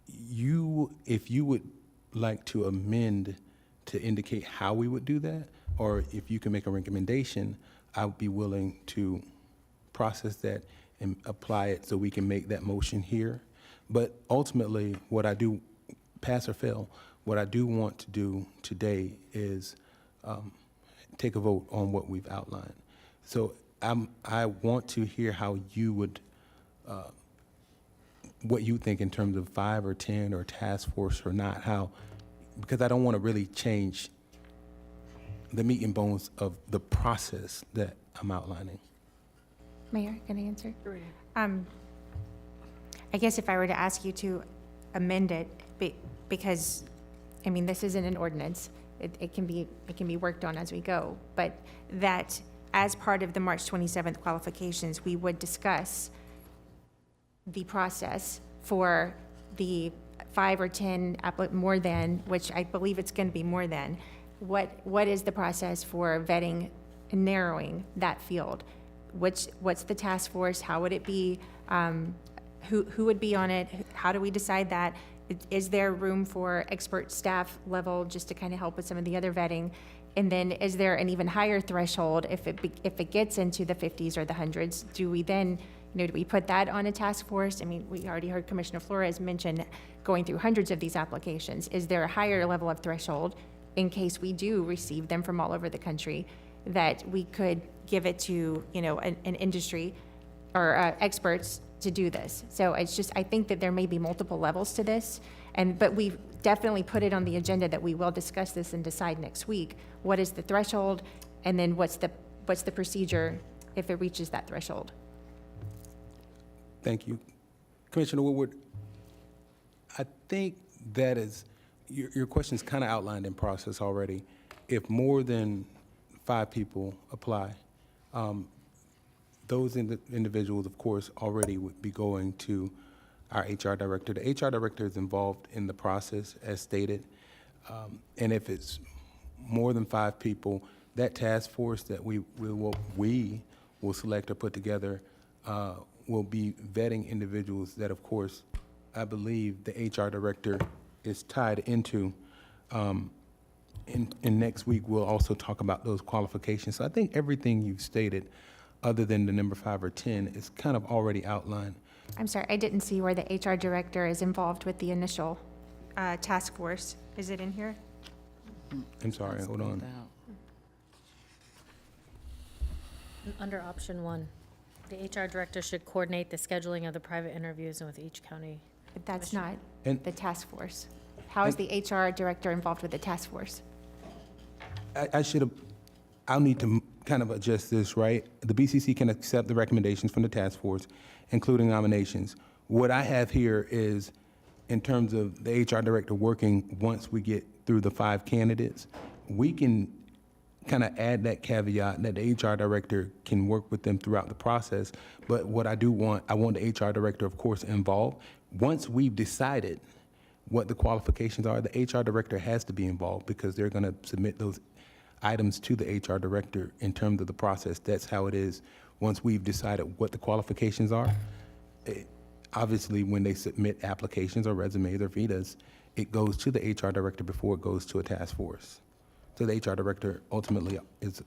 If you would like to amend to indicate how we would do that, or if you can make a recommendation, I would be willing to process that and apply it so we can make that motion here. But ultimately, what I do, pass or fail, what I do want to do today is take a vote on what we've outlined. So I want to hear how you would, what you think in terms of 5 or 10 or task force or not, because I don't want to really change the meat and bones of the process that I'm outlining. Mayor, can I answer? I guess if I were to ask you to amend it, because, I mean, this isn't an ordinance, it can be worked on as we go, but that as part of the March 27th qualifications, we would discuss the process for the 5 or 10 more than, which I believe it's going to be more than, what is the process for vetting and narrowing that field? What's the task force? How would it be? Who would be on it? How do we decide that? Is there room for expert staff level just to kind of help with some of the other vetting? And then is there an even higher threshold if it gets into the 50s or the hundreds? Do we then, do we put that on a task force? I mean, we already heard Commissioner Flores mention going through hundreds of these applications. Is there a higher level of threshold in case we do receive them from all over the country that we could give it to, an industry or experts to do this? So it's just, I think that there may be multiple levels to this, but we've definitely put it on the agenda that we will discuss this and decide next week. What is the threshold, and then what's the procedure if it reaches that threshold? Thank you. Commissioner Woodward, I think that is, your question's kind of outlined in process already. If more than 5 people apply, those individuals, of course, already would be going to our HR director. The HR director is involved in the process, as stated. And if it's more than 5 people, that task force that we will select or put together will be vetting individuals that, of course, I believe the HR director is tied into. And next week, we'll also talk about those qualifications. So I think everything you've stated, other than the number 5 or 10, is kind of already outlined. I'm sorry, I didn't see where the HR director is involved with the initial task force. Is it in here? I'm sorry, hold on. Under option 1, the HR director should coordinate the scheduling of the private interviews and with each county. But that's not And- the task force. How is the HR director involved with the task force? I'll need to kind of adjust this, right? The BCC can accept the recommendations from the task force, including nominations. What I have here is, in terms of the HR director working, once we get through the 5 candidates, we can kind of add that caveat that the HR director can work with them throughout the process. But what I want the HR director, of course, involved. Once we've decided what the qualifications are, the HR director has to be involved because they're going to submit those items to the HR director in terms of the process. That's how it is. Once we've decided what the qualifications are, obviously when they submit applications or resumes or VITAs, it goes to the HR director before it goes to a task force. So the HR director ultimately is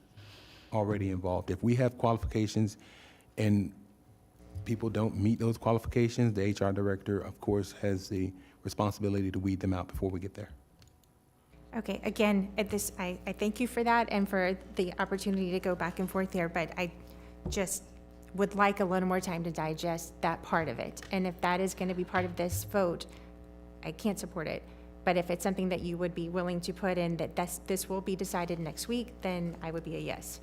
already involved. If we have qualifications and people don't meet those qualifications, the HR director, of course, has the responsibility to weed them out before we get there. Okay, again, I thank you for that and for the opportunity to go back and forth here, but I just would like a little more time to digest that part of it. And if that is going to be part of this vote, I can't support it. But if it's something that you would be willing to put in that this will be decided next week, then I would be a yes.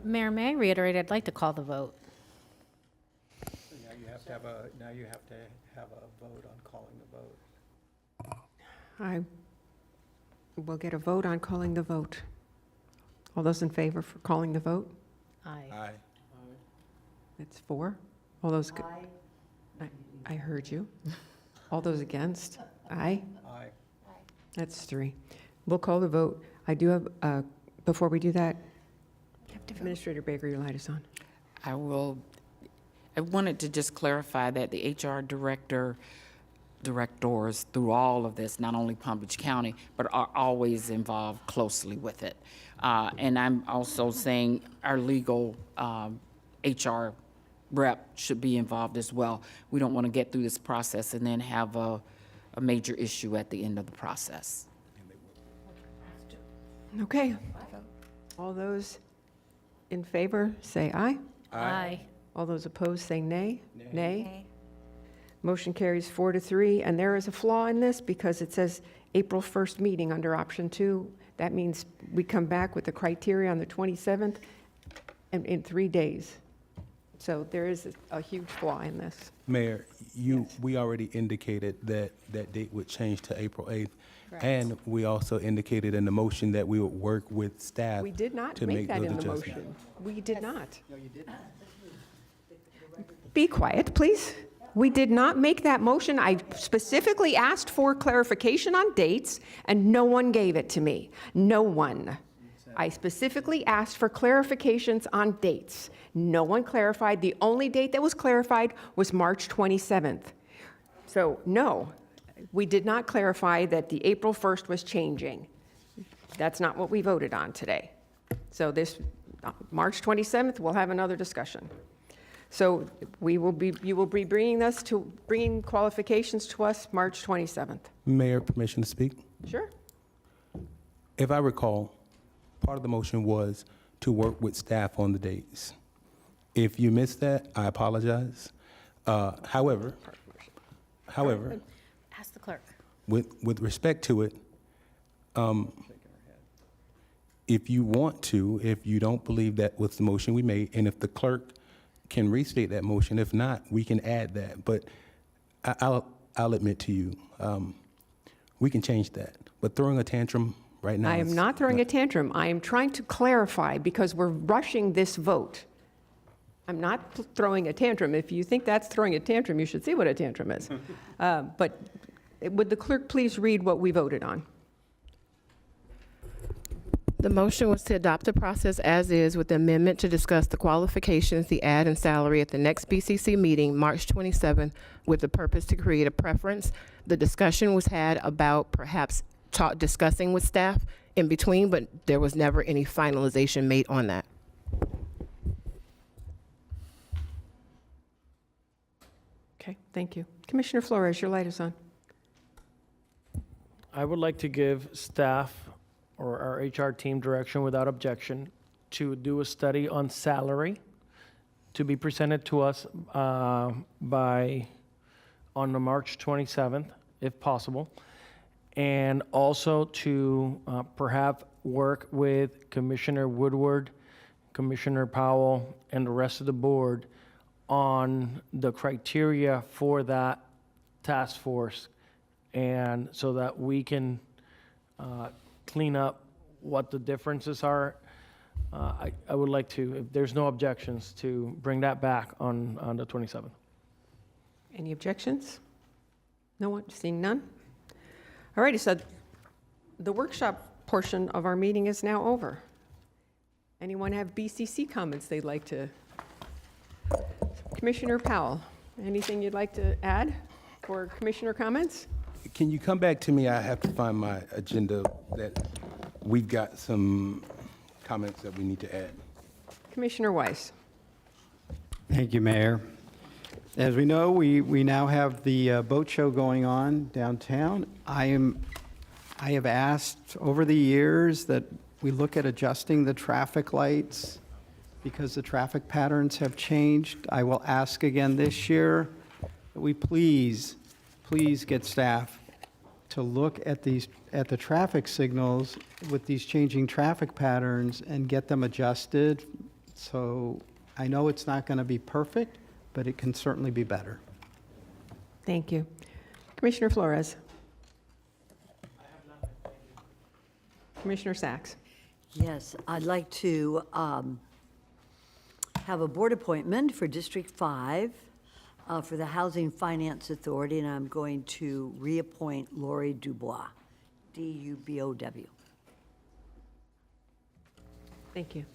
Mayor, may I reiterate, I'd like to call the vote. Now you have to have a vote on calling the vote. I will get a vote on calling the vote. All those in favor for calling the vote? Aye. Aye. That's 4. All those. I heard you. All those against? Aye. Aye. That's 3. We'll call the vote. I do have, before we do that, You have to vote. Administrator Baker, your light is on. I wanted to just clarify that the HR directors through all of this, not only Palm Beach County, but are always involved closely with it. And I'm also saying our legal HR rep should be involved as well. We don't want to get through this process and then have a major issue at the end of the process. Okay. All those in favor, say aye. Aye. All those opposed, say nay. Nay. Okay. Motion carries 4-3, and there is a flaw in this because it says April 1st meeting under option 2. That means we come back with the criteria on the 27th and in 3 days. So there is a huge flaw in this. Mayor, we already indicated that that date would change to April 8th. Correct. And we also indicated in the motion that we would work with staff We did not to make that those in the adjustments. motion. We did not. No, you did not. Be quiet, please. We did not make that motion. I specifically asked for clarification on dates, and no one gave it to me. No one. I specifically asked for clarifications on dates. No one clarified. The only date that was clarified was March 27th. So, no, we did not clarify that the April 1st was changing. That's not what we voted on today. So this, March 27th, we'll have another discussion. So you will be bringing qualifications to us March 27th. Mayor, permission to speak? Sure. If I recall, part of the motion was to work with staff on the dates. If you missed that, I apologize. However, Ask the clerk. with respect to it, if you want to, if you don't believe that was the motion we made, and if the clerk can restate that motion, if not, we can add that. But I'll admit to you, we can change that. But throwing a tantrum right now. I am not throwing a tantrum. I am trying to clarify because we're rushing this vote. I'm not throwing a tantrum. If you think that's throwing a tantrum, you should see what a tantrum is. But would the clerk please read what we voted on? The motion was to adopt the process as is with the amendment to discuss the qualifications, the ad, and salary at the next BCC meeting, March 27th, with the purpose to create a preference. The discussion was had about perhaps discussing with staff in between, but there was never any finalization made on that. Okay, thank you. Commissioner Flores, your light is on. I would like to give staff or our HR team direction without objection to do a study on salary to be presented to us on the March 27th, if possible, and also to perhaps work with Commissioner Woodward, Commissioner Powell, and the rest of the board on the criteria for that task force, and so that we can clean up what the differences are. I would like to, if there's no objections, to bring that back on the 27th. Any objections? No one, seeing none? All righty, so the workshop portion of our meeting is now over. Anyone have BCC comments they'd like to? Commissioner Powell, anything you'd like to add for commissioner comments? Can you come back to me? I have to find my agenda that we've got some comments that we need to add. Commissioner Weiss. Thank you, Mayor. As we know, we now have the boat show going on downtown. I have asked over the years that we look at adjusting the traffic lights because the traffic patterns have changed. I will ask again this year that we please get staff to look at the traffic signals with these changing traffic patterns and get them adjusted. So I know it's not going to be perfect, but it can certainly be better. Thank you. Commissioner Flores. Commissioner Sacks. Yes, I'd like to have a board appointment for District 5 for the Housing Finance Authority, and I'm going to reappoint Lori Dubois, D-U-B-O-W. Thank you.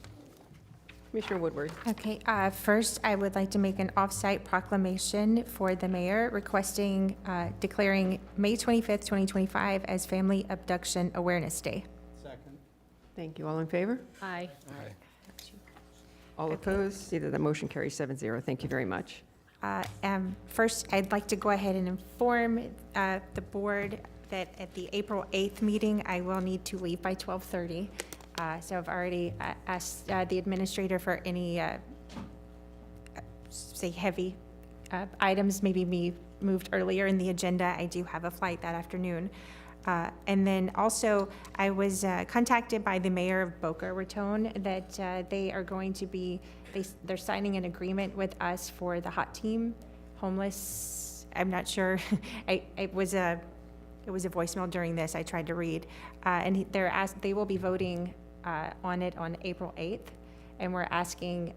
Commissioner Woodward. Okay, first, I would like to make an off-site proclamation for the mayor requesting, declaring May 25th, 2025 as Family Abduction Awareness Day. Second. Thank you. All in favor? Aye. All opposed? See that the motion carries 7-0. Thank you very much. First, I'd like to go ahead and inform the board that at the April 8th meeting, I will need to leave by 12:30. So I've already asked the administrator for any, say, heavy items, maybe me moved earlier in the agenda. I do have a flight that afternoon. And then also, I was contacted by the mayor of Boca Raton that they are going to be, they're signing an agreement with us for the hot team, homeless, I'm not sure. It was a voicemail during this I tried to read. And they will be voting on it on April 8th. And we're asking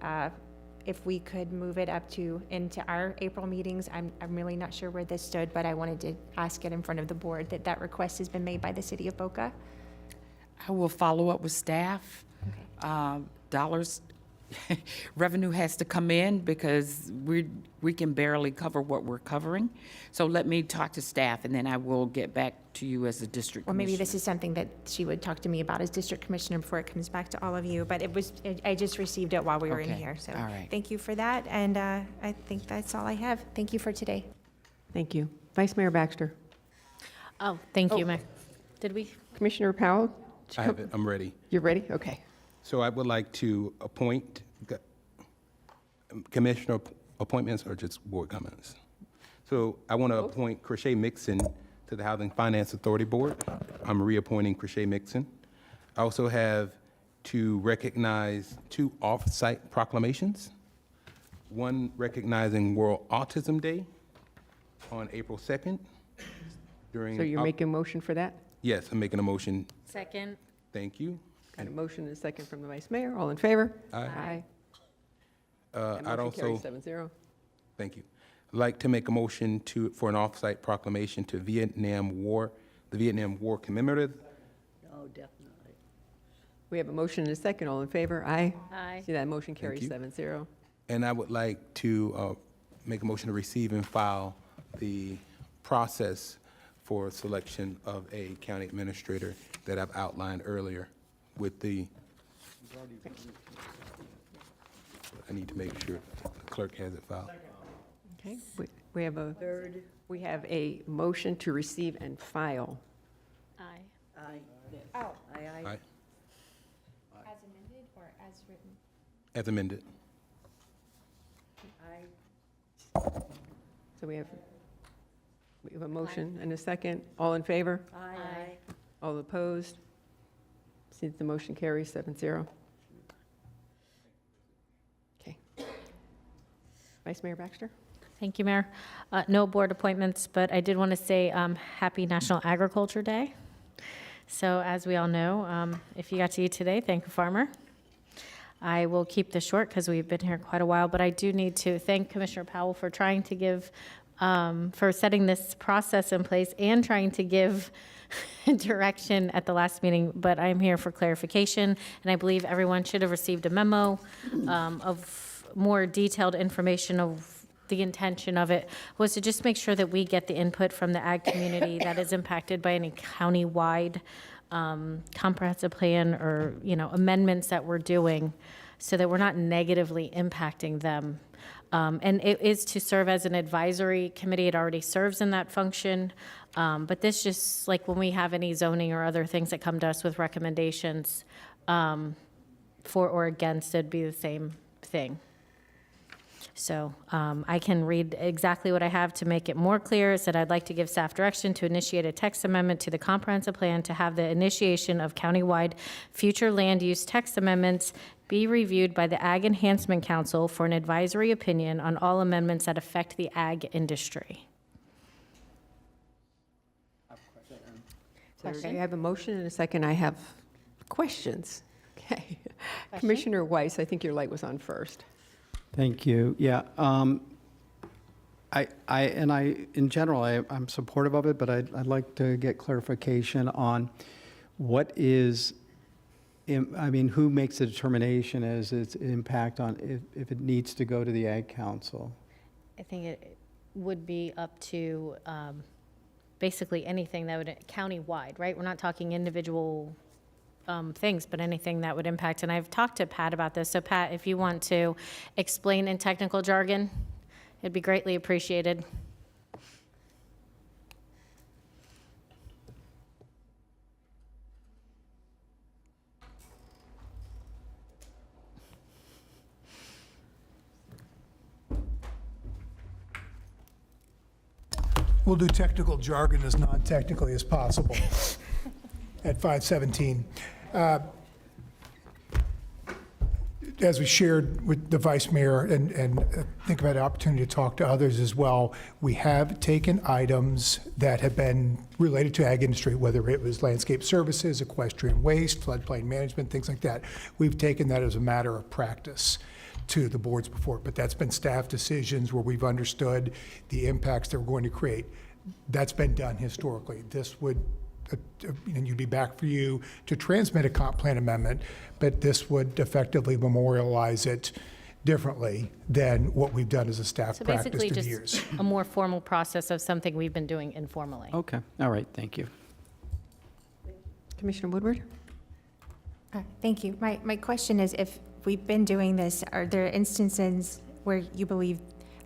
if we could move it up into our April meetings. I'm really not sure where this stood, but I wanted to ask it in front of the board that request has been made by the city of Boca. I will follow up with staff. Okay. Dollars revenue has to come in because we can barely cover what we're covering. So let me talk to staff, and then I will get back to you as a district Well, maybe commissioner. this is something that she would talk to me about as district commissioner before it comes back to all of you, but I just received it while we were in Okay, here, so. all right. Thank you for that, and I think that's all I have. Thank you for today. Thank you. Vice Mayor Baxter. Oh, thank you, Mayor. Did we? Commissioner Powell? I have it, I'm ready. You're ready? Okay. So I would like to appoint, commissioner appointments or just board comments? So I want to appoint Crochet Mixon to the Housing Finance Authority Board. I'm reappointing Crochet Mixon. I also have to recognize 2 off-site proclamations. One recognizing World Autism Day on April 2nd. During. So you're making a motion for that? Yes, I'm making a motion. Second. Thank you. Got a motion and a second from the Vice Mayor. All in favor? Aye. That I'd motion carries also, 7-0. thank you. I'd like to make a motion for an off-site proclamation to Vietnam War, the Vietnam War commemorative. Oh, definitely. We have a motion and a second. All in favor? Aye. Aye. See, that motion carries you. 7-0. And I would like to make a motion to receive and file the process for selection of a county administrator that I've outlined earlier with the, I need to make sure the clerk has it filed. Okay. We have a motion to receive and file. Aye. Aye. Oh, Aye, aye. Aye. as amended or as written? As amended. Aye. So we have a motion and a second. All in favor? Aye. All opposed? See, the motion carries 7-0. Okay. Vice Mayor Baxter? Thank you, Mayor. No board appointments, but I did want to say Happy National Agriculture Day. So as we all know, if you got to eat today, thank a farmer. I will keep this short because we've been here quite a while, but I do need to thank Commissioner Powell for trying to give, for setting this process in place and trying to give direction at the last meeting, but I'm here for clarification, and I believe everyone should have received a memo of more detailed information of the intention of it was to just make sure that we get the input from the ag community that is impacted by any county-wide comprehensive plan or, amendments that we're doing so that we're not negatively impacting them. And it is to serve as an advisory committee. It already serves in that function. But this just, like when we have any zoning or other things that come to us with recommendations for or against, it'd be the same thing. So I can read exactly what I have to make it more clear. It said, I'd like to give staff direction to initiate a text amendment to the comprehensive plan to have the initiation of countywide future land use text amendments be reviewed by the Ag Enhancement Council for an advisory opinion on all amendments that affect the ag industry. So I have a motion and a second. I have questions. Okay. Commissioner Weiss, I think your light was on first. Thank you. Yeah. In general, I'm supportive of it, but I'd like to get clarification on what is, who makes the determination as its impact on if it needs to go to the Ag Council? I think it would be up to basically anything that would, county-wide, right? We're not talking individual things, but anything that would impact. And I've talked to Pat about this. So Pat, if you want to explain in technical jargon, it'd be greatly appreciated. We'll do technical jargon as non-technically as possible at 5:17. As we shared with the Vice Mayor and think about the opportunity to talk to others as well, we have taken items that have been related to ag industry, whether it was landscape services, equestrian waste, floodplain management, things like that. We've taken that as a matter of practice to the boards before, but that's been staff decisions where we've understood the impacts that we're going to create. That's been done historically. This would and you'd be back for you to transmit a comp plan amendment, but this would effectively memorialize it differently than what we've done as a staff So practice basically, through the just years. a more formal process of something we've been doing informally. Okay, all right, thank you. Commissioner Woodward? Thank you. My question is, if we've been doing this, are there instances where you believe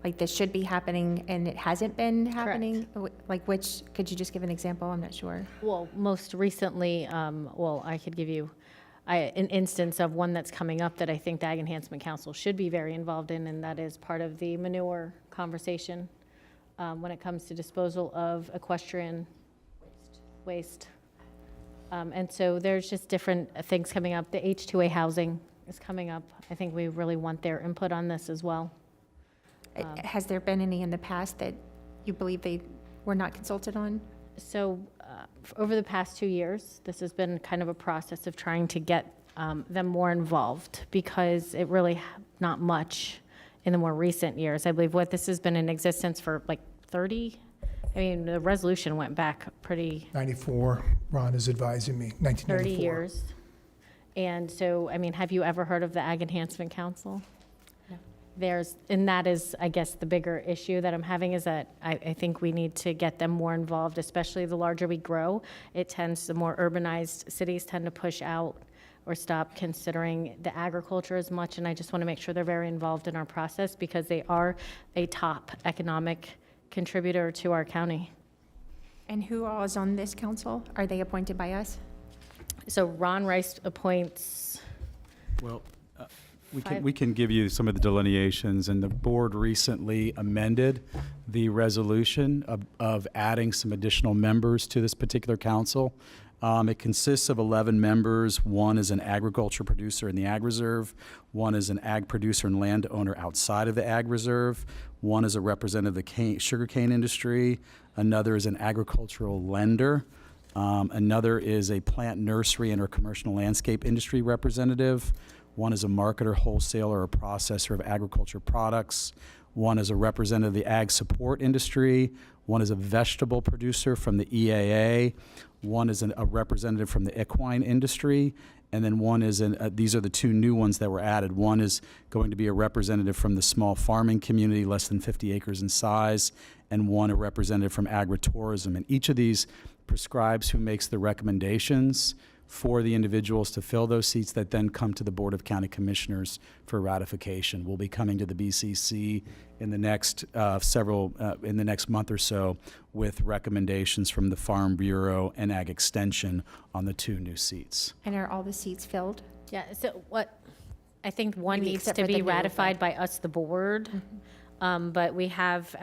like this should be happening and it hasn't been happening? Like which, could you just give an example? I'm not sure. Well, most recently, well, I could give you an instance of one that's coming up that I think the Ag Enhancement Council should be very involved in, and that is part of the manure conversation when it comes to disposal of equestrian waste. And so there's just different things coming up. The H2A housing is coming up. I think we really want their input on this as well. Has there been any in the past that you believe they were not consulted on? So over the past 2 years, this has been kind of a process of trying to get them more involved, because it really not much in the more recent years. I believe this has been in existence for like 30. I mean, the resolution went back pretty 94, Ron is advising me, 1994. 30 years. And so, I mean, have you ever heard of the Ag Enhancement Council? No. And that is, I guess, the bigger issue that I'm having, is that I think we need to get them more involved, especially the larger we grow. The more urbanized cities tend to push out or stop considering the agriculture as much, and I just want to make sure they're very involved in our process, because they are a top economic contributor to our county. And who all is on this council? Are they appointed by us? So Ron Rice appoints, Well, we can give you some of the delineations, and the board recently amended the resolution of adding some additional members to this particular council. It consists of 11 members. One is an agriculture producer in the ag reserve. One is an ag producer and landowner outside of the ag reserve. One is a representative of the sugarcane industry. Another is an agricultural lender. Another is a plant nursery and or commercial landscape industry representative. One is a marketer, wholesaler, or processor of agriculture products. One is a representative of the ag support industry. One is a vegetable producer from the EAA. One is a representative from the equine industry. And then one is, these are the two new ones that were added. One is going to be a representative from the small farming community, less than 50 acres in size, and one a representative from agritourism. And each of these prescribes who makes the recommendations for the individuals to fill those seats that then come to the Board of County Commissioners for ratification. We'll be coming to the BCC in the next in the next month or so with recommendations from the Farm Bureau and Ag Extension on the two new seats. And are all the seats filled? yeah, so I think one Maybe needs except to for the be new, ratified by us, the board. But we have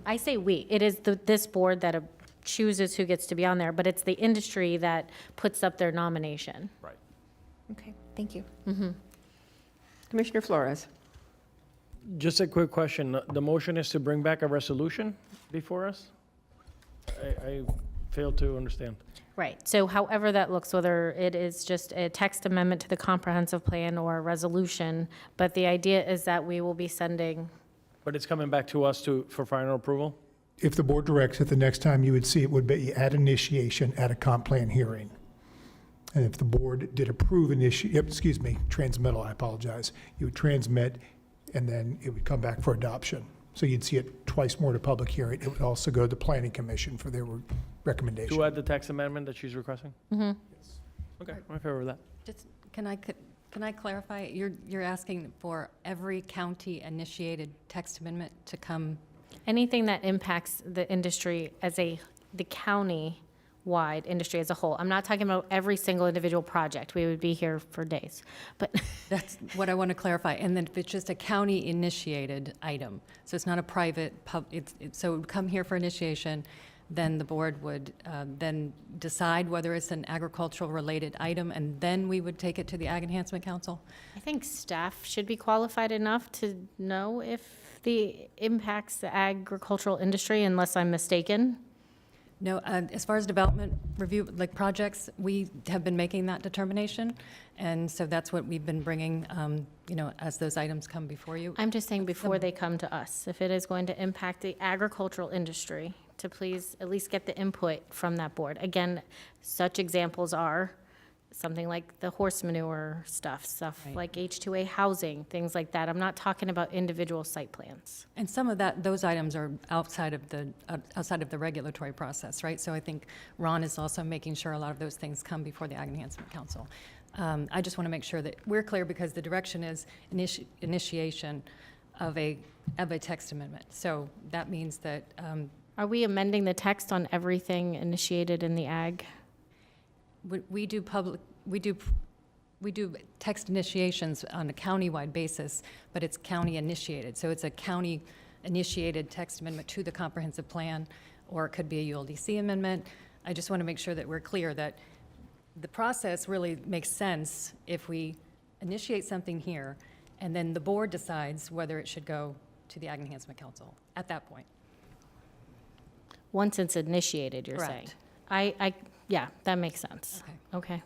I say we, it is this board that chooses who gets to be on there, but it's the industry that puts up their nomination. Right. Okay, thank you. Commissioner Flores? Just a quick question. The motion is to bring back a resolution before us? I fail to understand. Right, so however that looks, whether it is just a text amendment to the comprehensive plan or a resolution, but the idea is that we will be sending, But it's coming back to us for final approval? If the board directs it, the next time you would see it would be at initiation at a comp plan hearing. And if the board did approve transmittal, I apologize, you would transmit, and then it would come back for adoption. So you'd see it twice more to public hearing. It would also go to the planning commission for their recommendation. To add the text amendment that she's requesting? Okay, I'm in favor of that. Just, can I clarify? You're asking for every county-initiated text amendment to come? anything that impacts the industry the county-wide industry as a whole. I'm not talking about every single individual project. We would be here for days, but. That's what I want to clarify. And then if it's just a county-initiated item, so it's not a private, so it would come here for initiation, then the board would then decide whether it's an agricultural-related item, and then we would take it to the Ag Enhancement Council? I think staff should be qualified enough to know if the impacts the agricultural industry, unless I'm mistaken. No, as far as development review, like projects, we have been making that determination, and so that's what we've been bringing, as those items come before you. I'm just saying before they come to us, if it is going to impact the agricultural industry, to please at least get the input from that board. Again, such examples are something like the horse manure stuff like H2A housing, things like that. I'm not talking about individual site plans. And some of those items are outside of the regulatory process, right? So I think Ron is also making sure a lot of those things come before the Ag Enhancement Council. I just want to make sure that we're clear, because the direction is initiation of a text amendment. So that means that Are we amending the text on everything initiated in the ag? we do text initiations on a county-wide basis, but it's county-initiated. So it's a county-initiated text amendment to the comprehensive plan, or it could be a ULDC amendment. I just want to make sure that we're clear that the process really makes sense if we initiate something here, and then the board decides whether it should go to the Ag Enhancement Council at that point. Once it's initiated, you're saying? Correct. Yeah, that makes sense. Okay.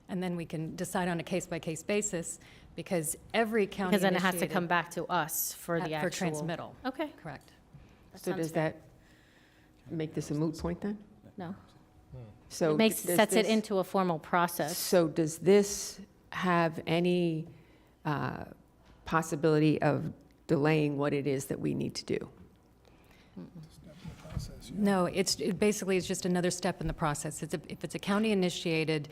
And then we can decide on a case-by-case basis, because every county Because then it has to initiated come back to us for the actual. For transmittal. Okay. Correct. So does that make this a moot point then? No. So It does sets it this- into a formal process. So does this have any possibility of delaying what it is that we need to do? No, it basically is just another step in the process. If it's a county-initiated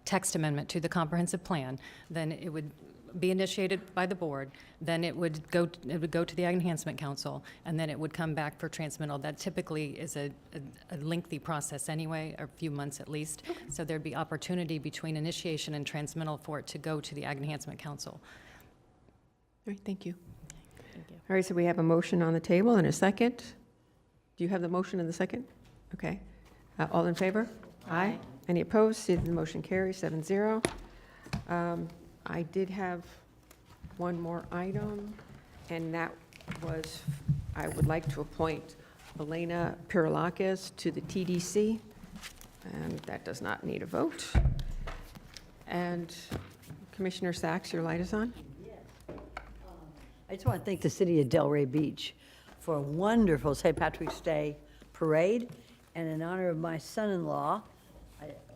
text amendment to the comprehensive plan, then it would be initiated by the board, then it would go to the Ag Enhancement Council, and then it would come back for transmittal. That typically is a lengthy process anyway, a few months at least. So there'd be opportunity between initiation and transmittal for it to go to the Ag Enhancement Council. All right, thank you. Thank you. All right, so we have a motion on the table and a second. Do you have the motion and the second? Okay. All in favor? Aye. Any opposed? See that the motion carries 7-0. I did have one more item, and that was, I would like to appoint Elena Pirilakis to the TDC, and that does not need a vote. And Commissioner Sachs, your light is on? I just want to thank the city of Delray Beach for a wonderful St. Patrick's Day parade, and in honor of my son-in-law,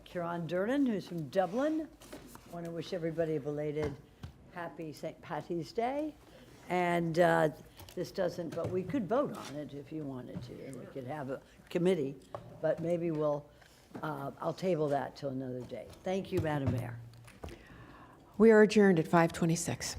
Kieran Durnan, who's from Dublin. I want to wish everybody a belated happy St. Patty's Day. And this doesn't, but we could vote on it if you wanted to, and we could have a committee, but maybe I'll table that till another day. Thank you, Madam Mayor. We are adjourned at 5:26.